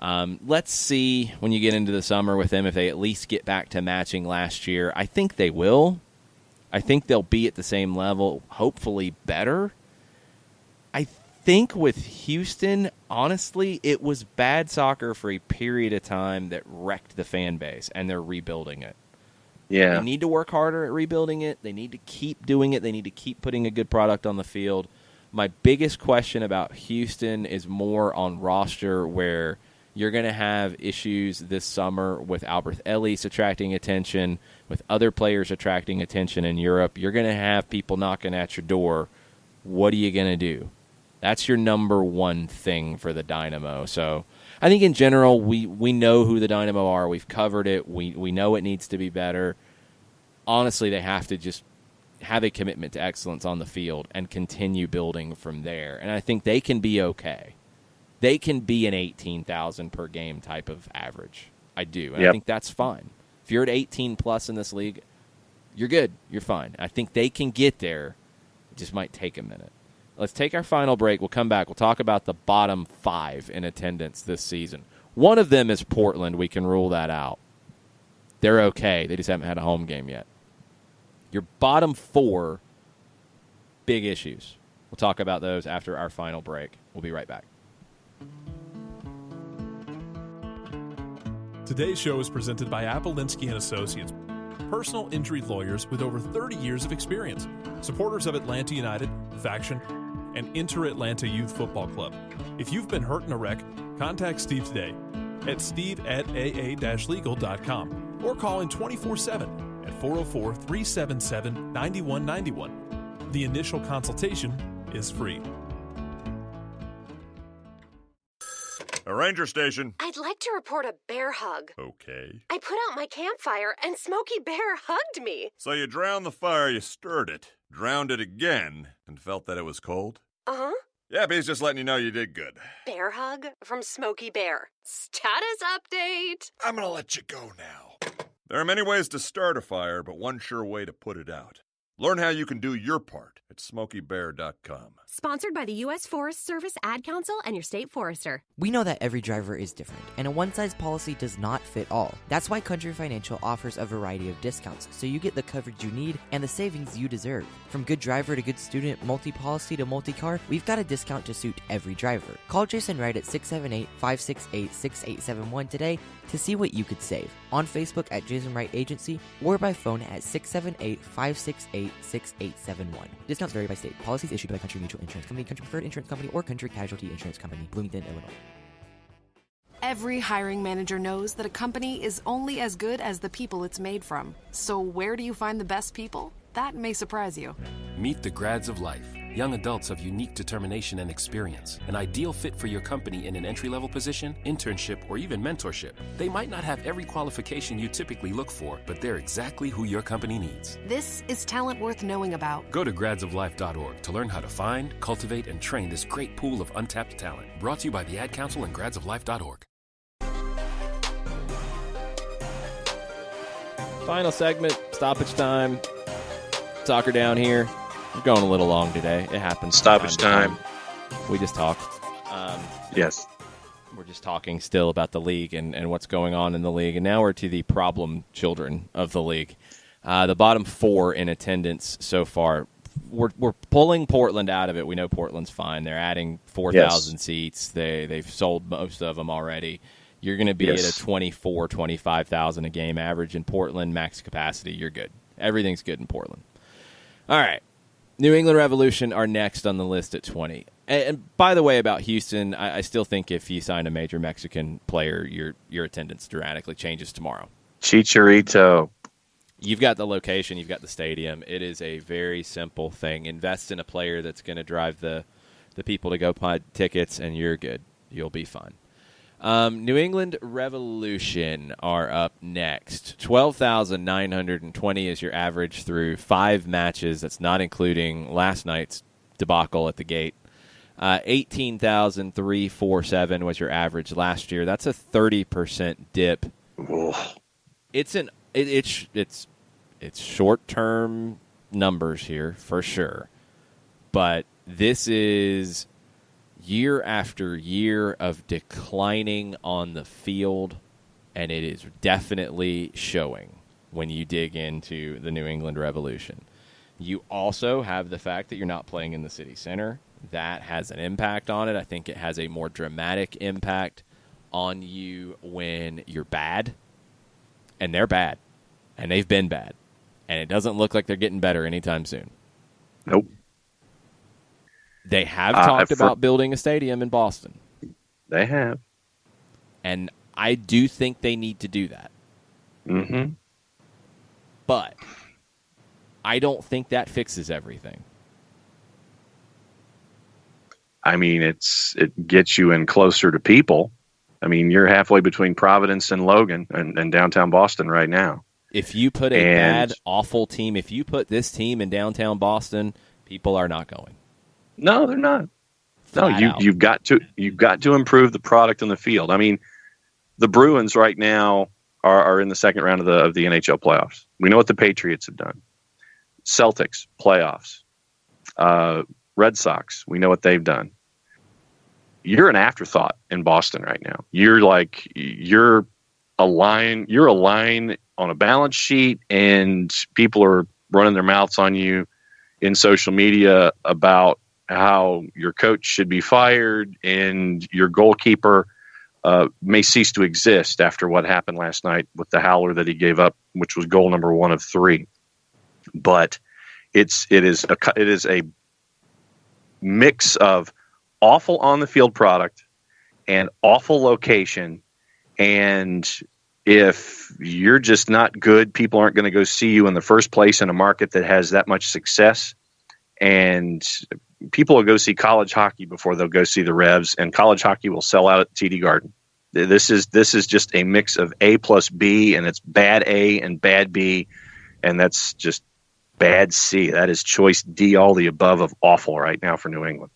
Let's see when you get into the summer with them if they at least get back to matching last year. I think they will. I think they'll be at the same level, hopefully better. I think with Houston, honestly, it was bad soccer for a period of time that wrecked the fan base, and they're rebuilding it. Yeah. They need to work harder at rebuilding it. They need to keep doing it. They need to keep putting a good product on the field. My biggest question about Houston is more on roster, where you're going to have issues this summer with Albert Ellis attracting attention, with other players attracting attention in Europe. You're going to have people knocking at your door. What are you going to do? That's your number one thing for the Dynamo. So I think in general, we know who the Dynamo are. We've covered it. We know it needs to be better. Honestly, they have to just have a commitment to excellence on the field and continue building from there. And I think they can be okay. They can be an 18,000 per game type of average. I do. And I think that's fine. If you're at 18 plus in this league, you're good. You're fine. I think they can get there. It just might take a minute. Let's take our final break. We'll come back. We'll talk about the bottom 5 in attendance this season. One of them is Portland. We can rule that out. They're okay. They just haven't had a home game yet. Your bottom 4, big issues. We'll talk about those after our final break. We'll be right back. Today's show is presented by Appolinsky and Associates, personal injury lawyers with over 30 years of experience, supporters of Atlanta United, Faction, and Inter-Atlanta Youth Football Club. If you've been hurt in a wreck, contact Steve today at steve@aa-legal.com or call in 24/7 at 404-377-9191. The initial consultation is free. A ranger station. I'd like to report a bear hug. Okay. I put out my campfire and Smokey Bear hugged me. So you drowned the fire, you stirred it, drowned it again, and felt that it was cold? Uh-huh. Yeah, he's just letting you know you did good. Bear hug from Smokey Bear. Status update. I'm gonna let you go now. There are many ways to start a fire, but one sure way to put it out. Learn how you can do your part at SmokeyBear.com. Sponsored by the U.S. Forest Service Ad Council and your state forester. We know that every driver is different, and a one-size policy does not fit all. That's why Country Financial offers a variety of discounts, so you get the coverage you need and the savings you deserve. From good driver to good student, multi-policy to multi-car, we've got a discount to suit every driver. Call Jason Wright at 678-568-6871 today to see what you could save. On Facebook at Jason Wright Agency or by phone at 678-568-6871. Discounts vary by state. Policies issued by Country Mutual Insurance Company, Country Preferred Insurance Company, or Country Casualty Insurance Company, Bloomington, Illinois. Every hiring manager knows that a company is only as good as the people it's made from. So where do you find the best people? That may surprise you. Meet the grads of life, young adults of unique determination and experience, an ideal fit for your company in an entry-level position, internship, or even mentorship. They might not have every qualification you typically look for, but they're exactly who your company needs. This is talent worth knowing about. Go to gradsoflife.org to learn how to find, cultivate, and train this great pool of untapped talent. Brought to you by the Ad Council and gradsoflife.org. Final segment, stoppage time. Soccer down here. We're going a little long today. It happens. Stoppage time. We just talked. Yes. We're just talking still about the league and what's going on in the league. And now we're to the problem children of the league. The bottom four in attendance so far. We're pulling Portland out of it. We know Portland's fine. They're adding 4,000 seats. They've sold most of them already. You're going to be at a 24,000, 25,000 a game average in Portland, max capacity. You're good. Everything's good in Portland. All right. New England Revolution are next on the list at 20. And by the way, about Houston, I still think if you sign a major Mexican player, your attendance dramatically changes tomorrow. Chicharito. You've got the location. You've got the stadium. It is a very simple thing. Invest in a player that's going to drive the people to go buy tickets, and you're good. You'll be fine. New England Revolution are up next. 12,920 is your average through 5 matches. That's not including last night's debacle at the gate. 18,347 was your average last year. That's a 30% dip. Ugh. It's short-term numbers here for sure, but this is year after year of declining on the field, and it is definitely showing when you dig into the New England Revolution. You also have the fact that you're not playing in the city center. That has an impact on it. I think it has a more dramatic impact on you when you're bad, and they're bad, and they've been bad, and it doesn't look like they're getting better anytime soon. Nope. They have talked about building a stadium in Boston. They have. And I do think they need to do that. Mm-hmm. But I don't think that fixes everything. I mean, it gets you in closer to people. I mean, you're halfway between Providence and Logan and downtown Boston right now. If you put a bad, awful team, if you put this team in downtown Boston, people are not going. No, they're not. You've got to improve the product on the field. I mean, the Bruins right now are in the second round of the NHL playoffs. We know what the Patriots have done. Celtics playoffs. Red Sox, we know what they've done. You're an afterthought in Boston right now. You're a line on a balance sheet, and people are running their mouths on you in social media about how your coach should be fired and your goalkeeper may cease to exist after what happened last night with the howler that he gave up, which was goal number 1 of 3. But it is a mix of awful on the field product and awful location. And if you're just not good, people aren't going to go see you in the first place in a market that has that much success. And people will go see college hockey before they'll go see the Revs, and college hockey will sell out at TD Garden. This is just a mix of A plus B, and it's bad A and bad B, and that's just bad C. That is choice D, all the above of awful right now for New England.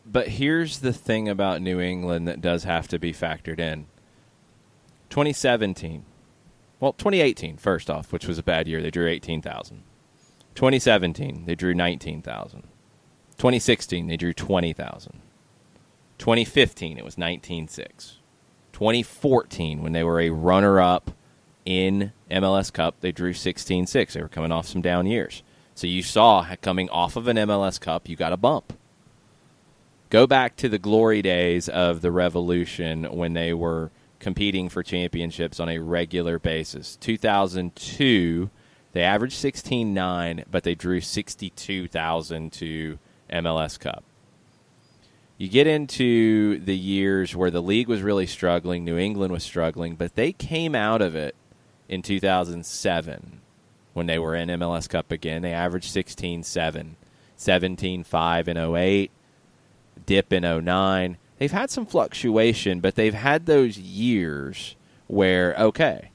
But here's the thing about New England that does have to be factored in. 2018, first off, which was a bad year. They drew 18,000. 2017, they drew 19,000. 2016, they drew 20,000. 2015, it was 19,600. 2014, when they were a runner-up in MLS Cup, they drew 16,600. They were coming off some down years. So you saw, coming off of an MLS Cup, you got a bump. Go back to the glory days of the Revolution when they were competing for championships on a regular basis. 2002, they averaged 16,900, but they drew 62,000 to MLS Cup. You get into the years where the league was really struggling, New England was struggling, but they came out of it in 2007 when they were in MLS Cup again. They averaged 16-7, 17-5 in 08, dip in 09. They've had some fluctuation, but they've had those years where, okay,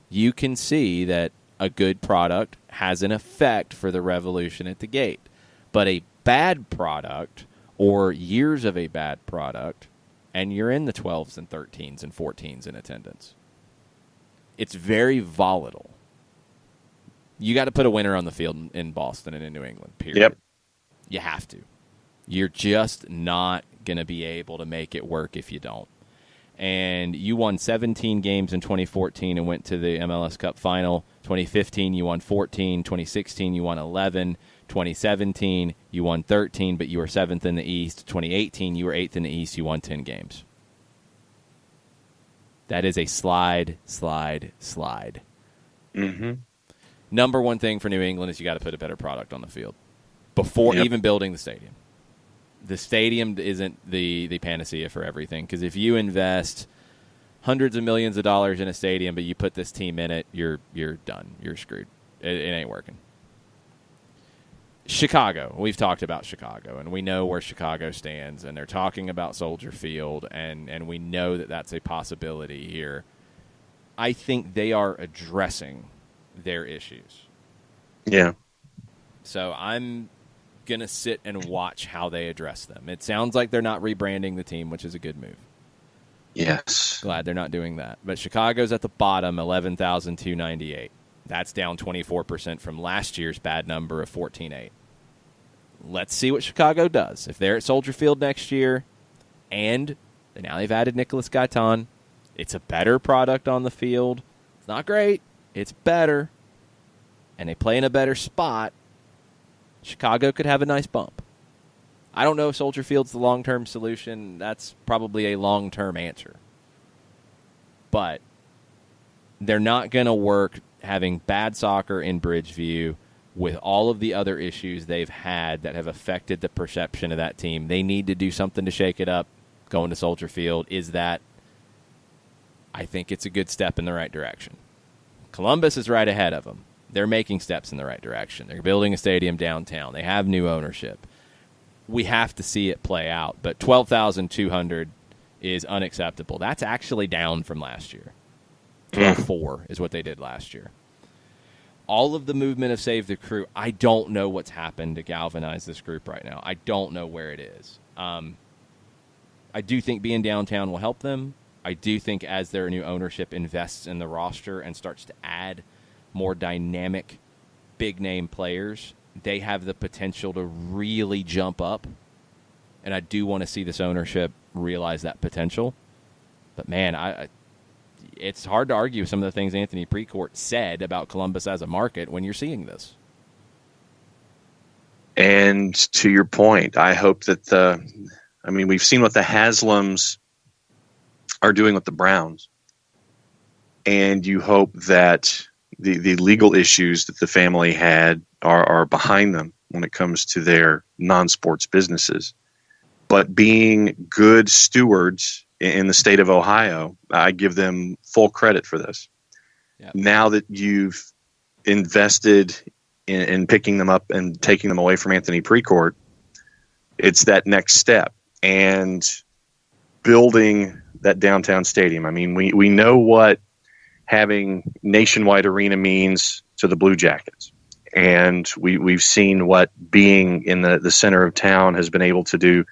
you can see that a good product has an effect for the revolution at the gate. But a bad product or years of a bad product, and you're in the 12s and 13s and 14s in attendance. It's very volatile. You got to put a winner on the field in Boston and in New England, period. Yep. You have to. You're just not going to be able to make it work if you don't. And you won 17 games in 2014 and went to the MLS Cup final. 2015, you won 14. 2016, you won 11. 2017, you won 13, but you were 7th in the East. 2018, you were 8th in the East. You won 10 games. That is a slide. Mm-hmm. Number one thing for New England is you got to put a better product on the field before even building the stadium. The stadium isn't the panacea for everything, because if you invest hundreds of millions of dollars in a stadium but you put this team in it, you're done. You're screwed. It ain't working. Chicago. We've talked about Chicago, and we know where Chicago stands, and they're talking about Soldier Field, and we know that that's a possibility here. I think they are addressing their issues. Yeah. So I'm going to sit and watch how they address them. It sounds like they're not rebranding the team, which is a good move. Yes. Glad they're not doing that. But Chicago's at the bottom, 11,298. That's down 24% from last year's bad number of 14.8. Let's see what Chicago does. If they're at Soldier Field next year, and now they've added Nicolas Gaitan, it's a better product on the field. It's not great. It's better. And they play in a better spot. Chicago could have a nice bump. I don't know if Soldier Field's the long-term solution. That's probably a long-term answer. But they're not going to work having bad soccer in Bridgeview with all of the other issues they've had that have affected the perception of that team. They need to do something to shake it up. Going to Soldier Field is that. I think it's a good step in the right direction. Columbus is right ahead of them. They're making steps in the right direction. They're building a stadium downtown. They have new ownership. We have to see it play out. But 12,200 is unacceptable. That's actually down from last year. 12.4 is what they did last year. All of the movement of Save the Crew, I don't know what's happened to galvanize this group right now. I don't know where it is. I do think being downtown will help them. I do think as their new ownership invests in the roster and starts to add more dynamic, big-name players, they have the potential to really jump up. And I do want to see this ownership realize that potential. But, man, it's hard to argue some of the things Anthony Precourt said about Columbus as a market when you're seeing this. And to your point, I hope that we've seen what the Haslams are doing with the Browns. And you hope that the legal issues that the family had are behind them when it comes to their non-sports businesses. But being good stewards in the state of Ohio, I give them full credit for this. Yep. Now that you've invested in picking them up and taking them away from Anthony Precourt, it's that next step. And building that downtown stadium. I mean, we know what having Nationwide Arena means to the Blue Jackets. And we've seen what being in the center of town has been able to do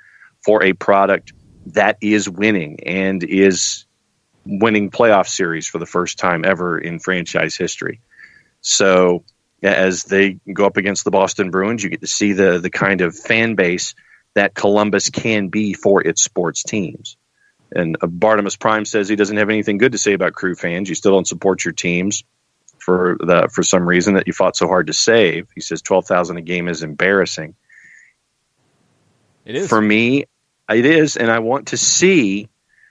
for a product that is winning and is winning playoff series for the first time ever in franchise history. So as they go up against the Boston Bruins, you get to see the kind of fan base that Columbus can be for its sports teams. And Bartimus Prime says he doesn't have anything good to say about Crew fans. You still don't support your teams for some reason that you fought so hard to save. He says 12,000 a game is embarrassing. It is. For me, it is, and I want to see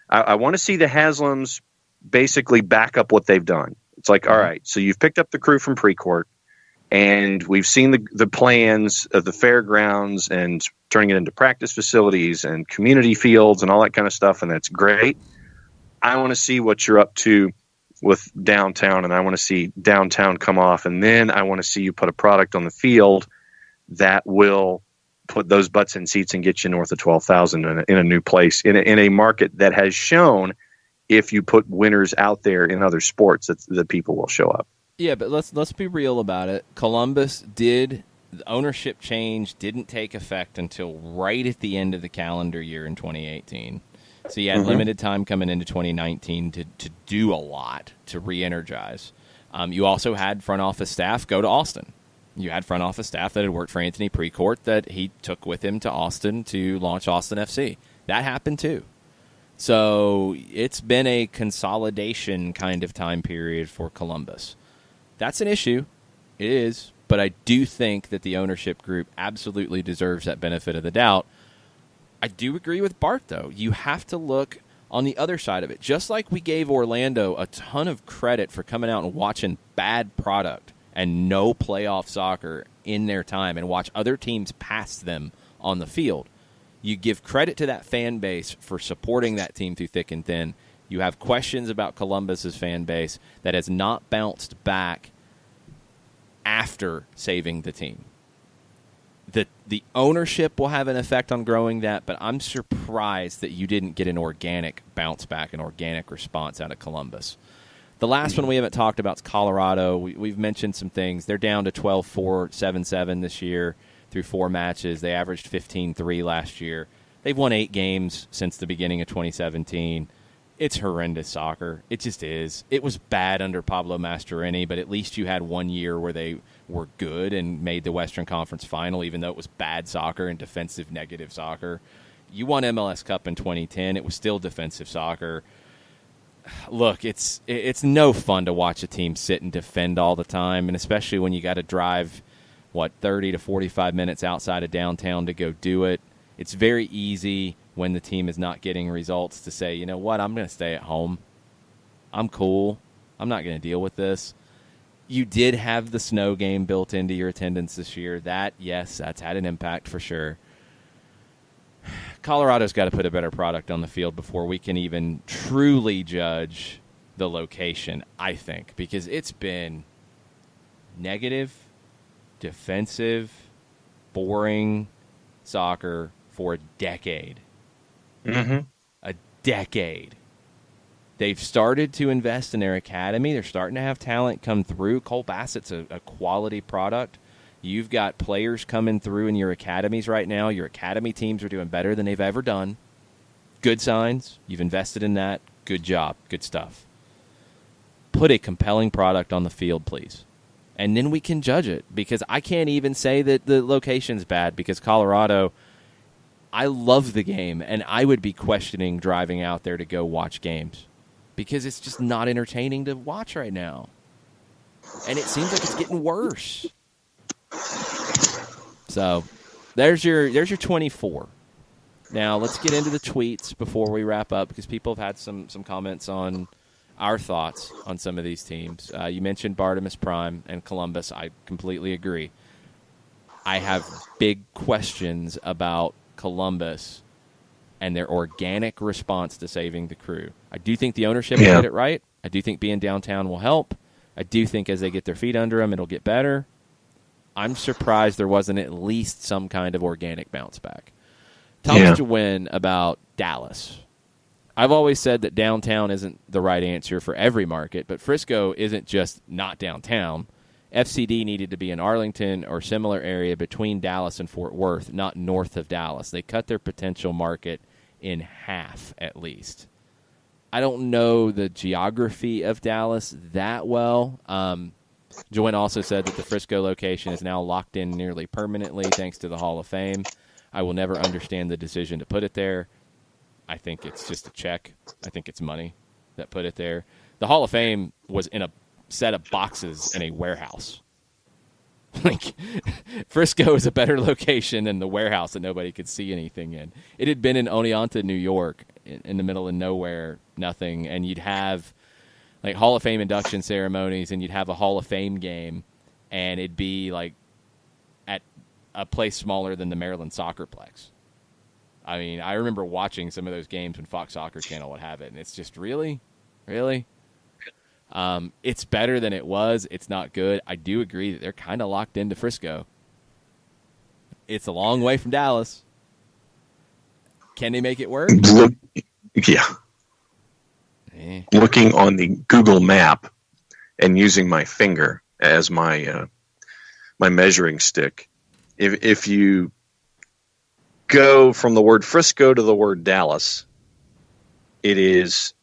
the Haslams basically back up what they've done. It's like, all right, so you've picked up the Crew from Precourt. And we've seen the plans of the fairgrounds and turning it into practice facilities and community fields and all that kind of stuff, and that's great. I want to see what you're up to with downtown, and I want to see downtown come off, and then I want to see you put a product on the field that will put those butts in seats and get you north of 12,000 in a new place, in a market that has shown if you put winners out there in other sports that people will show up. Yeah, but let's be real about it. Columbus the ownership change didn't take effect until right at the end of the calendar year in 2018. So you had limited time coming into 2019 to do a lot, to re-energize. You also had front office staff go to Austin. You had front office staff that had worked for Anthony Precourt that he took with him to Austin to launch Austin FC. That happened too. So it's been a consolidation kind of time period for Columbus. That's an issue. It is. But I do think that the ownership group absolutely deserves that benefit of the doubt. I do agree with Bart, though. You have to look on the other side of it. Just like we gave Orlando a ton of credit for coming out and watching bad product and no playoff soccer in their time and watch other teams pass them on the field. You give credit to that fan base for supporting that team through thick and thin. You have questions about Columbus's fan base that has not bounced back after saving the team. The ownership will have an effect on growing that, but I'm surprised that you didn't get an organic bounce back, an organic response out of Columbus. The last one we haven't talked about is Colorado. We've mentioned some things. They're down to 12-4, 7-7 this year through 4 matches. They averaged 15-3 last year. They've won 8 games since the beginning of 2017. It's horrendous soccer. It just is. It was bad under Pablo Mastroeni, but at least you had 1 year where they were good and made the Western Conference Final, even though it was bad soccer and defensive negative soccer. You won MLS Cup in 2010. It was still defensive soccer. Look, it's no fun to watch a team sit and defend all the time, and especially when you got to drive, 30 to 45 minutes outside of downtown to go do it. It's very easy when the team is not getting results to say, you know what, I'm going to stay at home. I'm cool. I'm not going to deal with this. You did have the snow game built into your attendance this year. Yes, that's had an impact for sure. Colorado's got to put a better product on the field before we can even truly judge the location, I think, because it's been negative, defensive, boring soccer for a decade. A decade. They've started to invest in their academy. They're starting to have talent come through. Cole Bassett's a quality product. You've got players coming through in your academies right now. Your academy teams are doing better than they've ever done. Good signs. You've invested in that. Good job. Good stuff. Put a compelling product on the field, please. And then we can judge it, because I can't even say that the location's bad, because Colorado, I love the game, and I would be questioning driving out there to go watch games because it's just not entertaining to watch right now. And it seems like it's getting worse. So there's your 24. Now let's get into the tweets before we wrap up, because people have had some comments on our thoughts on some of these teams. You mentioned Bartimus Prime and Columbus. I completely agree. I have big questions about Columbus and their organic response to saving the crew. I do think the ownership will get it right. I do think being downtown will help. I do think as they get their feet under them, it'll get better. I'm surprised there wasn't at least some kind of organic bounce back. Thomas DeWin about Dallas. I've always said that downtown isn't the right answer for every market, but Frisco isn't just not downtown. FCD needed to be in Arlington or similar area between Dallas and Fort Worth, not north of Dallas. They cut their potential market in half at least. I don't know the geography of Dallas that well. Joanne also said that the Frisco location is now locked in nearly permanently thanks to the Hall of Fame. I will never understand the decision to put it there. I think it's just a check. I think it's money that put it there. The Hall of Fame was in a set of boxes in a warehouse. Like, Frisco is a better location than the warehouse that nobody could see anything in. It had been in Oneonta, New York, in the middle of nowhere, nothing, and you'd have like Hall of Fame induction ceremonies, and you'd have a Hall of Fame game, and it'd be like at a place smaller than the Maryland Soccerplex. I mean, I remember watching some of those games when Fox Soccer Channel would have it, and it's just really? It's better than it was. It's not good. I do agree that they're kind of locked into Frisco. It's a long way from Dallas. Can they make it work? Yeah. Looking on the Google map and using my finger as my my measuring stick, if you go from the word Frisco to the word Dallas, it is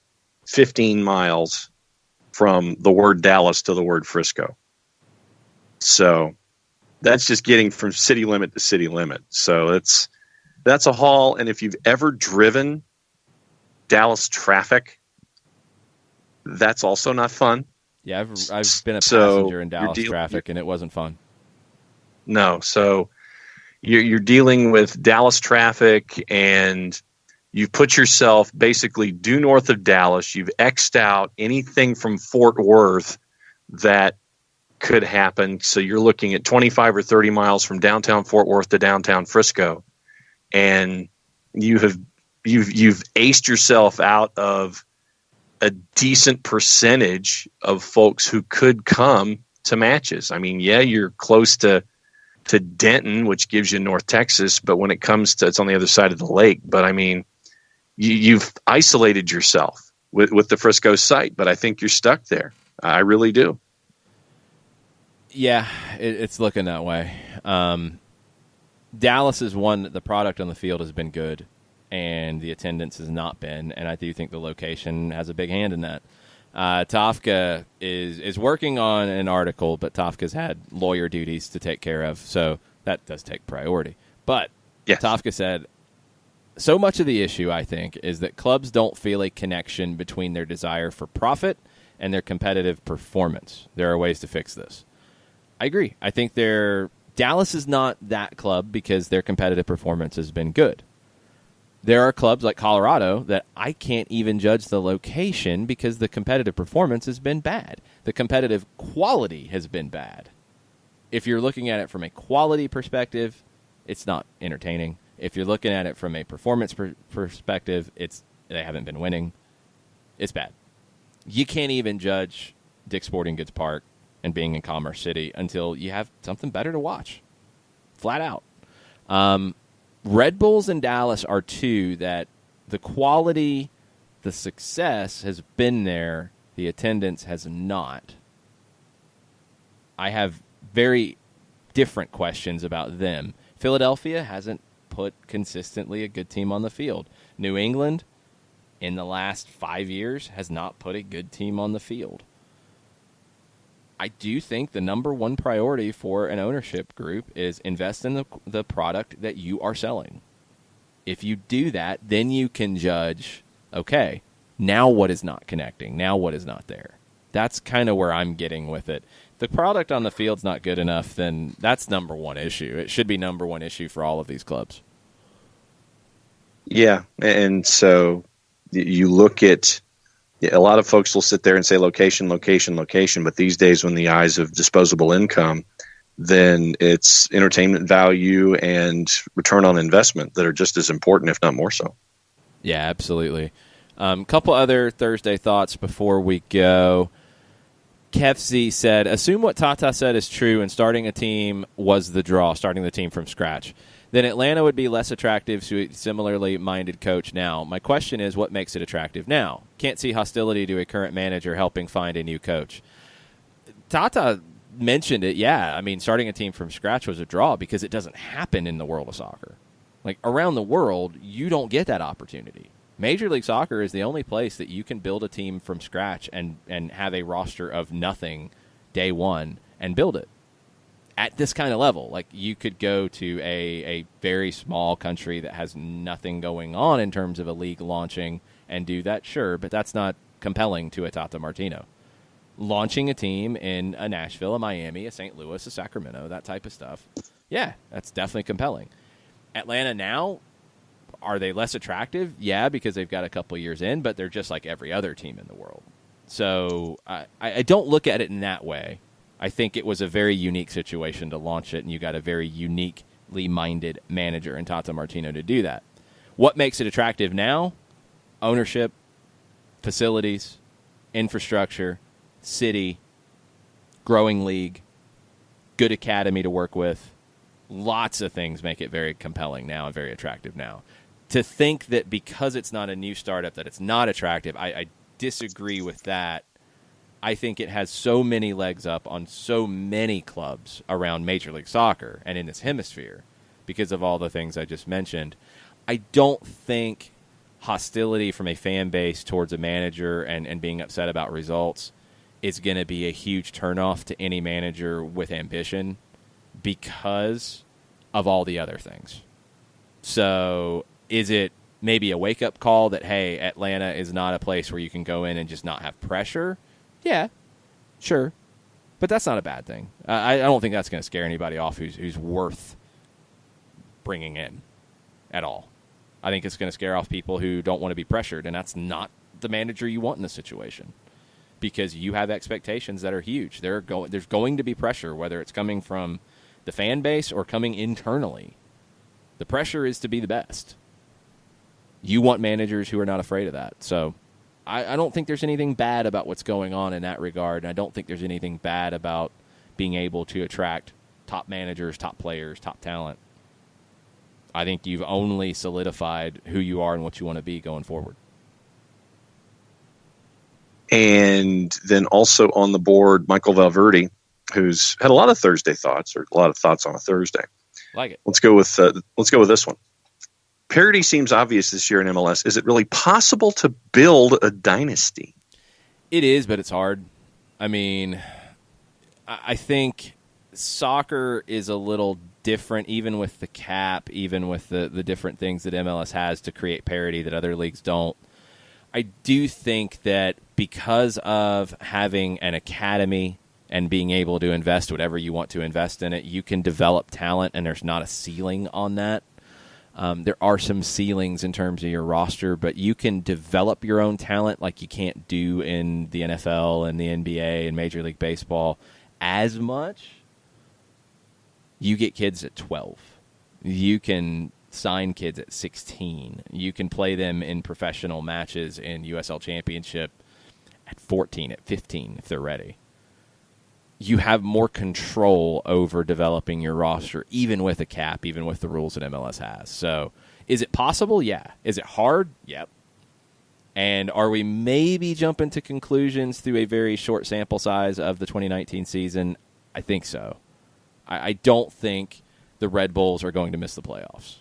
15 miles from the word Dallas to the word Frisco. So that's just getting from city limit to city limit. So that's a haul. And if you've ever driven Dallas traffic, that's also not fun. Yeah, I've been a passenger in Dallas traffic, and it wasn't fun. No, so you're dealing with Dallas traffic, and you've put yourself basically due north of Dallas. You've X'd out anything from Fort Worth that could happen. So you're looking at 25 or 30 miles from downtown Fort Worth to downtown Frisco, and you've aced yourself out of a decent percentage of folks who could come to matches. I mean, yeah, you're close to Denton, which gives you North Texas, but when it comes to, it's on the other side of the lake. But I mean, you've isolated yourself with the Frisco site, but I think you're stuck there. I really do. Yeah, it's looking that way. Dallas is one, the product on the field has been good, and the attendance has not been, and I do think the location has a big hand in that. Tafka is working on an article, but Tafka's had lawyer duties to take care of, so that does take priority. But yes. Tafka said, so much of the issue, I think, is that clubs don't feel a connection between their desire for profit and their competitive performance. There are ways to fix this. I agree. I think Dallas is not that club because their competitive performance has been good. There are clubs like Colorado that I can't even judge the location because the competitive performance has been bad. The competitive quality has been bad. If you're looking at it from a quality perspective, it's not entertaining. If you're looking at it from a performance perspective, they haven't been winning. It's bad. You can't even judge Dick's Sporting Goods Park and being in Commerce City until you have something better to watch. Flat out. Red Bulls and Dallas are two that the quality, the success has been there. The attendance has not. I have very different questions about them. Philadelphia hasn't put consistently a good team on the field. New England, in the last 5 years, has not put a good team on the field. I do think the number one priority for an ownership group is invest in the product that you are selling. If you do that, then you can judge, okay, now what is not connecting? Now what is not there? That's kind of where I'm getting with it. If the product on the field's not good enough, then that's number one issue. It should be number one issue for all of these clubs. Yeah, and so you look at, a lot of folks will sit there and say location, location, location, but these days when the eyes of disposable income, then it's entertainment value and return on investment that are just as important, if not more so. Yeah, absolutely. Couple other Thursday thoughts before we go. Kefzi said, assume what Tata said is true and starting a team was the draw, starting the team from scratch. Then Atlanta would be less attractive to a similarly minded coach now. My question is, what makes it attractive now? Can't see hostility to a current manager helping find a new coach. Tata mentioned it, yeah. I mean, starting a team from scratch was a draw because it doesn't happen in the world of soccer. Like, around the world, you don't get that opportunity. Major League Soccer is the only place that you can build a team from scratch and have a roster of nothing day one and build it. At this kind of level, like you could go to a very small country that has nothing going on in terms of a league launching and do that, sure, but that's not compelling to a Tata Martino. Launching a team in a Nashville, a Miami, a St. Louis, a Sacramento, that type of stuff, yeah, that's definitely compelling. Atlanta now, are they less attractive? Yeah, because they've got a couple years in, but they're just like every other team in the world. So I don't look at it in that way. I think it was a very unique situation to launch it, and you got a very uniquely minded manager in Tata Martino to do that. What makes it attractive now? Ownership, facilities, infrastructure, city, growing league, good academy to work with. Lots of things make it very compelling now and very attractive now. To think that because it's not a new startup that it's not attractive, I disagree with that. I think it has so many legs up on so many clubs around Major League Soccer and in this hemisphere because of all the things I just mentioned. I don't think hostility from a fan base towards a manager and being upset about results is going to be a huge turnoff to any manager with ambition because of all the other things. So is it maybe a wake-up call that, hey, Atlanta is not a place where you can go in and just not have pressure? Yeah, sure. But that's not a bad thing. I don't think that's going to scare anybody off who's worth bringing in at all. I think it's going to scare off people who don't want to be pressured, and that's not the manager you want in this situation because you have expectations that are huge. There's going to be pressure, whether it's coming from the fan base or coming internally. The pressure is to be the best. You want managers who are not afraid of that. So I don't think there's anything bad about what's going on in that regard, and I don't think there's anything bad about being able to attract top managers, top players, top talent. I think you've only solidified who you are and what you want to be going forward. And then also on the board, Michael Valverde, who's had a lot of Thursday thoughts, or a lot of thoughts on a Thursday. Like it. Let's go with this one. Parity seems obvious this year in MLS. Is it really possible to build a dynasty? It is, but it's hard. I mean, I think soccer is a little different, even with the cap, even with the different things that MLS has to create parity that other leagues don't. I do think that because of having an academy and being able to invest whatever you want to invest in it, you can develop talent, and there's not a ceiling on that. There are some ceilings in terms of your roster, but you can develop your own talent like you can't do in the NFL and the NBA and Major League Baseball as much. You get kids at 12. You can sign kids at 16. You can play them in professional matches in USL Championship at 14, at 15 if they're ready. You have more control over developing your roster, even with a cap, even with the rules that MLS has. So is it possible? Yeah. Is it hard? Yep. And are we maybe jumping to conclusions through a very short sample size of the 2019 season? I think so. I don't think the Red Bulls are going to miss the playoffs.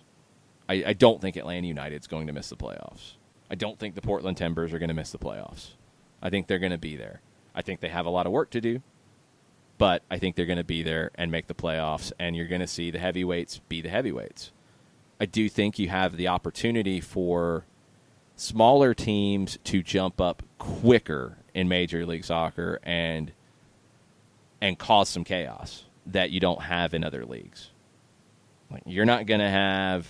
I don't think Atlanta United's going to miss the playoffs. I don't think the Portland Timbers are going to miss the playoffs. I think they're going to be there. I think they have a lot of work to do, but I think they're going to be there and make the playoffs, and you're going to see the heavyweights be the heavyweights. I do think you have the opportunity for smaller teams to jump up quicker in Major League Soccer and cause some chaos that you don't have in other leagues. Like, you're not going to have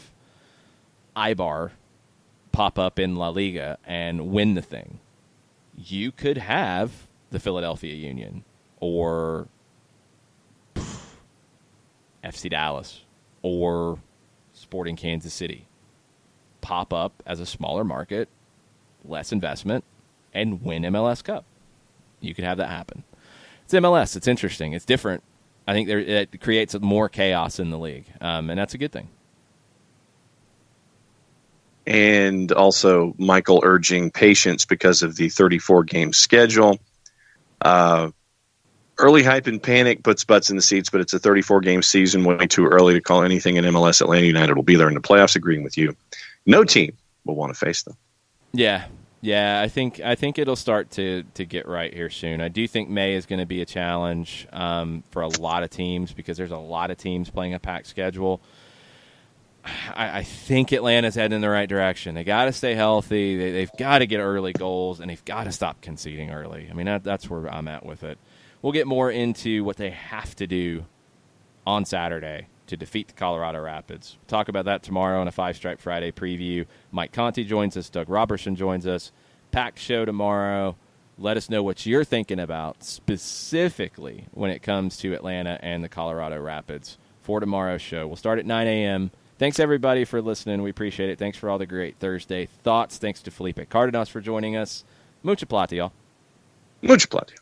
Ibar pop up in La Liga and win the thing. You could have the Philadelphia Union or FC Dallas or Sporting Kansas City pop up as a smaller market, less investment, and win MLS Cup. You could have that happen. It's MLS. It's interesting. It's different. I think it creates more chaos in the league, and that's a good thing. And also Michael urging patience because of the 34-game schedule. Early hype and panic puts butts in the seats, but it's a 34-game season, way too early to call anything in MLS. Atlanta United will be there in the playoffs, agreeing with you. No team will want to face them. Yeah, I think it'll start to get right here soon. I do think May is going to be a challenge for a lot of teams because there's a lot of teams playing a packed schedule. I think Atlanta's heading in the right direction. They got to stay healthy. They've got to get early goals, and they've got to stop conceding early. I mean, that's where I'm at with it. We'll get more into what they have to do on Saturday to defeat the Colorado Rapids. We'll talk about that tomorrow on a Five Stripe Friday preview. Mike Conti joins us. Doug Robertson joins us. Packed show tomorrow. Let us know what you're thinking about specifically when it comes to Atlanta and the Colorado Rapids for tomorrow's show. We'll start at 9 a.m. Thanks, everybody, for listening. We appreciate it. Thanks for all the great Thursday thoughts. Thanks to Felipe Cardenas for joining us. Mucha plata, y'all. Mucha plata.